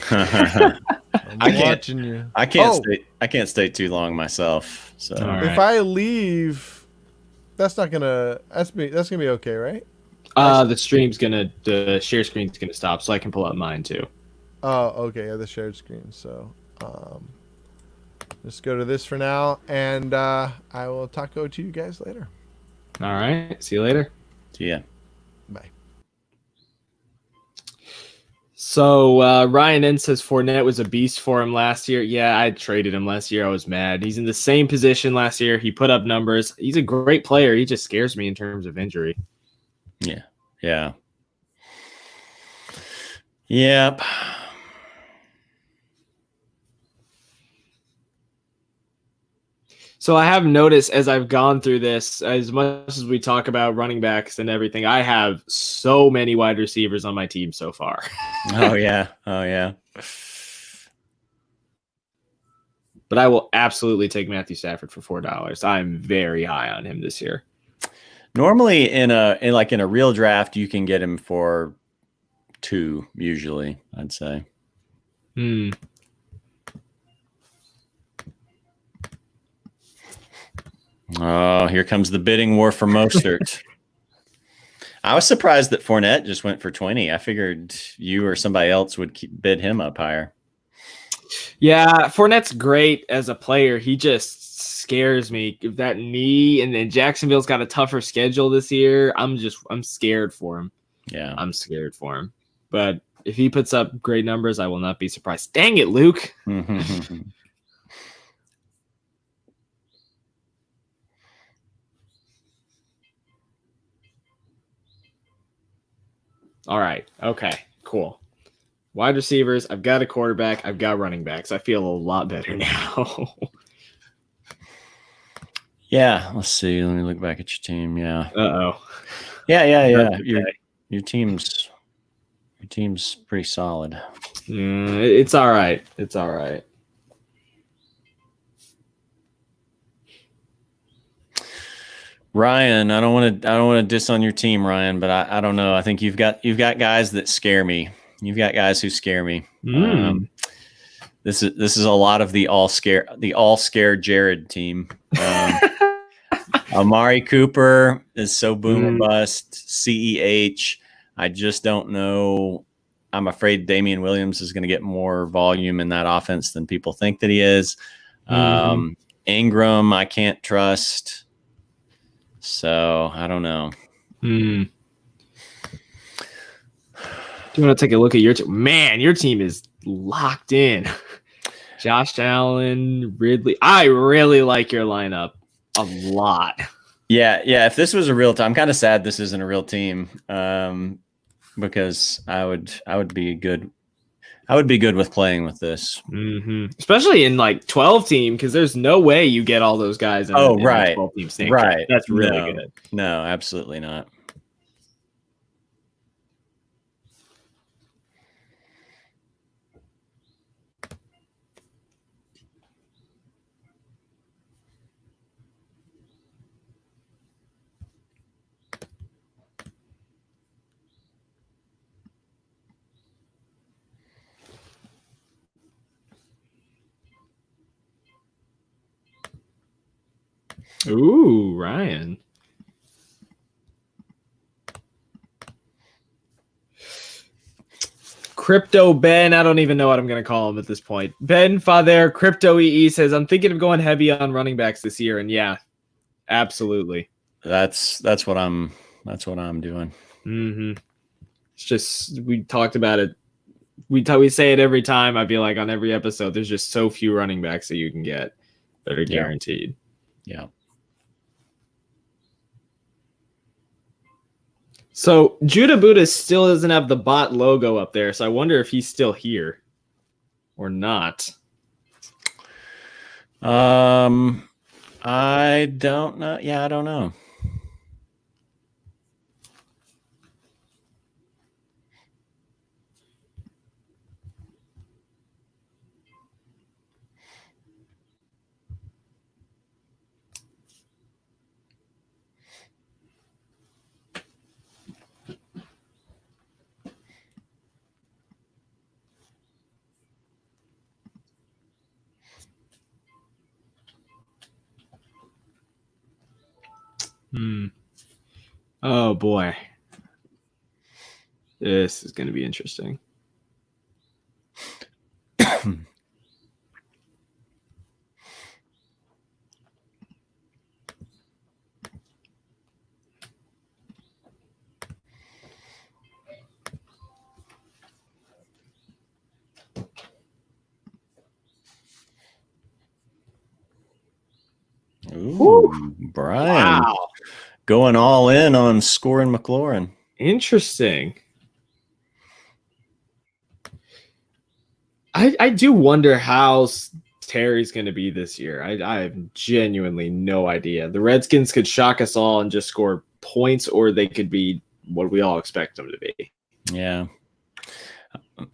Speaker 1: I'm watching you.
Speaker 4: I can't stay too long myself. So
Speaker 1: if I leave, that's gonna be okay, right?
Speaker 2: The share screen's gonna stop, so I can pull up mine too.
Speaker 1: Oh, okay. Yeah, the shared screen. So, just go to this for now, and I will to you guys later.
Speaker 2: All right. See you later.
Speaker 4: See ya.
Speaker 1: Bye.
Speaker 2: So Ryan N says Fournette was a beast for him last year. Yeah, I traded him last year. I was mad. He's in the same position last year. He put up numbers. He's a great player. He just scares me in terms of injury.
Speaker 4: Yeah. Yeah. Yep.
Speaker 2: So I have noticed as I've gone through this, as much as we talk about running backs and everything, I have so many wide receivers on my team so far.
Speaker 4: Oh yeah. Oh yeah.
Speaker 2: But I will absolutely take Matthew Stafford for $4. I'm very high on him this year.
Speaker 4: Normally in a real draft, you can get him for 2 usually, I'd say. Oh, here comes the bidding war for Mostert. I was surprised that Fournette just went for 20. I figured you or somebody else would bid him up higher.
Speaker 2: Yeah, Fournette's great as a player. He just scares me. That knee, and then Jacksonville's got a tougher schedule this year. I'm scared for him.
Speaker 4: Yeah.
Speaker 2: I'm scared for him. But if he puts up great numbers, I will not be surprised. Dang it, Luke. All right. Okay, cool. Wide receivers, I've got a quarterback, I've got running backs. I feel a lot better now.
Speaker 4: Yeah, let's see. Let me look back at your team. Yeah.
Speaker 2: Uh-oh.
Speaker 4: Yeah. Your team's pretty solid.
Speaker 2: It's all right. It's all right.
Speaker 4: Ryan, I don't want to diss on your team, Ryan, but I don't know. I think you've got guys that scare me. You've got guys who scare me. This is a lot of the all scared Jared team. Amari Cooper is so boom or bust. CEH, I just don't know. I'm afraid Damian Williams is going to get more volume in that offense than people think that he is. Ingram, I can't trust. So I don't know.
Speaker 2: Do you want to take a look at your team? Man, your team is locked in. Josh Allen, Ridley. I really like your lineup a lot.
Speaker 4: Yeah. If this was a real team, I'm kind of sad this isn't a real team, because I would be good. I would be good with playing with this,
Speaker 2: especially in like 12 team, because there's no way you get all those guys. In a 12 team snake
Speaker 4: right.
Speaker 2: That's really good.
Speaker 4: No, absolutely not.
Speaker 2: Ooh, Ryan. Crypto Ben, I don't even know what I'm going to call him at this point. Ben Father Crypto EE says, I'm thinking of going heavy on running backs this year. And yeah, absolutely.
Speaker 4: That's what I'm doing.
Speaker 2: It's just, we talked about it. We say it every time. I feel like on every episode, there's just so few running backs that you can get that are guaranteed.
Speaker 4: Yeah.
Speaker 2: So Judah Buddha still doesn't have the bot logo up there, so I wonder if he's still here or not.
Speaker 4: I don't know. Yeah, I don't know.
Speaker 2: Oh boy. This is going to be interesting.
Speaker 4: Ooh, Brian
Speaker 2: Wow.
Speaker 4: going all in on scoring McLaurin.
Speaker 2: Interesting. I do wonder how Terry's going to be this year. I have genuinely no idea. The Redskins could shock us all and just score points, or they could be what we all expect them to be.
Speaker 4: Yeah.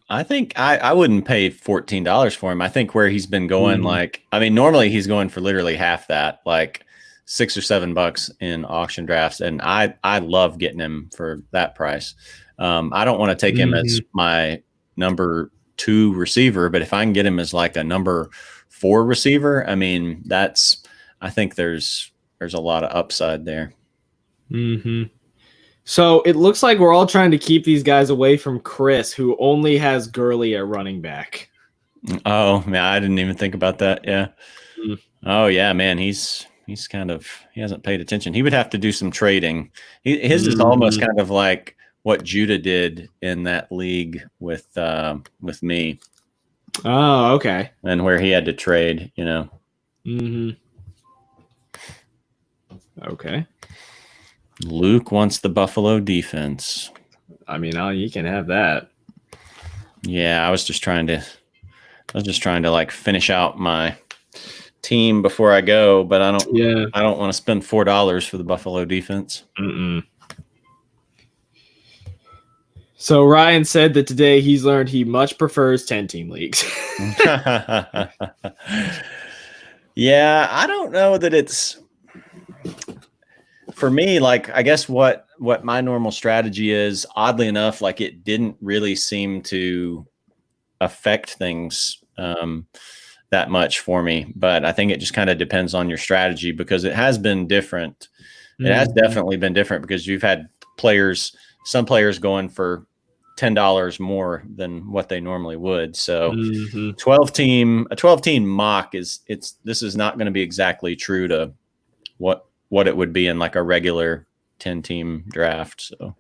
Speaker 4: I think I wouldn't pay $14 for him. I think where he's been going, normally he's going for literally half that, like $6 or $7 in auction drafts. And I love getting him for that price. I don't want to take him as my number 2 receiver, but if I can get him as like a number 4 receiver, I mean, I think there's a lot of upside there.
Speaker 2: Mm-hmm. So it looks like we're all trying to keep these guys away from Chris, who only has Gurley at running back.
Speaker 4: Oh, man, I didn't even think about that. Yeah. Oh, yeah, man, he hasn't paid attention. He would have to do some trading. His is almost kind of like what Judah did in that league with me.
Speaker 2: Oh, okay.
Speaker 4: And where he had to trade,
Speaker 2: Mm-hmm. Okay.
Speaker 4: Luke wants the Buffalo defense.
Speaker 2: I mean, you can have that.
Speaker 4: Yeah, I was just trying to like finish out my team before I go, but I don't want to spend $4 for the Buffalo defense.
Speaker 2: Mm-mm. So Ryan said that today he's learned he much prefers 10-team leagues.
Speaker 4: Yeah, I don't know that it's for me. Like, I guess what my normal strategy is, oddly enough, like it didn't really seem to affect things that much for me. But I think it just kind of depends on your strategy, because it has been different. It has definitely been different because you've had some players going for $10 more than what they normally would. So a 12 team mock this is not going to be exactly true to what it would be in like a regular 10 team draft. So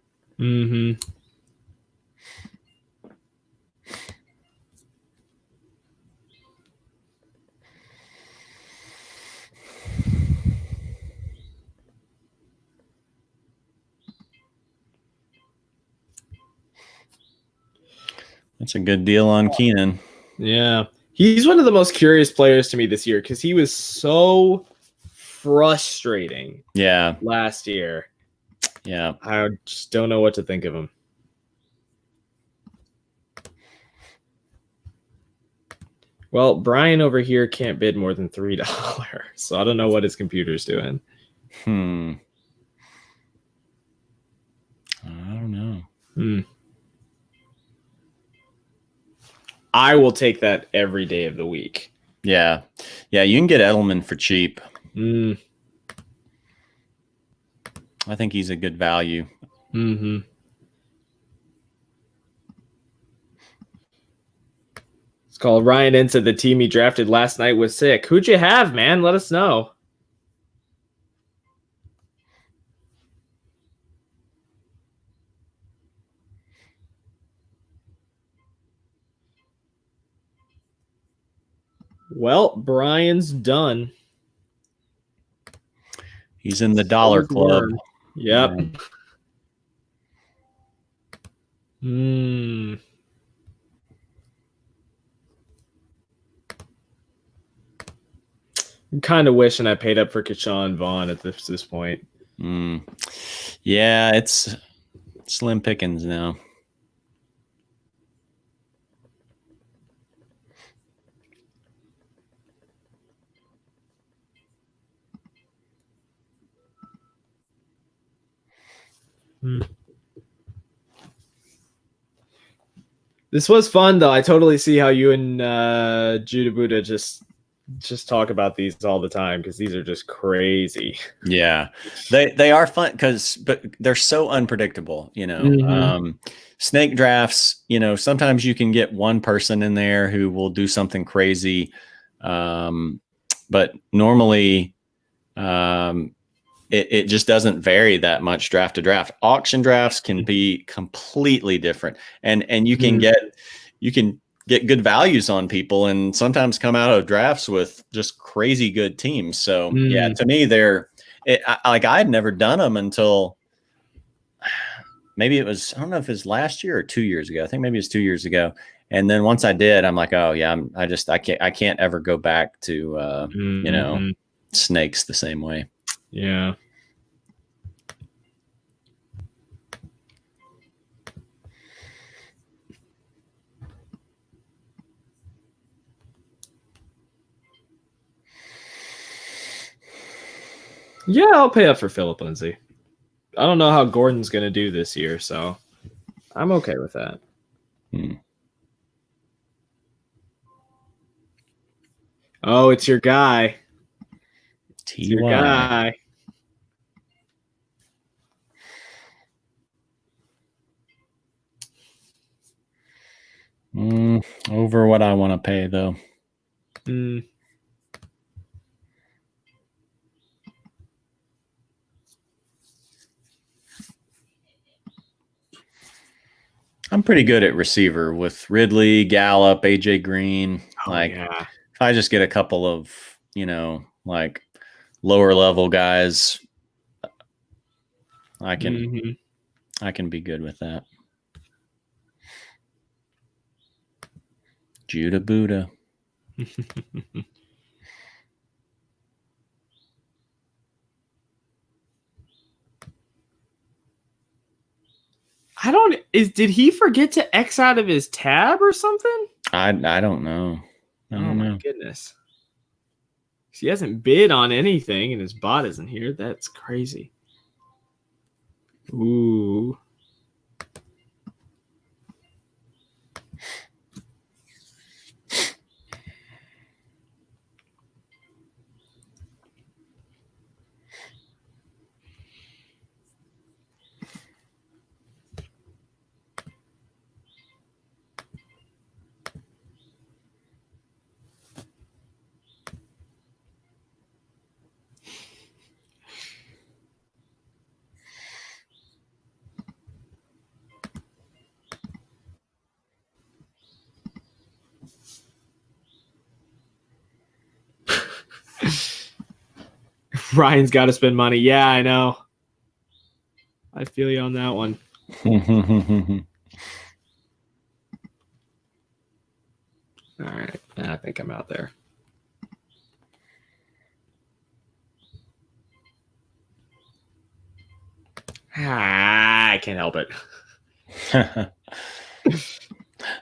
Speaker 4: that's a good deal on Keenan.
Speaker 2: Yeah. He's one of the most curious players to me this year because he was so frustrating last year.
Speaker 4: Yeah.
Speaker 2: I just don't know what to think of him. Well, Brian over here can't bid more than $3, so I don't know what his computer's doing.
Speaker 4: I don't know.
Speaker 2: I will take that every day of the week.
Speaker 4: Yeah. Yeah, you can get Edelman for cheap. I think he's a good value.
Speaker 2: It's called Ryan N said the team he drafted last night was sick. Who'd you have, man? Let us know. Well, Brian's done.
Speaker 4: He's in the dollar club.
Speaker 2: Yep. I'm kind of wishing I paid up for Keyshawn Vaughn at this point.
Speaker 4: Yeah, it's slim pickings now.
Speaker 2: This was fun, though. I totally see how you and Judah Buddha just talk about these all the time because these are just crazy.
Speaker 4: Yeah, they are fun but they're so unpredictable. Snake drafts. Sometimes you can get one person in there who will do something crazy, but normally, it just doesn't vary that much draft to draft. Auction drafts can be completely different, and you can get good values on people and sometimes come out of drafts with just crazy good teams. So yeah, to me, like I had never done them until maybe it was, I don't know if it was last year or 2 years ago. I think maybe it was 2 years ago. And then once I did, I'm like, oh yeah, I can't ever go back to, snakes the same way.
Speaker 2: Yeah. Yeah, I'll pay up for Philip Lindsay. I don't know how Gordon's going to do this year, so I'm okay with that. Oh, it's your guy. It's your guy.
Speaker 4: Over what I want to pay, though. I'm pretty good at receiver with Ridley, Gallup, AJ Green. If I just get a couple of, like lower level guys, I can be good with that. Judah Buddha.
Speaker 2: Did he forget to X out of his tab or something?
Speaker 4: I don't know.
Speaker 2: My goodness. He hasn't bid on anything and his bot isn't here. That's crazy. Ooh. Ryan's got to spend money. Yeah, I know. I feel you on that one. All right. I think I'm out there. I can't help it.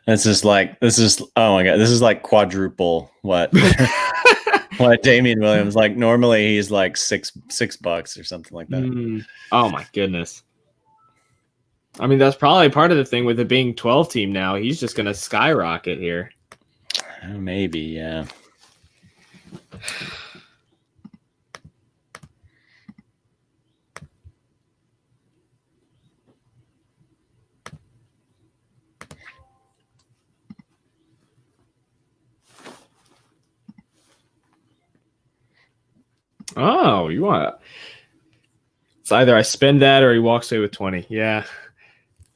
Speaker 4: This is oh my God. This is like quadruple what Damian Williams, like normally he's like $6 or something like that.
Speaker 2: Oh my goodness. I mean, that's probably part of the thing with it being 12 team now. He's just going to skyrocket here.
Speaker 4: Maybe, yeah.
Speaker 2: Oh, you want it? It's either I spend that or he walks away with 20. Yeah.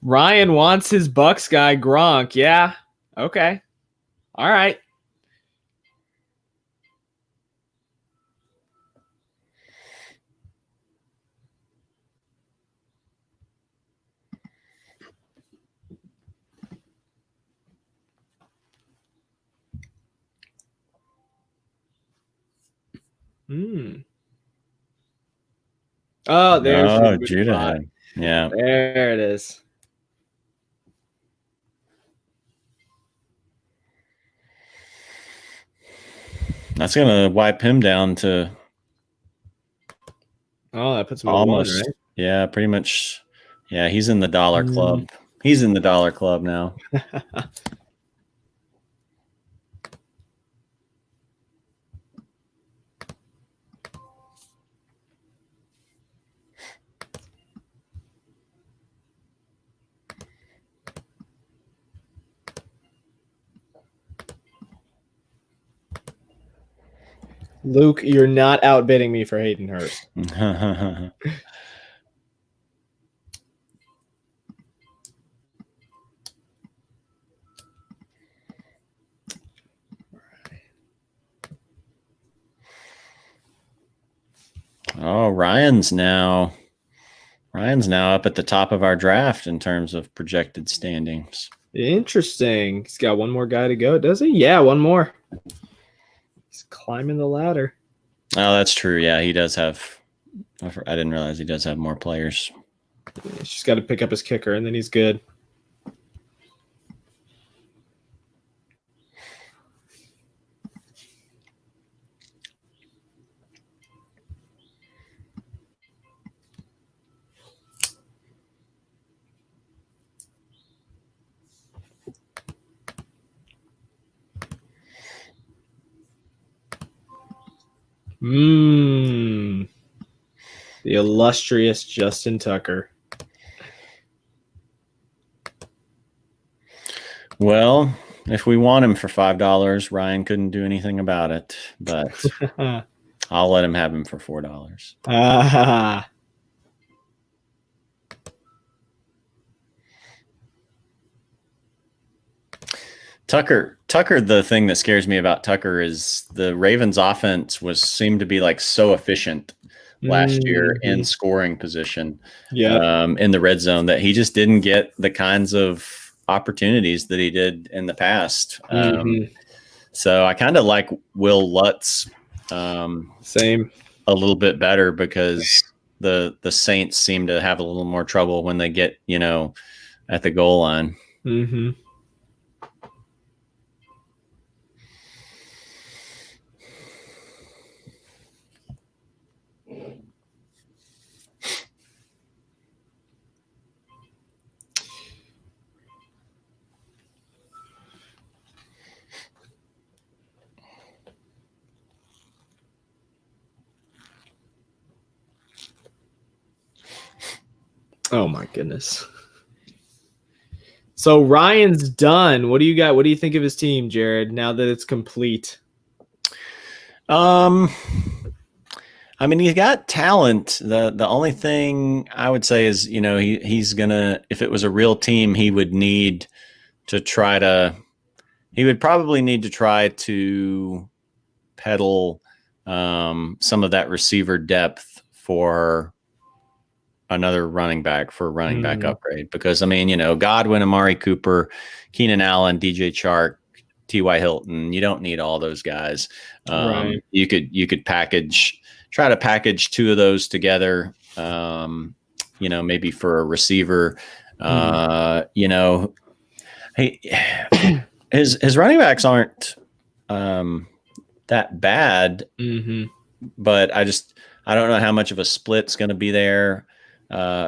Speaker 2: Ryan wants his Bucks guy Gronk. Yeah. Okay. All right. Oh, there's
Speaker 4: Judah. Yeah.
Speaker 2: There it is.
Speaker 4: That's gonna wipe him down to
Speaker 2: that puts him
Speaker 4: almost
Speaker 2: at 1, right?
Speaker 4: Yeah, pretty much. Yeah, he's in the dollar club. He's in the dollar club now.
Speaker 2: Luke, you're not outbidding me for Hayden Hurst.
Speaker 4: Oh, Ryan's now up at the top of our draft in terms of projected standings.
Speaker 2: Interesting. He's got one more guy to go, does he? Yeah, one more. He's climbing the ladder.
Speaker 4: Oh, that's true. Yeah, he does have. I didn't realize he does have more players.
Speaker 2: He's just got to pick up his kicker, and then he's good. The illustrious Justin Tucker.
Speaker 4: Well, if we want him for $5, Ryan couldn't do anything about it, but I'll let him have him for $4. Tucker, the thing that scares me about Tucker is the Ravens offense seemed to be like so efficient last year in scoring position in the red zone that he just didn't get the kinds of opportunities that he did in the past. So I kind of like Will Lutz
Speaker 2: same
Speaker 4: a little bit better because the Saints seem to have a little more trouble when they get, at the goal line.
Speaker 2: Oh my goodness. So Ryan's done. What do you got? What do you think of his team, Jared, now that it's complete?
Speaker 4: I mean, he's got talent. The only thing I would say is, he's gonna, if it was a real team, he would probably need to try to peddle some of that receiver depth for another running back upgrade, because Godwin, Amari Cooper, Keenan Allen, DJ Chark, T.Y. Hilton, you don't need all those guys.
Speaker 2: Right.
Speaker 4: You could try to package two of those together, maybe for a receiver. His running backs aren't that bad, but I don't know how much of a split's going to be there.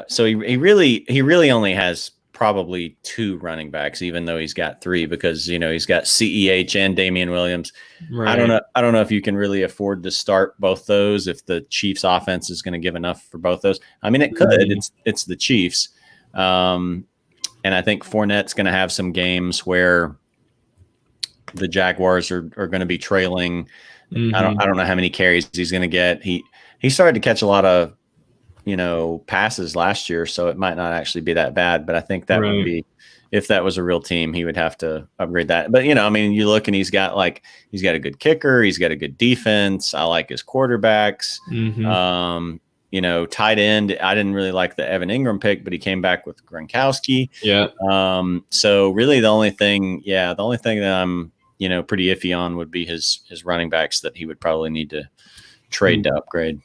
Speaker 4: So he really only has probably two running backs, even though he's got three, because he's got CEH and Damian Williams. Right. I don't know if you can really afford to start both those if the Chiefs offense is going to give enough for both those. I mean, it could. It's the Chiefs, and I think Fournette's going to have some games where the Jaguars are going to be trailing. I don't know how many carries he's going to get. He started to catch a lot of passes last year, so it might not actually be that bad, but I think that would be, if that was a real team, he would have to upgrade that. But you look and he's got a good kicker, he's got a good defense. I like his quarterbacks. Tight end, I didn't really like the Evan Ingram pick, but he came back with Gronkowski. So really the only thing that I'm pretty iffy on would be his running backs that he would probably need to trade to upgrade.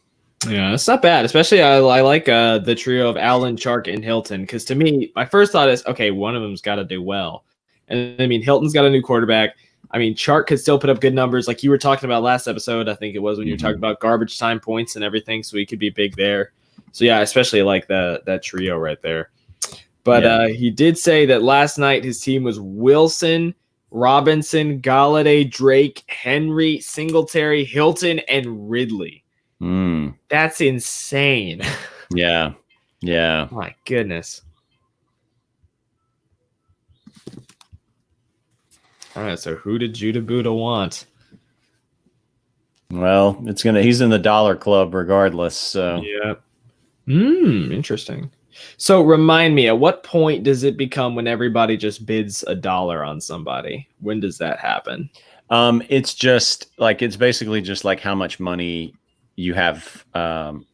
Speaker 2: Yeah, it's not bad. Especially I like the trio of Allen, Chark, and Hilton, because to me, my first thought is, okay, one of them's got to do well. And I mean, Hilton's got a new quarterback. I mean, Chark could still put up good numbers, like you were talking about last episode. I think it was when you were talking about garbage time points and everything, so he could be big there. So yeah, I especially like that trio right there. But he did say that last night his team was Wilson, Robinson, Galladay, Drake, Henry, Singletary, Hilton, and Ridley. That's insane.
Speaker 4: Yeah.
Speaker 2: My goodness. All right, so who did Judah Buddha want?
Speaker 4: Well, he's in the dollar club regardless. So
Speaker 2: yeah. Interesting. So remind me, at what point does it become when everybody just bids $1 on somebody? When does that happen?
Speaker 4: It's basically just like how much money you have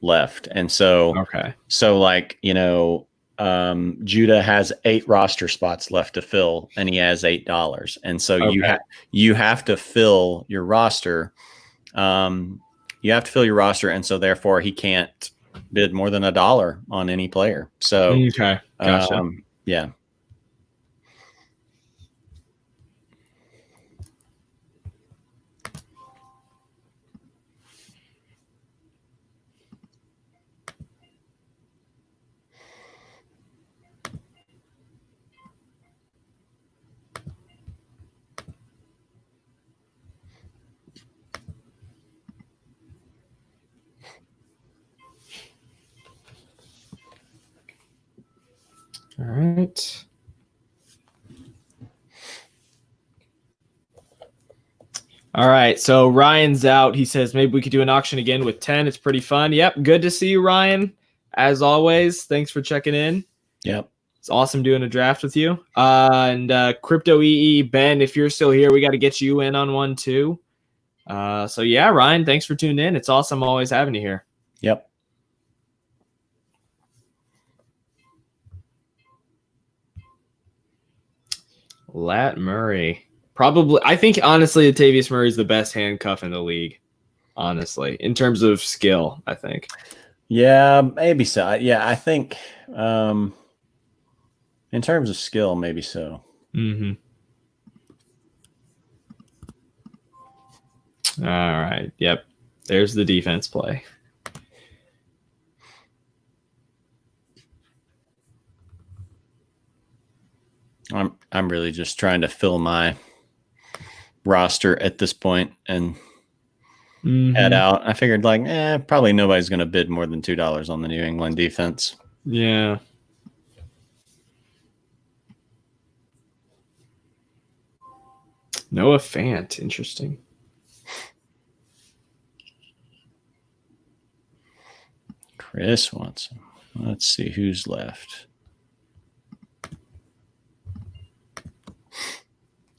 Speaker 4: left. And so,
Speaker 2: Okay.
Speaker 4: like, Judah has 8 roster spots left to fill, and he has $8. And so you have to fill your roster. You have to fill your roster, and so therefore he can't bid more than $1 on any player. So,
Speaker 2: okay, gotcha.
Speaker 4: Yeah.
Speaker 2: All right. All right, so Ryan's out. He says maybe we could do an auction again with 10. It's pretty fun. Yep, good to see you, Ryan. As always, thanks for checking in.
Speaker 4: Yep.
Speaker 2: It's awesome doing a draft with you. And Crypto EE, Ben, if you're still here, we got to get you in on one too. So yeah, Ryan, thanks for tuning in. It's awesome always having you here.
Speaker 4: Yep.
Speaker 2: Lat Murray. Probably, I think honestly, Latavius Murray is the best handcuff in the league. Honestly, in terms of skill, I think.
Speaker 4: Yeah, maybe so. Yeah, I think in terms of skill, maybe so.
Speaker 2: Mm-hmm. All right. Yep. There's the defense play.
Speaker 4: I'm really just trying to fill my roster at this point and head out. I figured probably nobody's going to bid more than $2 on the New England defense.
Speaker 2: Yeah. Noah Fant. Interesting.
Speaker 4: Chris wants him. Let's see who's left.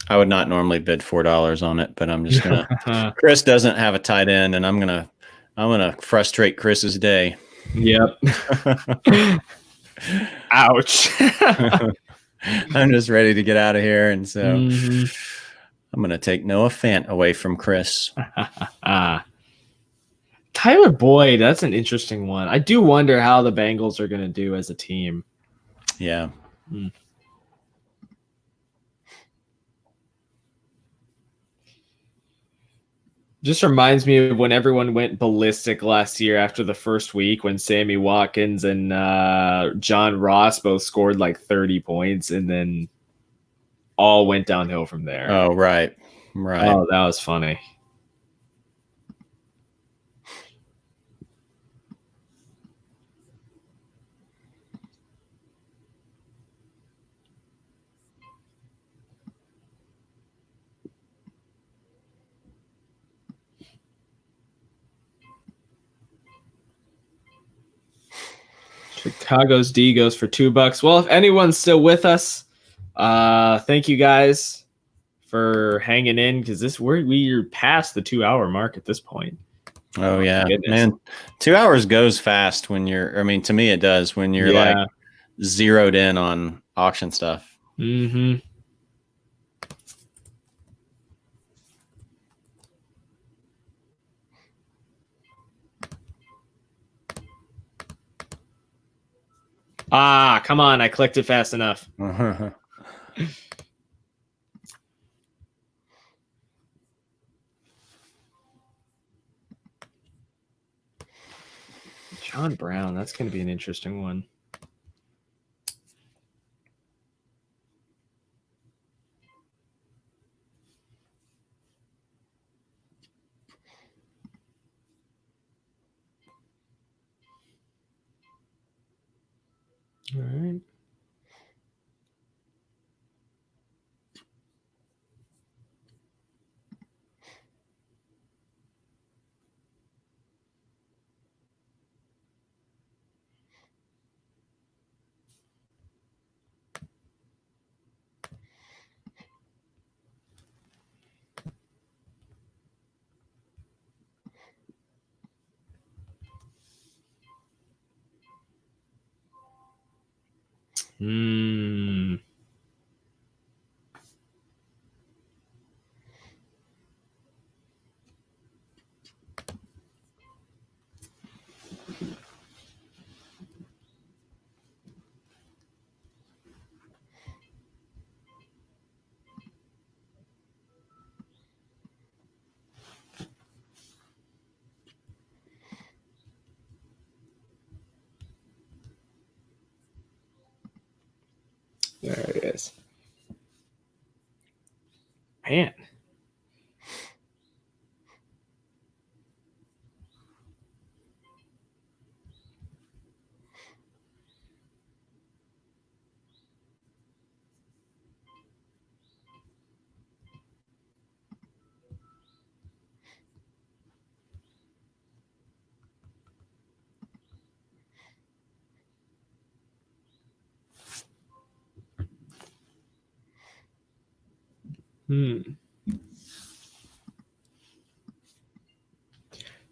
Speaker 4: I would not normally bid $4 on it, but I'm just gonna. Chris doesn't have a tight end, and I'm gonna frustrate Chris's day.
Speaker 2: Yep. Ouch.
Speaker 4: I'm just ready to get out of here, and so I'm gonna take Noah Fant away from Chris.
Speaker 2: Tyler Boyd, that's an interesting one. I do wonder how the Bengals are gonna do as a team.
Speaker 4: Yeah.
Speaker 2: Just reminds me of when everyone went ballistic last year after the first week when Sammy Watkins and John Ross both scored like 30 points and then all went downhill from there.
Speaker 4: Oh, right.
Speaker 2: Oh, that was funny. Chicago's D goes for $2. Well, if anyone's still with us, thank you guys for hanging in because we're past the 2-hour mark at this point.
Speaker 4: Oh yeah, man, 2 hours goes fast when you're. I mean, to me, it does when you're like zeroed in on auction stuff.
Speaker 2: Mm-hmm. Ah, come on. I clicked it fast enough. John Brown. That's going to be an interesting one. All right. Hmm. There it is. Man.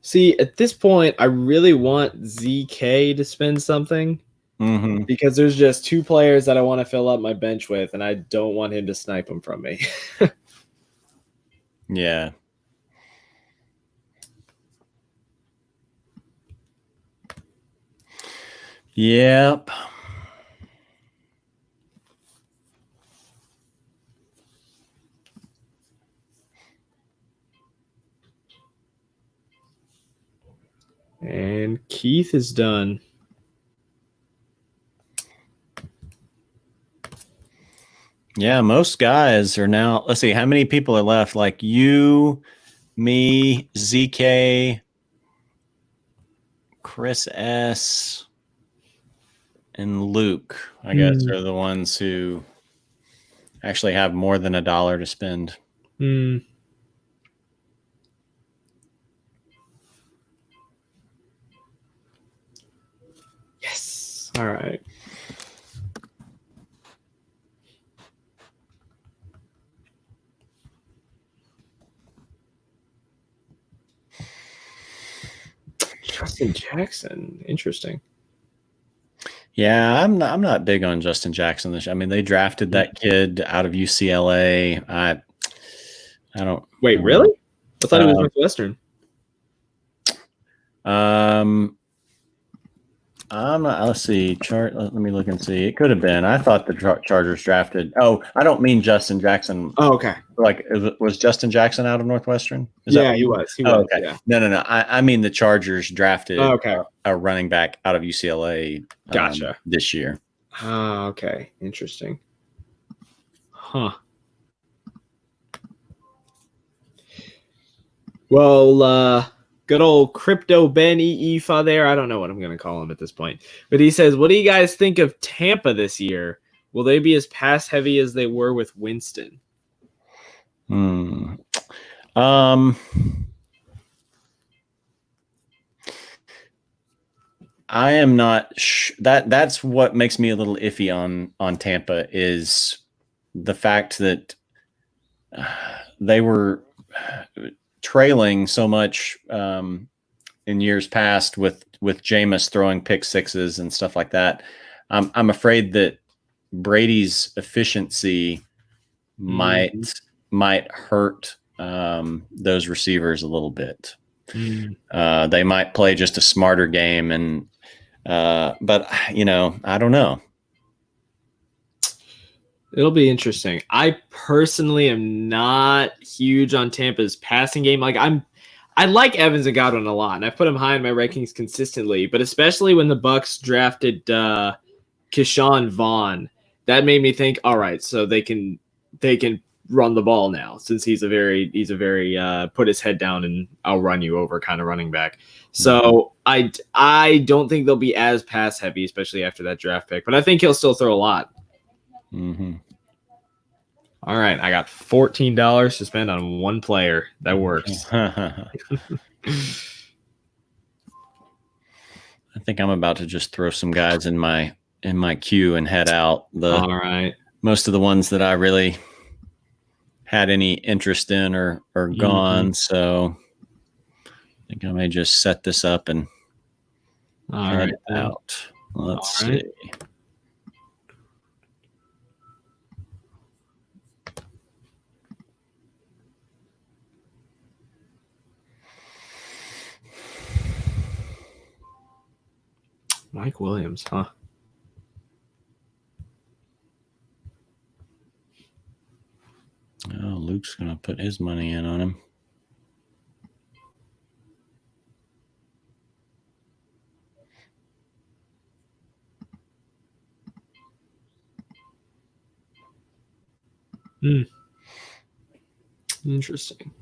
Speaker 2: See, at this point, I really want ZK to spend something
Speaker 4: Mm-hmm.
Speaker 2: because there's just 2 players that I want to fill up my bench with, and I don't want him to snipe them from me.
Speaker 4: Yeah. Yep.
Speaker 2: And Keith is done.
Speaker 4: Yeah, most guys are now. Let's see, how many people are left? Like you, me, ZK, Chris S, and Luke. I guess are the ones who actually have more than $1 to spend.
Speaker 2: Yes. All right. Justin Jackson. Interesting.
Speaker 4: Yeah, I'm not big on Justin Jackson this year. I mean, they drafted that kid out of UCLA. I don't.
Speaker 2: Wait, really? I thought he was Northwestern.
Speaker 4: I'm not, let's see. Let me look and see. It could have been. I thought the Chargers drafted. Oh, I don't mean Justin Jackson.
Speaker 2: Oh, okay.
Speaker 4: Like, was Justin Jackson out of Northwestern?
Speaker 2: He was. He was.
Speaker 4: Okay.
Speaker 2: Yeah.
Speaker 4: No. I mean the Chargers drafted
Speaker 2: okay.
Speaker 4: a running back out of UCLA.
Speaker 2: Gotcha.
Speaker 4: This year.
Speaker 2: Oh, okay. Interesting. Huh. Well, good old Crypto Ben Ifa there. I don't know what I'm going to call him at this point. But he says, what do you guys think of Tampa this year? Will they be as pass heavy as they were with Winston?
Speaker 4: I am not that's what makes me a little iffy on Tampa is the fact that they were trailing so much in years past with Jameis throwing pick sixes and stuff like that. I'm afraid that Brady's efficiency might hurt those receivers a little bit. They might play just a smarter game, and but I don't know.
Speaker 2: It'll be interesting. I personally am not huge on Tampa's passing game. Like I like Evans and Godwin a lot, and I've put him high in my rankings consistently. But especially when the Bucs drafted Keyshawn Vaughn, that made me think, all right, so they can run the ball now, since he's a very put his head down and I'll run you over kind of running back. So I don't think they'll be as pass heavy, especially after that draft pick. But I think he'll still throw a lot.
Speaker 4: Mm-hmm.
Speaker 2: All right, I got $14 to spend on one player. That works.
Speaker 4: I think I'm about to just throw some guys in my queue and head out.
Speaker 2: All right.
Speaker 4: Most of the ones that I really had any interest in are gone. So I think I may just set this up and head out. Let's see.
Speaker 2: Mike Williams, huh?
Speaker 4: Oh, Luke's going to put his money in on him.
Speaker 2: Interesting.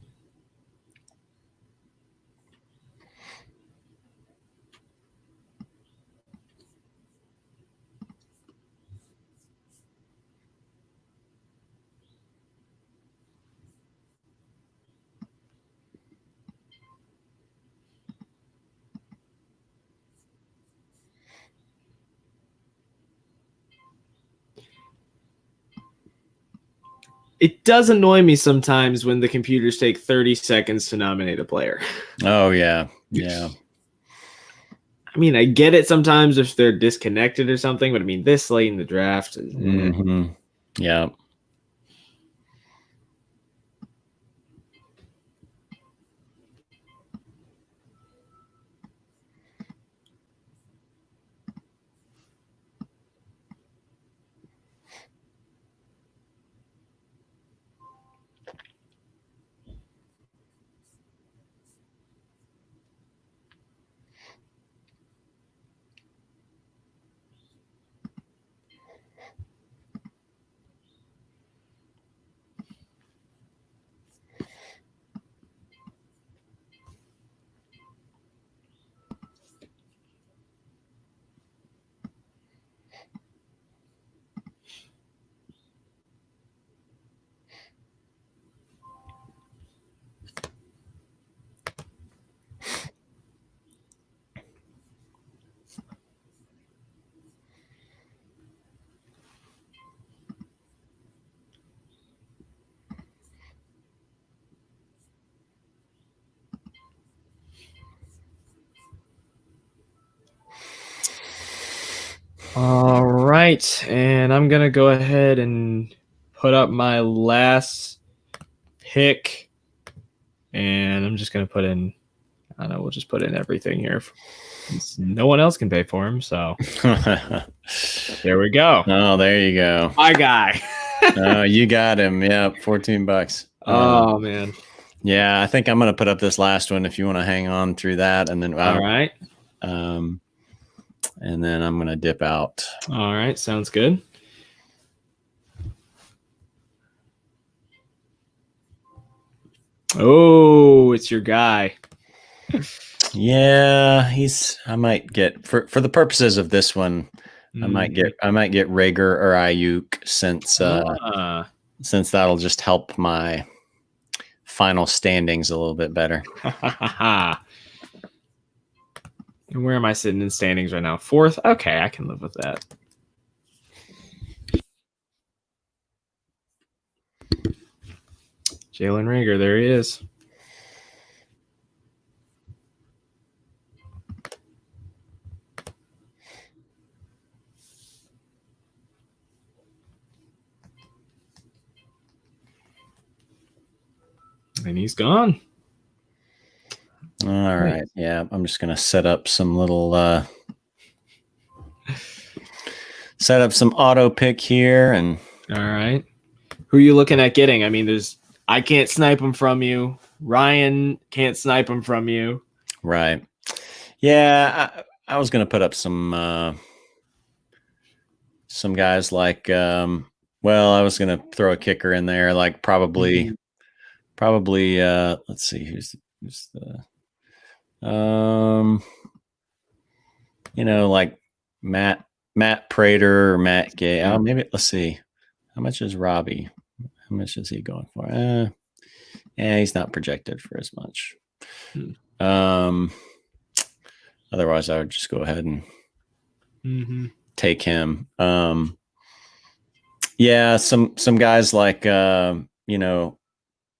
Speaker 2: It does annoy me sometimes when the computers take 30 seconds to nominate a player.
Speaker 4: Oh, yeah. Yeah.
Speaker 2: I mean, I get it sometimes if they're disconnected or something, but I mean, this late in the draft.
Speaker 4: Mm-hmm. Yeah.
Speaker 2: All right, and I'm gonna go ahead and put up my last pick, and I'm just gonna put in. I don't know. We'll just put in everything here. No one else can pay for him, so there we go.
Speaker 4: Oh, there you go.
Speaker 2: My guy.
Speaker 4: Oh, you got him. Yeah, $14.
Speaker 2: Oh man.
Speaker 4: Yeah, I think I'm gonna put up this last one if you want to hang on through that, and then
Speaker 2: All right.
Speaker 4: And then I'm gonna dip out.
Speaker 2: All right, sounds good. Oh, it's your guy.
Speaker 4: Yeah, I might get for the purposes of this one, I might get Rager or Ayuk since that'll just help my final standings a little bit better.
Speaker 2: And where am I sitting in standings right now? 4th? Okay, I can live with that. Jalen Rager, there he is. And he's gone.
Speaker 4: All right. Yeah, I'm just gonna set up some little set up some auto pick here, and
Speaker 2: all right. Who are you looking at getting? I mean, I can't snipe him from you. Ryan can't snipe him from you.
Speaker 4: Right. Yeah, I was gonna put up some guys like I was gonna throw a kicker in there, like probably let's see who's the like Matt Prater or Matt Gay. Oh, maybe let's see. How much is Robbie? How much is he going for? He's not projected for as much. Otherwise I would just go ahead and take him. Yeah, some guys like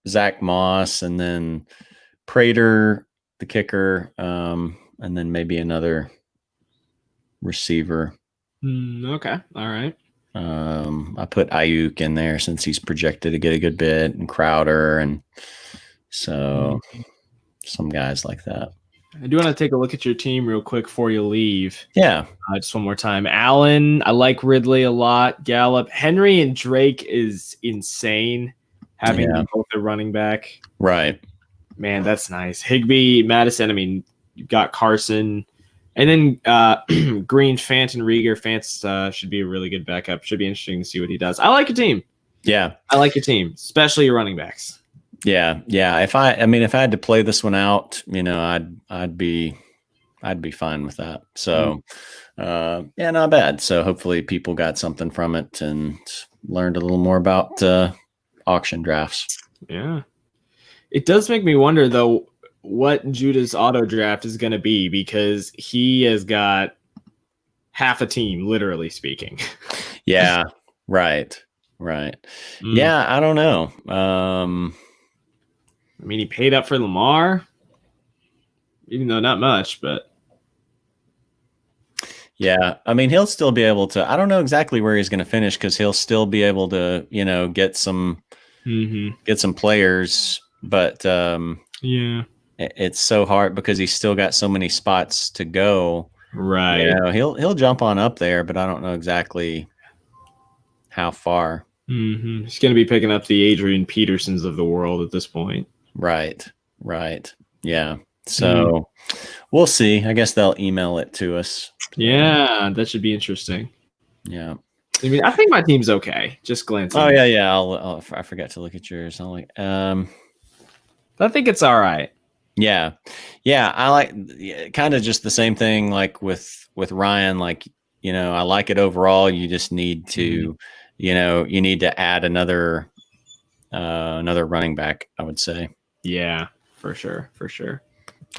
Speaker 4: Zach Moss, and then Prater, the kicker, and then maybe another receiver.
Speaker 2: Okay. All right.
Speaker 4: I put Ayuk in there since he's projected to get a good bit, and Crowder, and so some guys like that.
Speaker 2: I do want to take a look at your team real quick before you leave.
Speaker 4: Yeah.
Speaker 2: Just one more time. Allen, I like Ridley a lot. Gallup, Henry, and Drake is insane. Having both their running back.
Speaker 4: Right.
Speaker 2: Man, that's nice. Higbee, Madison. I mean, you've got Carson. And then Green, Fant, and Rieger. Fant should be a really good backup. Should be interesting to see what he does. I like your team.
Speaker 4: Yeah.
Speaker 2: I like your team, especially your running backs.
Speaker 4: Yeah. Yeah. If I had to play this one out, I'd be fine with that. So, not bad. So hopefully people got something from it and learned a little more about auction drafts.
Speaker 2: Yeah. It does make me wonder, though, what Judah's auto draft is going to be, because he has got half a team, literally speaking.
Speaker 4: Yeah. Right. Yeah. I don't know.
Speaker 2: I mean, he paid up for Lamar, even though not much, but.
Speaker 4: Yeah. I mean, he'll still be able to, I don't know exactly where he's going to finish, because he'll still be able to, get some players, but it's so hard because he's still got so many spots to go.
Speaker 2: Right.
Speaker 4: He'll jump on up there, but I don't know exactly how far.
Speaker 2: He's going to be picking up the Adrian Petersons of the world at this point.
Speaker 4: Right. Yeah. So we'll see. I guess they'll email it to us.
Speaker 2: Yeah, that should be interesting.
Speaker 4: Yeah.
Speaker 2: I mean, I think my team's okay. Just glancing.
Speaker 4: Oh yeah. I forgot to look at yours.
Speaker 2: I think it's all right.
Speaker 4: Yeah. I like kind of just the same thing like with Ryan. Like, I like it overall. You just need to, you need to add another running back, I would say.
Speaker 2: Yeah, for sure.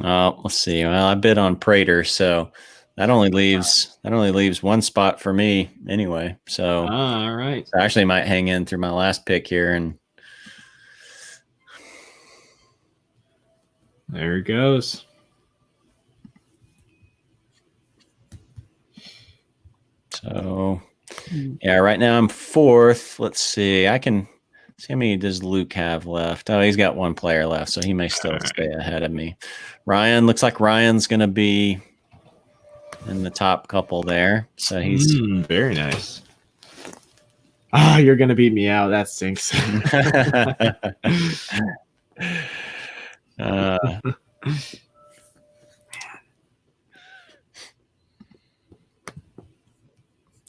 Speaker 4: Let's see. Well, I bid on Prater, so that only leaves one spot for me anyway. So
Speaker 2: all right.
Speaker 4: So I actually might hang in through my last pick here, and
Speaker 2: there it goes.
Speaker 4: So yeah, right now I'm fourth. Let's see. I can see how many does Luke have left. Oh, he's got one player left, so he may still stay ahead of me. Ryan, looks like Ryan's going to be in the top couple there. So he's
Speaker 2: very nice. You're going to beat me out. That stinks.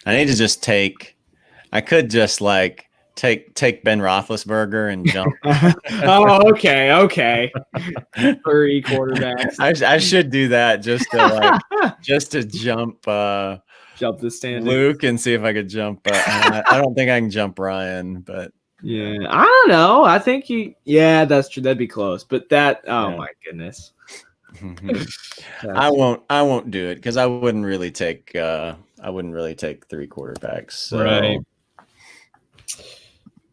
Speaker 4: I need to just take Ben Roethlisberger and jump.
Speaker 2: Oh, okay. 3 quarterbacks.
Speaker 4: I should do that just to jump
Speaker 2: the standard.
Speaker 4: Luke and see if I could jump. I don't think I can jump Ryan, but
Speaker 2: yeah, I don't know. I think that's true. That'd be close, but my goodness.
Speaker 4: I won't do it because I wouldn't really take 3 quarterbacks. So.
Speaker 2: Right.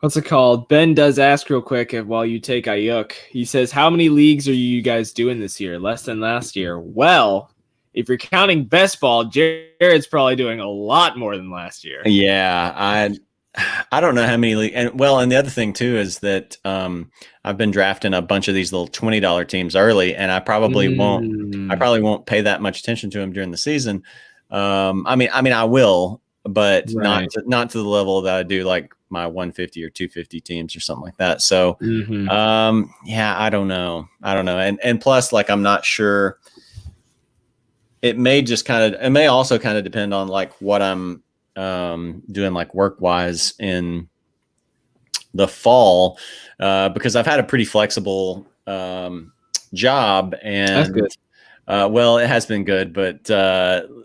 Speaker 2: What's it called? Ben does ask real quick while you take Ayuk. He says, how many leagues are you guys doing this year? Less than last year. Well, if you're counting best ball, Jared's probably doing a lot more than last year.
Speaker 4: Yeah, I don't know how many leagues. And the other thing too is that I've been drafting a bunch of these little $20 teams early, and I probably won't pay that much attention to them during the season. I mean, I will, but not to the level that I do like my 150 or 250 teams or something like that. So, I don't know. And plus, like, I'm not sure. It may also kind of depend on like what I'm doing like work wise in the fall, because I've had a pretty flexible job, and
Speaker 2: that's good.
Speaker 4: It has been good, but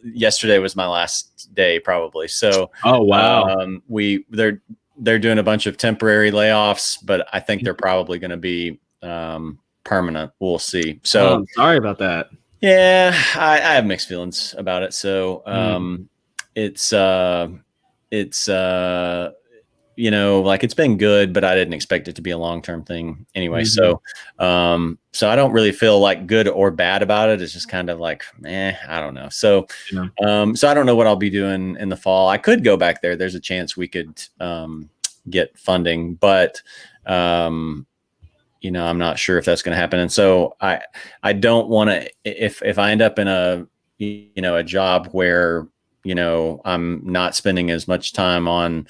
Speaker 4: yesterday was my last day probably. So,
Speaker 2: oh wow,
Speaker 4: they're doing a bunch of temporary layoffs, but I think they're probably going to be permanent. We'll see. So,
Speaker 2: sorry about that.
Speaker 4: Yeah, I have mixed feelings about it. So, it's like it's been good, but I didn't expect it to be a long-term thing anyway. So I don't really feel like good or bad about it. It's just kind of like, I don't know. So, so I don't know what I'll be doing in the fall. I could go back there. There's a chance we could get funding, but I'm not sure if that's going to happen. And so I don't want to, if I end up in a job where, I'm not spending as much time on,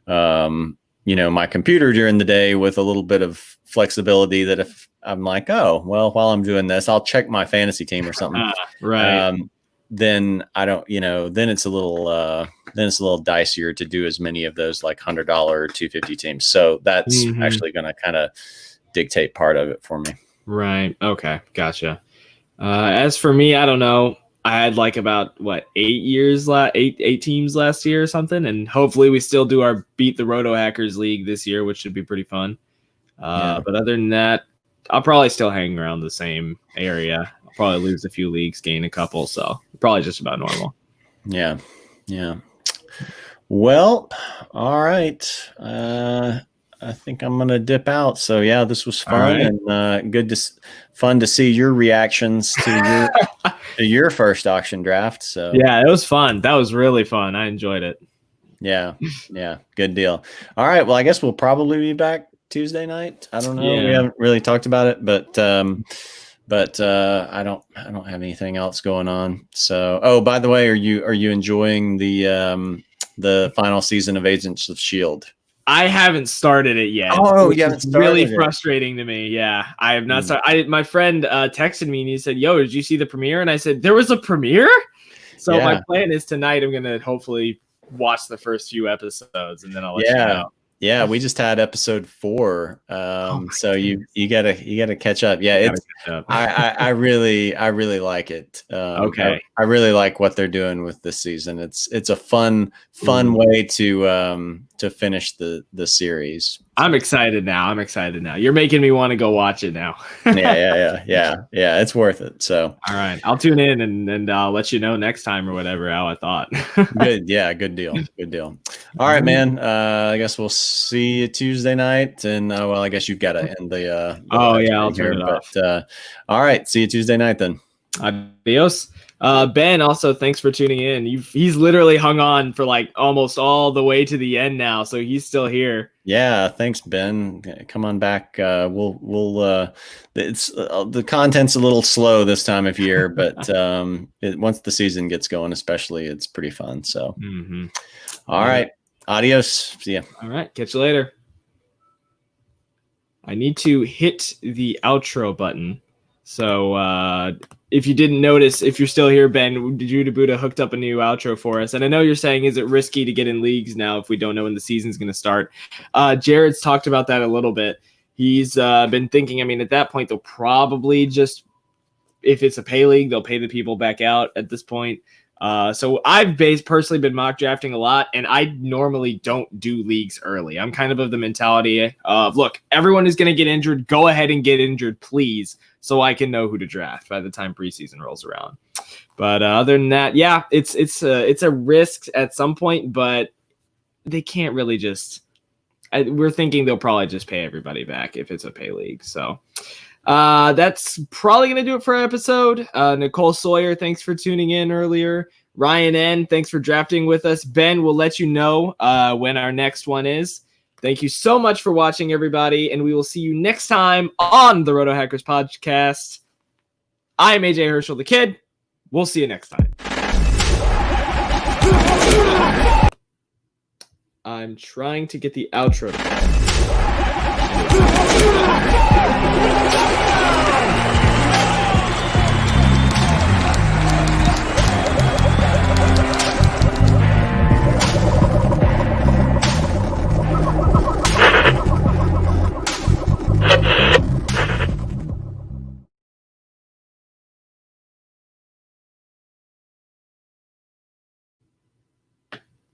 Speaker 4: my computer during the day with a little bit of flexibility, that if I'm like, oh, well, while I'm doing this, I'll check my fantasy team or something.
Speaker 2: Right.
Speaker 4: Then I don't, then it's a little dicier to do as many of those like $100 or $250 teams. So that's actually going to kind of dictate part of it for me.
Speaker 2: Right. Okay. Gotcha. As for me, I don't know. I had like about 8 teams last year or something, and hopefully we still do our Beat the Roto Hackers League this year, which should be pretty fun. But other than that, I'll probably still hang around the same area. I'll probably lose a few leagues, gain a couple, so probably just about normal. Yeah.
Speaker 4: Well, all right. I think I'm gonna dip out. So yeah, this was fun and fun to see your reactions to your first auction draft. So
Speaker 2: yeah, it was fun. That was really fun. I enjoyed it.
Speaker 4: Yeah, good deal. All right, well, I guess we'll probably be back Tuesday night. I don't know.
Speaker 2: Yeah.
Speaker 4: We haven't really talked about it, but I don't have anything else going on. So, oh, by the way, are you enjoying the final season of Agents of S.H.I.E.L.D.?
Speaker 2: I haven't started it yet.
Speaker 4: Oh, you haven't started
Speaker 2: really
Speaker 4: it.
Speaker 2: Frustrating to me. Yeah, I have not started. My friend texted me and he said, "Yo, did you see the premiere?" And I said, "There was a premiere." So my plan is tonight I'm gonna hopefully watch the first few episodes and then I'll let you know.
Speaker 4: Yeah, we just had episode 4. So you gotta catch up. Yeah, I really like it.
Speaker 2: Okay.
Speaker 4: I really like what they're doing with this season. It's a fun way to finish the series.
Speaker 2: I'm excited now. You're making me want to go watch it now.
Speaker 4: Yeah. It's worth it. So
Speaker 2: all right, I'll tune in and I'll let you know next time or whatever how I thought.
Speaker 4: Good. Yeah, good deal. All right, man. I guess we'll see you Tuesday night. And well, I guess you've got to end the
Speaker 2: I'll turn it off.
Speaker 4: All right, see you Tuesday night then.
Speaker 2: Adios. Ben, also thanks for tuning in. He's literally hung on for like almost all the way to the end now, so he's still here.
Speaker 4: Yeah, thanks, Ben. Come on back. We'll it's the content's a little slow this time of year, but once the season gets going, especially, it's pretty fun. So, All right, adios. See ya. All
Speaker 2: right, catch you later. I need to hit the outro button. So if you didn't notice, if you're still here, Ben, Judah Buddha hooked up a new outro for us. And I know you're saying, is it risky to get in leagues now if we don't know when the season's going to start? Jared's talked about that a little bit. He's been thinking, I mean, at that point, they'll probably just, if it's a pay league, they'll pay the people back out at this point. So I've personally been mock drafting a lot, and I normally don't do leagues early. I'm kind of the mentality of, look, everyone is going to get injured. Go ahead and get injured, please, so I can know who to draft by the time preseason rolls around. But other than that, yeah, it's a risk at some point, but they can't really just. We're thinking they'll probably just pay everybody back if it's a pay league. So that's probably going to do it for our episode. Nicole Sawyer, thanks for tuning in earlier. Ryan N., thanks for drafting with us. Ben, we'll let you know when our next one is. Thank you so much for watching, everybody, and we will see you next time on the Roto Hackers Podcast. I'm AJ Herschel, the Kid. We'll see you next time. I'm trying to get the outro to play.